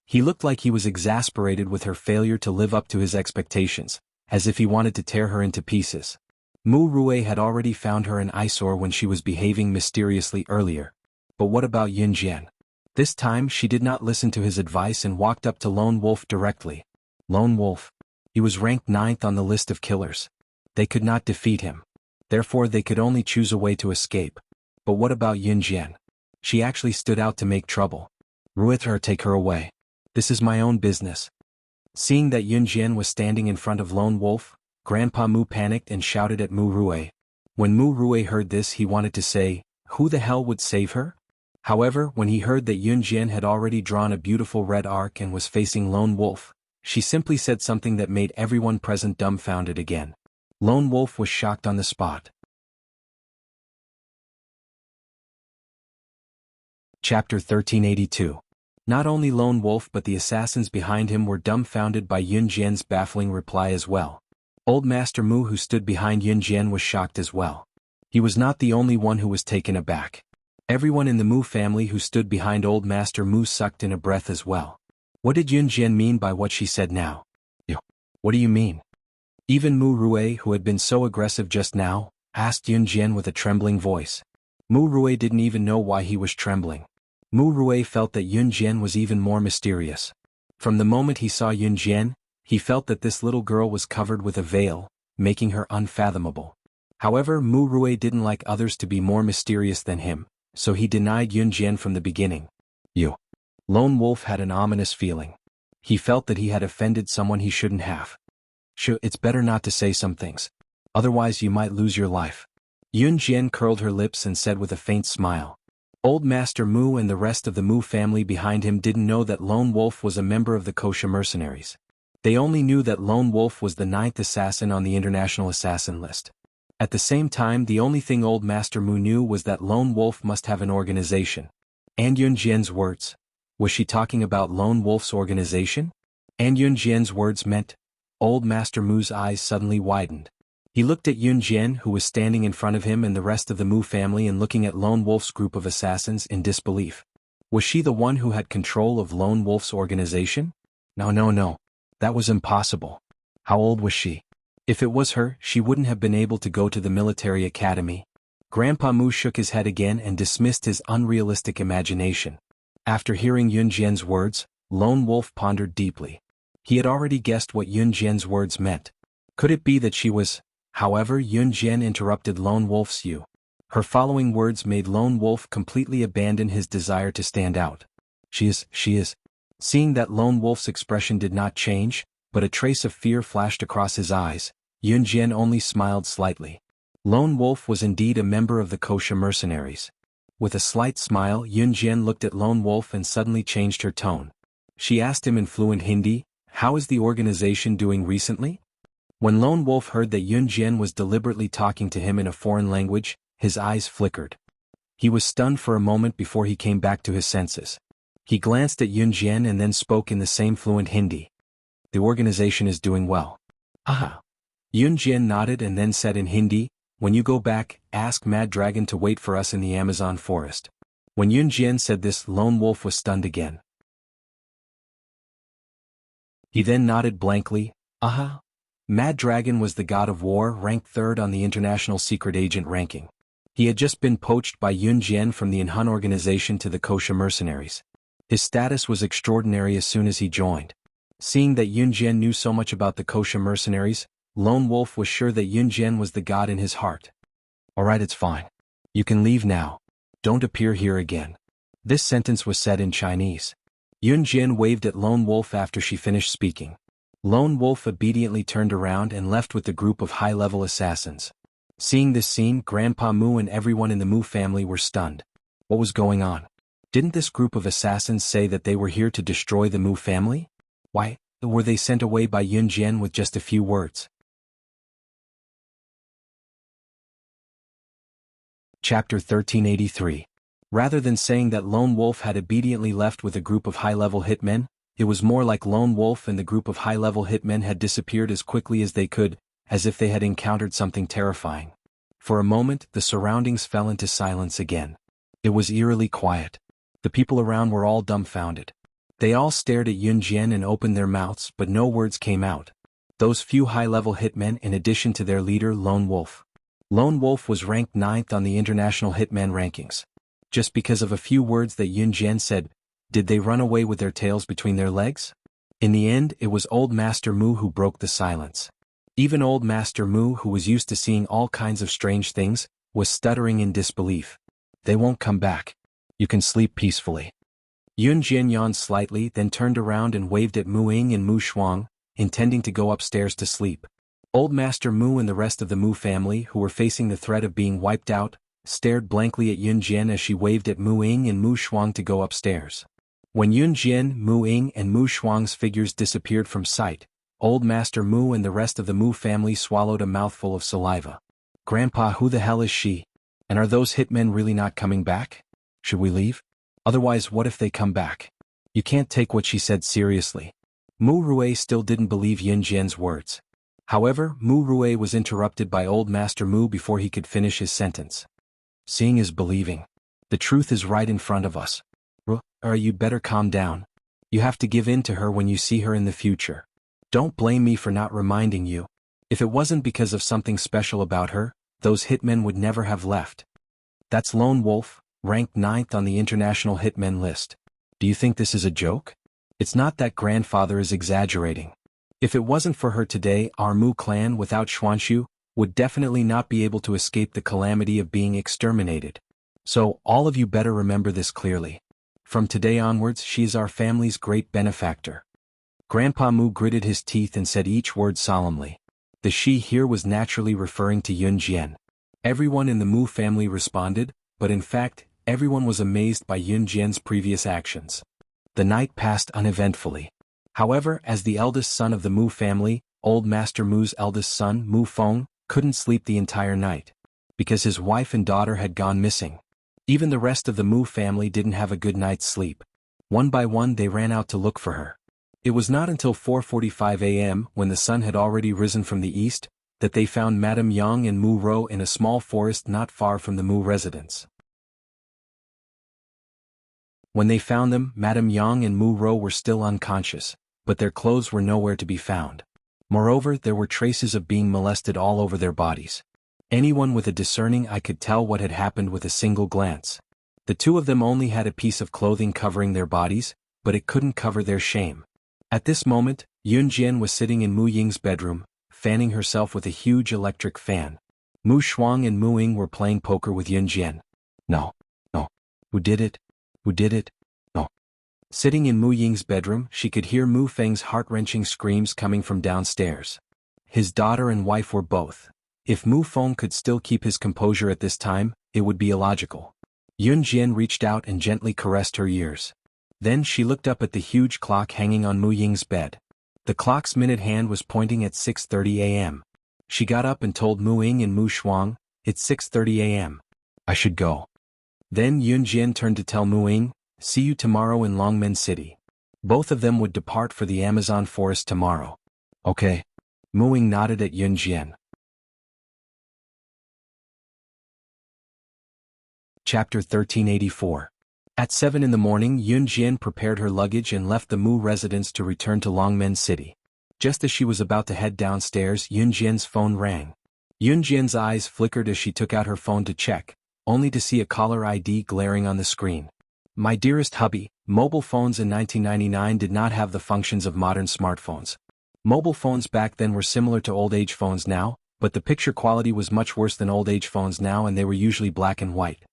He looked like he was exasperated with her failure to live up to his expectations, as if he wanted to tear her into pieces. Mu Rui had already found her an eyesore when she was behaving mysteriously earlier. But what about Yun Jian? This time she did not listen to his advice and walked up to Lone Wolf directly. Lone Wolf. He was ranked 9th on the list of killers. They could not defeat him. Therefore they could only choose a way to escape. But what about Yun Jian? She actually stood out to make trouble. Ruith her, take her away. This is my own business. Seeing that Yun Jian was standing in front of Lone Wolf, Grandpa Mu panicked and shouted at Mu Rui. When Mu Rui heard this, he wanted to say, "Who the hell would save her?" However, when he heard that Yun Jian had already drawn a beautiful red arc and was facing Lone Wolf, she simply said something that made everyone present dumbfounded again. Lone Wolf was shocked on the spot. Chapter 1382. Not only Lone Wolf but the assassins behind him were dumbfounded by Yun Jian's baffling reply as well. Old Master Mu, who stood behind Yun Jian, was shocked as well. He was not the only one who was taken aback. Everyone in the Mu family who stood behind Old Master Mu sucked in a breath as well. What did Yun Jian mean by what she said now? What do you mean? Even Mu Rui, who had been so aggressive just now, asked Yun Jian with a trembling voice. Mu Rui didn't even know why he was trembling. Mu Rui felt that Yun Jian was even more mysterious. From the moment he saw Yun Jian, he felt that this little girl was covered with a veil, making her unfathomable. However, Mu Rui didn't like others to be more mysterious than him, so he denied Yun Jian from the beginning. Lone Wolf had an ominous feeling. He felt that he had offended someone he shouldn't have. Sure, it's better not to say some things. Otherwise you might lose your life. Yun Jian curled her lips and said with a faint smile. Old Master Mu and the rest of the Mu family behind him didn't know that Lone Wolf was a member of the kosher mercenaries. They only knew that Lone Wolf was the 9th assassin on the international assassin list. At the same time, the only thing Old Master Mu knew was that Lone Wolf must have an organization. And Yun Jian's words. Was she talking about Lone Wolf's organization? And Yun Jian's words meant. Old Master Mu's eyes suddenly widened. He looked at Yun Jian, who was standing in front of him and the rest of the Mu family, and looking at Lone Wolf's group of assassins in disbelief. Was she the one who had control of Lone Wolf's organization? No. That was impossible. How old was she? If it was her, she wouldn't have been able to go to the military academy. Grandpa Mu shook his head again and dismissed his unrealistic imagination. After hearing Yun Jian's words, Lone Wolf pondered deeply. He had already guessed what Yun Jian's words meant. Could it be that she was? However, Yun Jian interrupted Lone Wolf's you. Her following words made Lone Wolf completely abandon his desire to stand out. She is. Seeing that Lone Wolf's expression did not change, but a trace of fear flashed across his eyes, Yun Jian only smiled slightly. Lone Wolf was indeed a member of the kosher mercenaries. With a slight smile, Yun Jian looked at Lone Wolf and suddenly changed her tone. She asked him in fluent Hindi, "How is the organization doing recently?" When Lone Wolf heard that Yun Jian was deliberately talking to him in a foreign language, his eyes flickered. He was stunned for a moment before he came back to his senses. He glanced at Yun Jian and then spoke in the same fluent Hindi. "The organization is doing well." "Aha." Yun Jian nodded and then said in Hindi, "When you go back, ask Mad Dragon to wait for us in the Amazon forest." When Yun Jian said this, Lone Wolf was stunned again. He then nodded blankly. "Aha." Mad Dragon was the god of war, ranked 3rd on the International Secret Agent ranking. He had just been poached by Yun Jian from the Enhan organization to the Kosha mercenaries. His status was extraordinary as soon as he joined. Seeing that Yun Jian knew so much about the Kosha mercenaries, Lone Wolf was sure that Yun Jian was the god in his heart. "Alright, it's fine. You can leave now. Don't appear here again." This sentence was said in Chinese. Yun Jian waved at Lone Wolf after she finished speaking. Lone Wolf obediently turned around and left with the group of high-level assassins. Seeing this scene, Grandpa Mu and everyone in the Mu family were stunned. What was going on? Didn't this group of assassins say that they were here to destroy the Mu family? Why were they sent away by Yun Jian with just a few words? Chapter 1383. Rather than saying that Lone Wolf had obediently left with a group of high-level hitmen, it was more like Lone Wolf and the group of high-level hitmen had disappeared as quickly as they could, as if they had encountered something terrifying. For a moment, the surroundings fell into silence again. It was eerily quiet. The people around were all dumbfounded. They all stared at Yun Jian and opened their mouths, but no words came out. Those few high-level hitmen in addition to their leader Lone Wolf. Lone Wolf was ranked 9th on the international hitman rankings. Just because of a few words that Yun Jian said, did they run away with their tails between their legs? In the end, it was Old Master Mu who broke the silence. Even Old Master Mu, who was used to seeing all kinds of strange things, was stuttering in disbelief. "They won't come back. You can sleep peacefully." Yun Jian yawned slightly, then turned around and waved at Mu Ying and Mu Shuang, intending to go upstairs to sleep. Old Master Mu and the rest of the Mu family, who were facing the threat of being wiped out, stared blankly at Yun Jian as she waved at Mu Ying and Mu Shuang to go upstairs. When Yun Jian, Mu Ying and Mu Shuang's figures disappeared from sight, Old Master Mu and the rest of the Mu family swallowed a mouthful of saliva. "Grandpa, who the hell is she? And are those hitmen really not coming back? Should we leave? Otherwise, what if they come back?" You can't take what she said seriously. Mu Rue still didn't believe Yun Jian's words. However, Mu Rue was interrupted by Old Master Mu before he could finish his sentence. "Seeing is believing. The truth is right in front of us. Or you better calm down. You have to give in to her when you see her in the future. Don't blame me for not reminding you. If it wasn't because of something special about her, those hitmen would never have left." That's Lone Wolf, ranked 9th on the international hitmen list. Do you think this is a joke? It's not that grandfather is exaggerating. If it wasn't for her today, our Mu clan without Xuanshu would definitely not be able to escape the calamity of being exterminated. So, all of you better remember this clearly. From today onwards, she is our family's great benefactor. Grandpa Mu gritted his teeth and said each word solemnly. The she here was naturally referring to Yun Jian. Everyone in the Mu family responded, but in fact, everyone was amazed by Yun Jian's previous actions. The night passed uneventfully. However, as the eldest son of the Mu family, Old Master Mu's eldest son, Mu Feng, couldn't sleep the entire night. Because his wife and daughter had gone missing. Even the rest of the Mu family didn't have a good night's sleep. One by one they ran out to look for her. It was not until 4:45 a.m., when the sun had already risen from the east, that they found Madame Yang and Mu Ro in a small forest not far from the Mu residence. When they found them, Madame Yang and Mu Ro were still unconscious, but their clothes were nowhere to be found. Moreover, there were traces of being molested all over their bodies. Anyone with a discerning eye could tell what had happened with a single glance. The two of them only had a piece of clothing covering their bodies, but it couldn't cover their shame. At this moment, Yun Jian was sitting in Mu Ying's bedroom, fanning herself with a huge electric fan. Mu Shuang and Mu Ying were playing poker with Yun Jian. No. Who did it? Who did it? No. Sitting in Mu Ying's bedroom, she could hear Mu Feng's heart-wrenching screams coming from downstairs. His daughter and wife were both. If Mu Feng could still keep his composure at this time, it would be illogical. Yun Jian reached out and gently caressed her ears. Then she looked up at the huge clock hanging on Mu Ying's bed. The clock's minute hand was pointing at 6:30 a.m. She got up and told Mu Ying and Mu Shuang, "It's 6:30 a.m. I should go." Then Yun Jian turned to tell Mu Ying, "See you tomorrow in Longmen City." Both of them would depart for the Amazon forest tomorrow. Okay. Mu Ying nodded at Yun Jian. Chapter 1384. At 7 in the morning, Yun Jian prepared her luggage and left the Mu residence to return to Longmen City. Just as she was about to head downstairs, Yun Jian's phone rang. Yun Jian's eyes flickered as she took out her phone to check, only to see a caller ID glaring on the screen. My dearest hubby, mobile phones in 1999 did not have the functions of modern smartphones. Mobile phones back then were similar to old-age phones now, but the picture quality was much worse than old-age phones now, and they were usually black and white.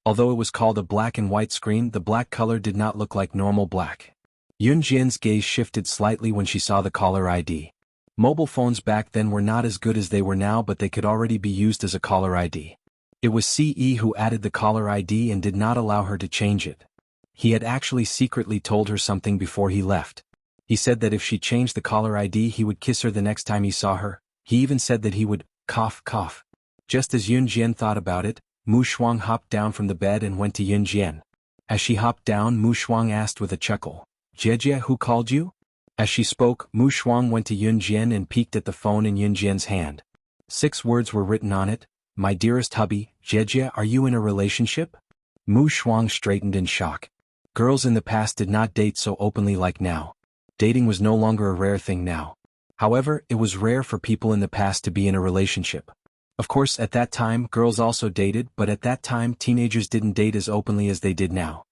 Although it was called a black and white screen, the black color did not look like normal black. Yun Jian's gaze shifted slightly when she saw the caller ID. Mobile phones back then were not as good as they were now, but they could already be used as a caller ID. It was CE who added the caller ID and did not allow her to change it. He had actually secretly told her something before he left. He said that if she changed the caller ID he would kiss her the next time he saw her. He even said that he would cough. Just as Yun Jian thought about it, Mu Shuang hopped down from the bed and went to Yun Jian. As she hopped down, Mu Shuang asked with a chuckle, "Jie, who called you?" As she spoke, Mu Shuang went to Yun Jian and peeked at the phone in Yun Jian's hand. 6 words were written on it. "My dearest hubby, Jie, are you in a relationship?" Mu Shuang straightened in shock. Girls in the past did not date so openly like now. Dating was no longer a rare thing now. However, it was rare for people in the past to be in a relationship. Of course, at that time, girls also dated, but at that time teenagers didn't date as openly as they did now.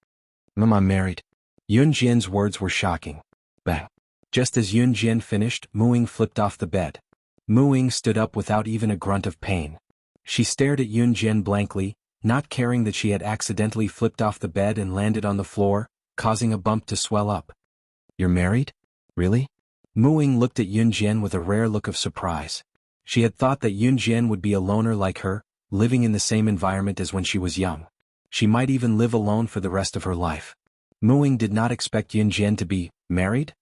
"I'm married." Yun Jian's words were shocking. Bang. Just as Yun Jian finished, Mu Ying flipped off the bed. Mu Ying stood up without even a grunt of pain. She stared at Yun Jian blankly, not caring that she had accidentally flipped off the bed and landed on the floor, causing a bump to swell up. "You're married? Really?" Mu Ying looked at Yun Jian with a rare look of surprise. She had thought that Yun Jian would be a loner like her, living in the same environment as when she was young. She might even live alone for the rest of her life. Mu Ying did not expect Yun Jian to be married.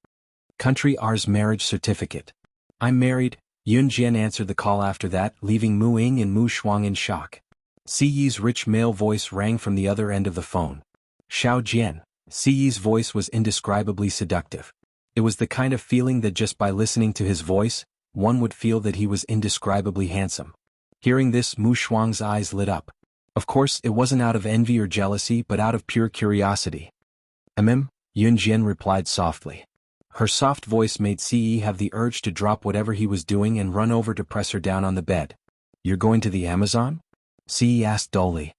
"Country R's marriage certificate." "I'm married," Yun Jian answered the call after that, leaving Mu Ying and Mu Shuang in shock. Siyi's rich male voice rang from the other end of the phone. "Xiao Jian." Siyi's voice was indescribably seductive. It was the kind of feeling that just by listening to his voice, one would feel that he was indescribably handsome. Hearing this, Mu Shuang's eyes lit up. Of course, it wasn't out of envy or jealousy, but out of pure curiosity. Yun Jian replied softly. Her soft voice made Ce have the urge to drop whatever he was doing and run over to press her down on the bed. "You're going to the Amazon?" Ce asked dully.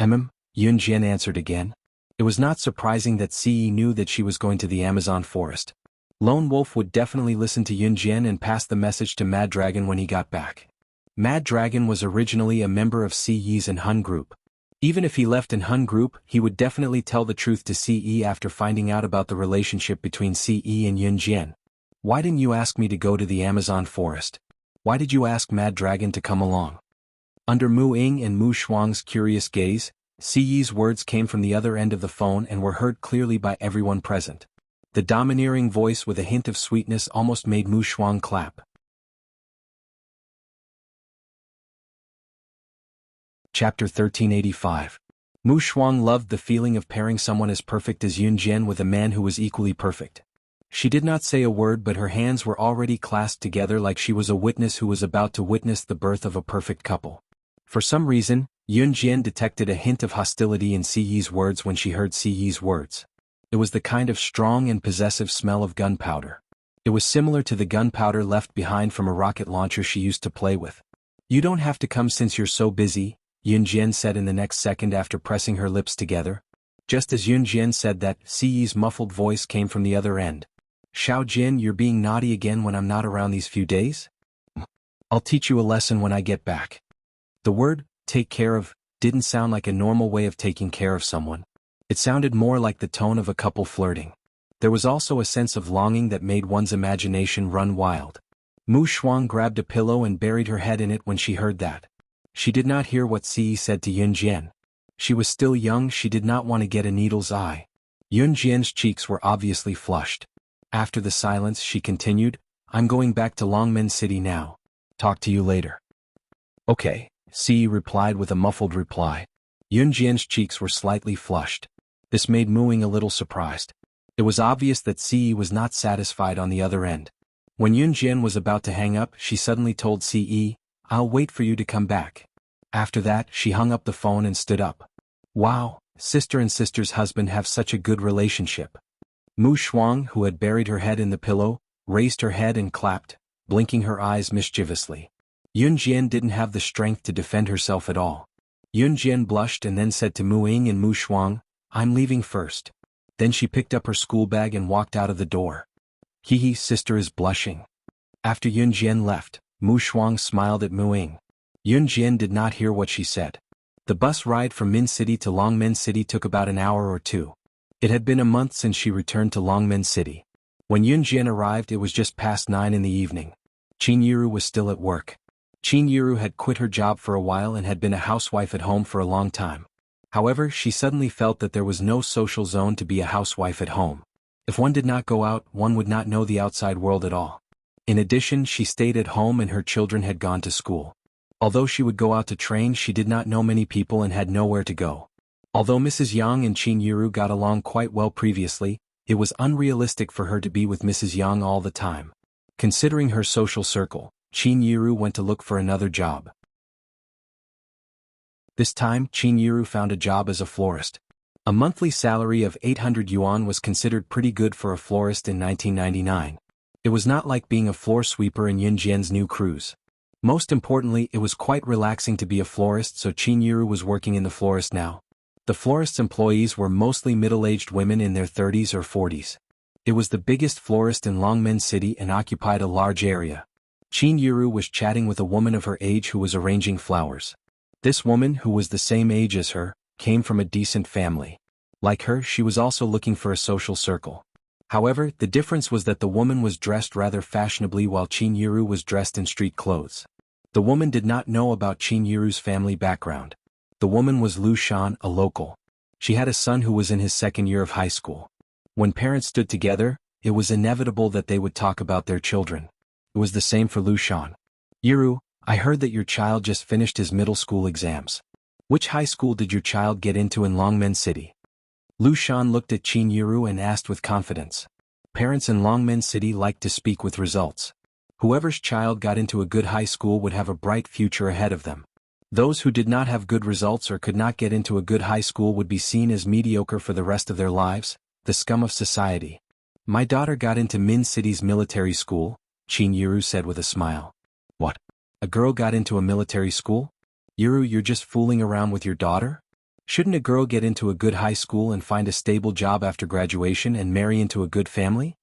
Yun Jian answered again. It was not surprising that Ce knew that she was going to the Amazon forest. Lone Wolf would definitely listen to Yun Jian and pass the message to Mad Dragon when he got back. Mad Dragon was originally a member of Ce's and Hun group. Even if he left in Hun group, he would definitely tell the truth to Ce after finding out about the relationship between Ce and Yun Jian. "Why didn't you ask me to go to the Amazon forest? Why did you ask Mad Dragon to come along?" Under Mu Ying and Mu Shuang's curious gaze, Ce's words came from the other end of the phone and were heard clearly by everyone present. The domineering voice with a hint of sweetness almost made Mu Shuang clap. Chapter 1385. Mu Shuang loved the feeling of pairing someone as perfect as Yun Jian with a man who was equally perfect. She did not say a word, but her hands were already clasped together like she was a witness who was about to witness the birth of a perfect couple. For some reason, Yun Jian detected a hint of hostility in Ce's words when she heard Ce's words. It was the kind of strong and possessive smell of gunpowder. It was similar to the gunpowder left behind from a rocket launcher she used to play with. "You don't have to come since you're so busy," Yun Jian said in the next second after pressing her lips together. Just as Yun Jian said that, Ce's muffled voice came from the other end. "Xiao Jin, you're being naughty again when I'm not around these few days? I'll teach you a lesson when I get back." The word, "take care of," didn't sound like a normal way of taking care of someone. It sounded more like the tone of a couple flirting. There was also a sense of longing that made one's imagination run wild. Mu Shuang grabbed a pillow and buried her head in it when she heard that. She did not hear what Si said to Yunjian. She was still young, she did not want to get a needle's eye. Yunjian's cheeks were obviously flushed. After the silence she continued, I'm going back to Longmen City now. Talk to you later. Okay, Si replied with a muffled reply. Yunjian's cheeks were slightly flushed. This made Muing a little surprised. It was obvious that Si was not satisfied on the other end. When Yunjian was about to hang up, she suddenly told Si, I'll wait for you to come back. After that, she hung up the phone and stood up. Wow, sister and sister's husband have such a good relationship. Mu Shuang, who had buried her head in the pillow, raised her head and clapped, blinking her eyes mischievously. Yunjian didn't have the strength to defend herself at all. Yunjian blushed and then said to Muing and Mu Shuang, I'm leaving first. Then she picked up her school bag and walked out of the door. Hihi, sister is blushing. After Yunjian left, Mu Shuang smiled at Muing. Yunjian did not hear what she said. The bus ride from Min City to Longmen City took about an hour or two. It had been a month since she returned to Longmen City. When Yunjian arrived, it was just past 9 in the evening. Qin Yiru was still at work. Qin Yiru had quit her job for a while and had been a housewife at home for a long time. However, she suddenly felt that there was no social zone to be a housewife at home. If one did not go out, one would not know the outside world at all. In addition, she stayed at home and her children had gone to school. Although she would go out to train, she did not know many people and had nowhere to go. Although Mrs. Yang and Qin Yiru got along quite well previously, it was unrealistic for her to be with Mrs. Yang all the time. Considering her social circle, Qin Yiru went to look for another job. This time, Qin Yiru found a job as a florist. A monthly salary of 800 yuan was considered pretty good for a florist in 1999. It was not like being a floor sweeper in Yunjian's new cruise. Most importantly, it was quite relaxing to be a florist, so Qin Yiru was working in the florist now. The florist's employees were mostly middle-aged women in their 30s or 40s. It was the biggest florist in Longmen City and occupied a large area. Qin Yiru was chatting with a woman of her age who was arranging flowers. This woman, who was the same age as her, came from a decent family. Like her, she was also looking for a social circle. However, the difference was that the woman was dressed rather fashionably while Qin Yiru was dressed in street clothes. The woman did not know about Qin Yiru's family background. The woman was Lu Shan, a local. She had a son who was in his second year of high school. When parents stood together, it was inevitable that they would talk about their children. It was the same for Lu Shan. Yiru, I heard that your child just finished his middle school exams. Which high school did your child get into in Longmen City? Lu Shan looked at Qin Yiru and asked with confidence. Parents in Longmen City like to speak with results. Whoever's child got into a good high school would have a bright future ahead of them. Those who did not have good results or could not get into a good high school would be seen as mediocre for the rest of their lives, the scum of society. My daughter got into Min City's military school, Qin Yiru said with a smile. What? A girl got into a military school? Yiru, you're just fooling around with your daughter? Shouldn't a girl get into a good high school and find a stable job after graduation and marry into a good family?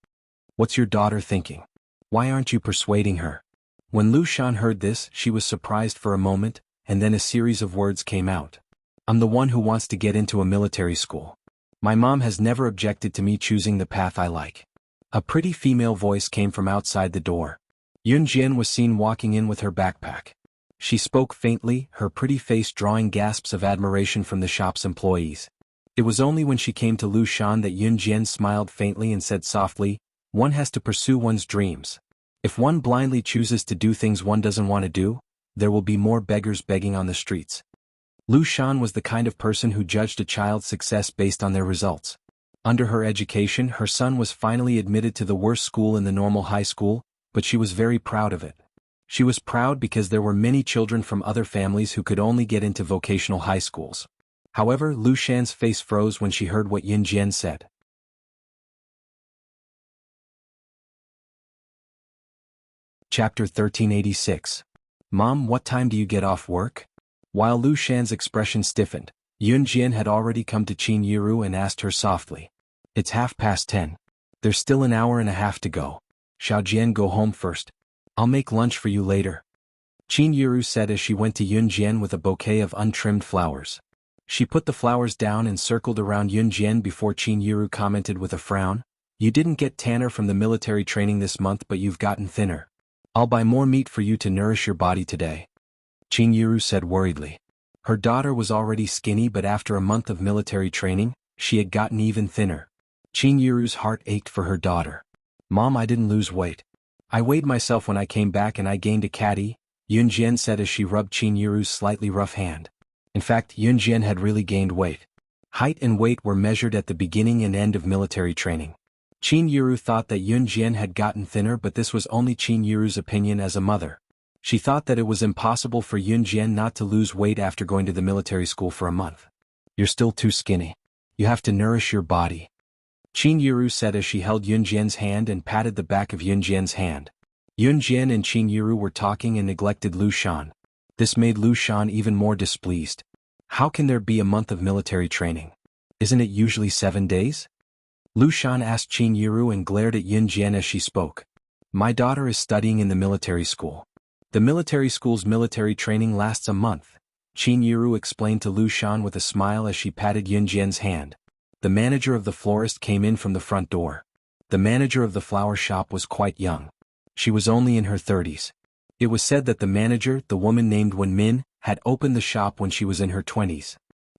What's your daughter thinking? Why aren't you persuading her? When Lu Shan heard this, she was surprised for a moment, and then a series of words came out. I'm the one who wants to get into a military school. My mom has never objected to me choosing the path I like. A pretty female voice came from outside the door. Yunjian was seen walking in with her backpack. She spoke faintly, her pretty face drawing gasps of admiration from the shop's employees. It was only when she came to Lu Shan that Yunjian smiled faintly and said softly, one has to pursue one's dreams. If one blindly chooses to do things one doesn't want to do, there will be more beggars begging on the streets. Lu Shan was the kind of person who judged a child's success based on their results. Under her education, her son was finally admitted to the worst school in the normal high school, but she was very proud of it. She was proud because there were many children from other families who could only get into vocational high schools. However, Lu Shan's face froze when she heard what Yunjian said. Chapter 1386. Mom, what time do you get off work? While Lu Shan's expression stiffened, Yunjian had already come to Qin Yiru and asked her softly. It's 10:30. There's still an hour and a half to go. Shall Jian go home first? I'll make lunch for you later. Qin Yiru said as she went to Yunjian with a bouquet of untrimmed flowers. She put the flowers down and circled around Yunjian before Qin Yiru commented with a frown. You didn't get tanner from the military training this month, but you've gotten thinner. I'll buy more meat for you to nourish your body today. Chinyiru said worriedly. Her daughter was already skinny, but after a month of military training, she had gotten even thinner. Chinyiru's heart ached for her daughter. Mom, I didn't lose weight. I weighed myself when I came back and I gained a catty, Yunjian said as she rubbed Chinyiru's slightly rough hand. In fact, Yunjian had really gained weight. Height and weight were measured at the beginning and end of military training. Chinyiru thought that Yunjian had gotten thinner, but this was only Chinyiru's opinion as a mother. She thought that it was impossible for Yunjian not to lose weight after going to the military school for a month. You're still too skinny. You have to nourish your body, Chinyiru said as she held Yunjian's hand and patted the back of Yunjian's hand. Yunjian and Chinyiru were talking and neglected Lu Shan. This made Lu Shan even more displeased. How can there be a month of military training? Isn't it usually 7 days? Lu Shan asked Chinyiru and glared at Yunjian as she spoke. My daughter is studying in the military school. The military school's military training lasts a month, Chinyiru explained to Lu Shan with a smile as she patted Yunjian's hand. The manager of the florist came in from the front door. The manager of the flower shop was quite young. She was only in her 30s. It was said that the manager, the woman named Wen Min, had opened the shop when she was in her 20s.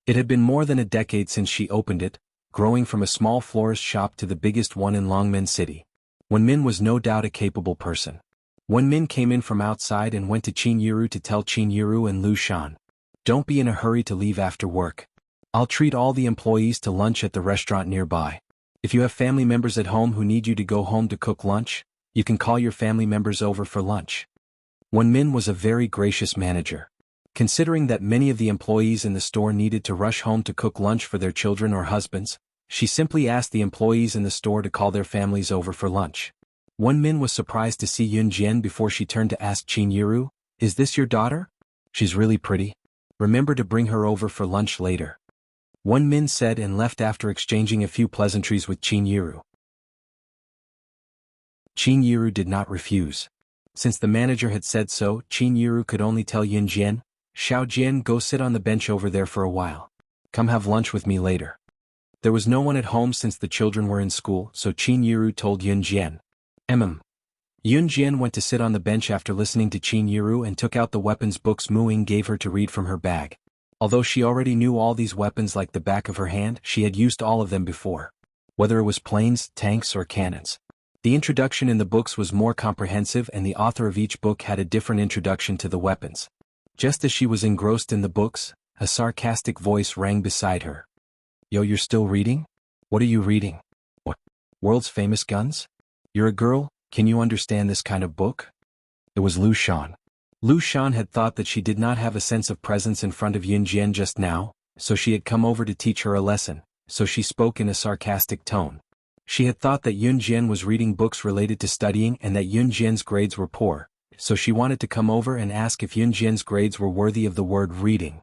It had been more than a decade since she opened it, growing from a small florist shop to the biggest one in Longmen City. Wen Min was no doubt a capable person. Wen Min came in from outside and went to Chinyiru to tell Chinyiru and Lu Shan. Don't be in a hurry to leave after work. I'll treat all the employees to lunch at the restaurant nearby. If you have family members at home who need you to go home to cook lunch, you can call your family members over for lunch. Wen Min was a very gracious manager. Considering that many of the employees in the store needed to rush home to cook lunch for their children or husbands, she simply asked the employees in the store to call their families over for lunch. Wen Min was surprised to see Yunjian before she turned to ask Chinyiru, "Is this your daughter? She's really pretty. Remember to bring her over for lunch later." Wen Min said and left after exchanging a few pleasantries with Chinyiru. Chinyiru did not refuse. Since the manager had said so, Chinyiru could only tell Yunjian, "Xiaojian, go sit on the bench over there for a while. Come have lunch with me later." There was no one at home since the children were in school, so Chinyiru told Yunjian. Yunjian went to sit on the bench after listening to Chinyiru and took out the weapons books Muing gave her to read from her bag. Although she already knew all these weapons like the back of her hand, she had used all of them before. Whether it was planes, tanks, or cannons. The introduction in the books was more comprehensive and the author of each book had a different introduction to the weapons. Just as she was engrossed in the books, a sarcastic voice rang beside her. Yo, you're still reading? What are you reading? What? World's famous guns? You're a girl, can you understand this kind of book? It was Lu Shan. Lu Shan had thought that she did not have a sense of presence in front of Yunjian just now, so she had come over to teach her a lesson, so she spoke in a sarcastic tone. She had thought that Yunjian was reading books related to studying and that Yunjian's grades were poor, so she wanted to come over and ask if Yunjian's grades were worthy of the word reading.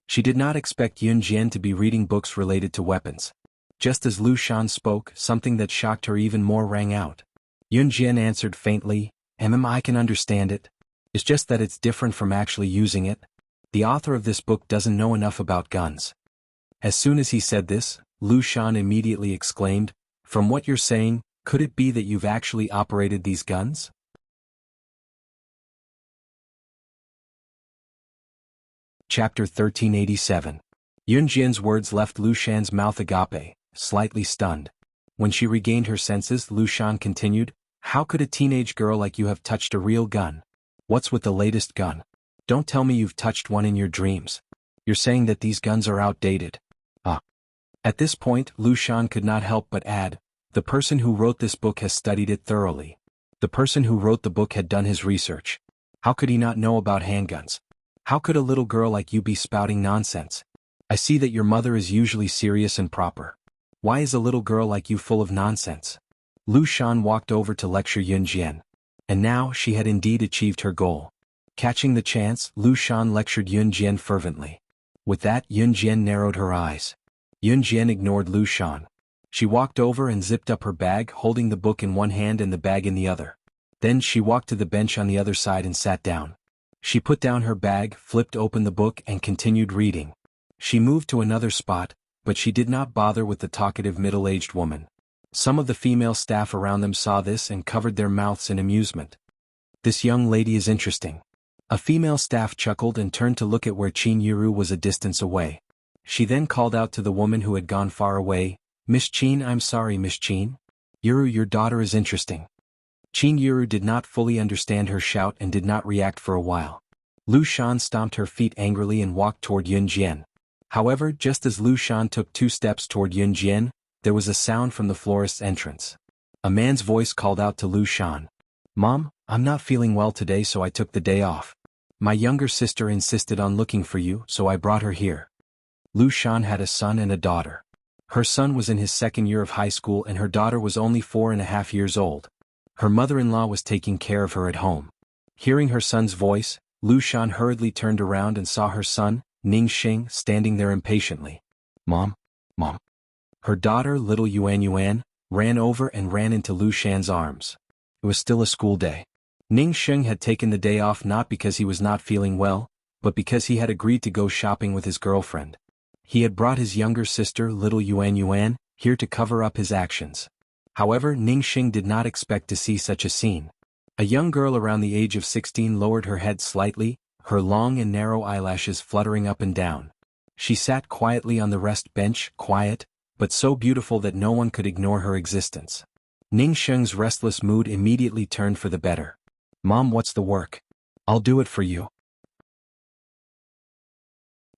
She did not expect Yunjian to be reading books related to weapons. Just as Lu Shan spoke, something that shocked her even more rang out. Yunjian answered faintly, I can understand it. It's just that it's different from actually using it. The author of this book doesn't know enough about guns. As soon as he said this, Lu Shan immediately exclaimed, From what you're saying, could it be that you've actually operated these guns? Chapter 1387. Yunjian's words left Lu Shan's mouth agape, slightly stunned. When she regained her senses, Lu Shan continued, How could a teenage girl like you have touched a real gun? What's with the latest gun? Don't tell me you've touched one in your dreams. You're saying that these guns are outdated. At this point, Lu Shan could not help but add, the person who wrote this book has studied it thoroughly. The person who wrote the book had done his research. How could he not know about handguns? How could a little girl like you be spouting nonsense? I see that your mother is usually serious and proper. Why is a little girl like you full of nonsense? Lu Shan walked over to lecture Yunjian. And now she had indeed achieved her goal. Catching the chance, Lu Shan lectured Yunjian fervently. With that, Yunjian narrowed her eyes. Yunjian ignored Lu Shan. She walked over and zipped up her bag, holding the book in one hand and the bag in the other. Then she walked to the bench on the other side and sat down. She put down her bag, flipped open the book and continued reading. She moved to another spot, but she did not bother with the talkative middle-aged woman. Some of the female staff around them saw this and covered their mouths in amusement. This young lady is interesting. A female staff chuckled and turned to look at where Chin Yuru was a distance away. She then called out to the woman who had gone far away, "Miss Chin, I'm sorry, Miss Chin. Yuru, your daughter is interesting." Chin Yuru did not fully understand her shout and did not react for a while. Lu Shan stomped her feet angrily and walked toward Yun Jian. However, just as Lu Shan took 2 steps toward Yun Jian, there was a sound from the florist's entrance. A man's voice called out to Lu Shan. "Mom, I'm not feeling well today, so I took the day off. My younger sister insisted on looking for you, so I brought her here." Lu Shan had a son and a daughter. Her son was in his 2nd year of high school and her daughter was only 4.5 years old. Her mother-in-law was taking care of her at home. Hearing her son's voice, Lu Shan hurriedly turned around and saw her son, Ning Xing, standing there impatiently. "Mom, Mom." Her daughter, little Yuan, ran over and ran into Lu Shan's arms. It was still a school day. Ning Xing had taken the day off not because he was not feeling well, but because he had agreed to go shopping with his girlfriend. He had brought his younger sister, little Yuan, here to cover up his actions. However, Ning Xing did not expect to see such a scene. A young girl around the age of 16 lowered her head slightly, her long and narrow eyelashes fluttering up and down. She sat quietly on the rest bench, quiet, but so beautiful that no one could ignore her existence. Ning Xing's restless mood immediately turned for the better. "Mom, what's the work? I'll do it for you."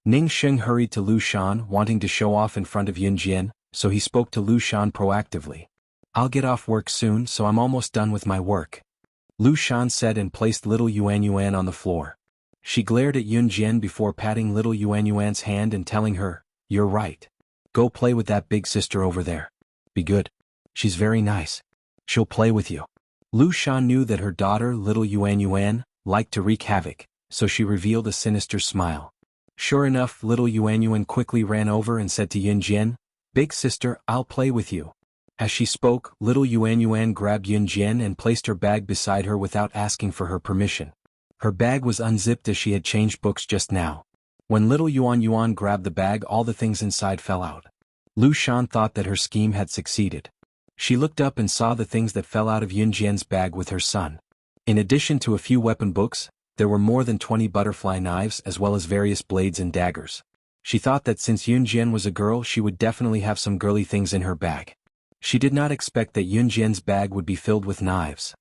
Ning Xing hurried to Lu Shan, wanting to show off in front of Yun Jian, so he spoke to Lu Shan proactively. "I'll get off work soon, so I'm almost done with my work," Lu Shan said and placed little Yuan on the floor. She glared at Yun Jian before patting little Yuan's hand and telling her, "You're right. Go play with that big sister over there. Be good. She's very nice. She'll play with you." Lu Shan knew that her daughter, little Yuan, liked to wreak havoc, so she revealed a sinister smile. Sure enough, little Yuan quickly ran over and said to Yun Jian, "Big sister, I'll play with you." As she spoke, little Yuan grabbed Yun Jian and placed her bag beside her without asking for her permission. Her bag was unzipped as she had changed books just now. When little Yuan grabbed the bag, all the things inside fell out. Lu Shan thought that her scheme had succeeded. She looked up and saw the things that fell out of Yun Jian's bag with her son. In addition to a few weapon books, there were more than 20 butterfly knives as well as various blades and daggers. She thought that since Yun Jian was a girl, she would definitely have some girly things in her bag. She did not expect that Yun Jian's bag would be filled with knives.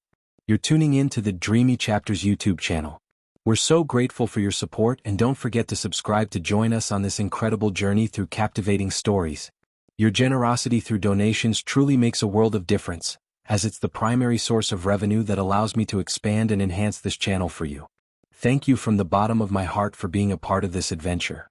You're tuning in to the Dreamy Chapters YouTube channel. We're so grateful for your support, and don't forget to subscribe to join us on this incredible journey through captivating stories. Your generosity through donations truly makes a world of difference, as it's the primary source of revenue that allows me to expand and enhance this channel for you. Thank you from the bottom of my heart for being a part of this adventure.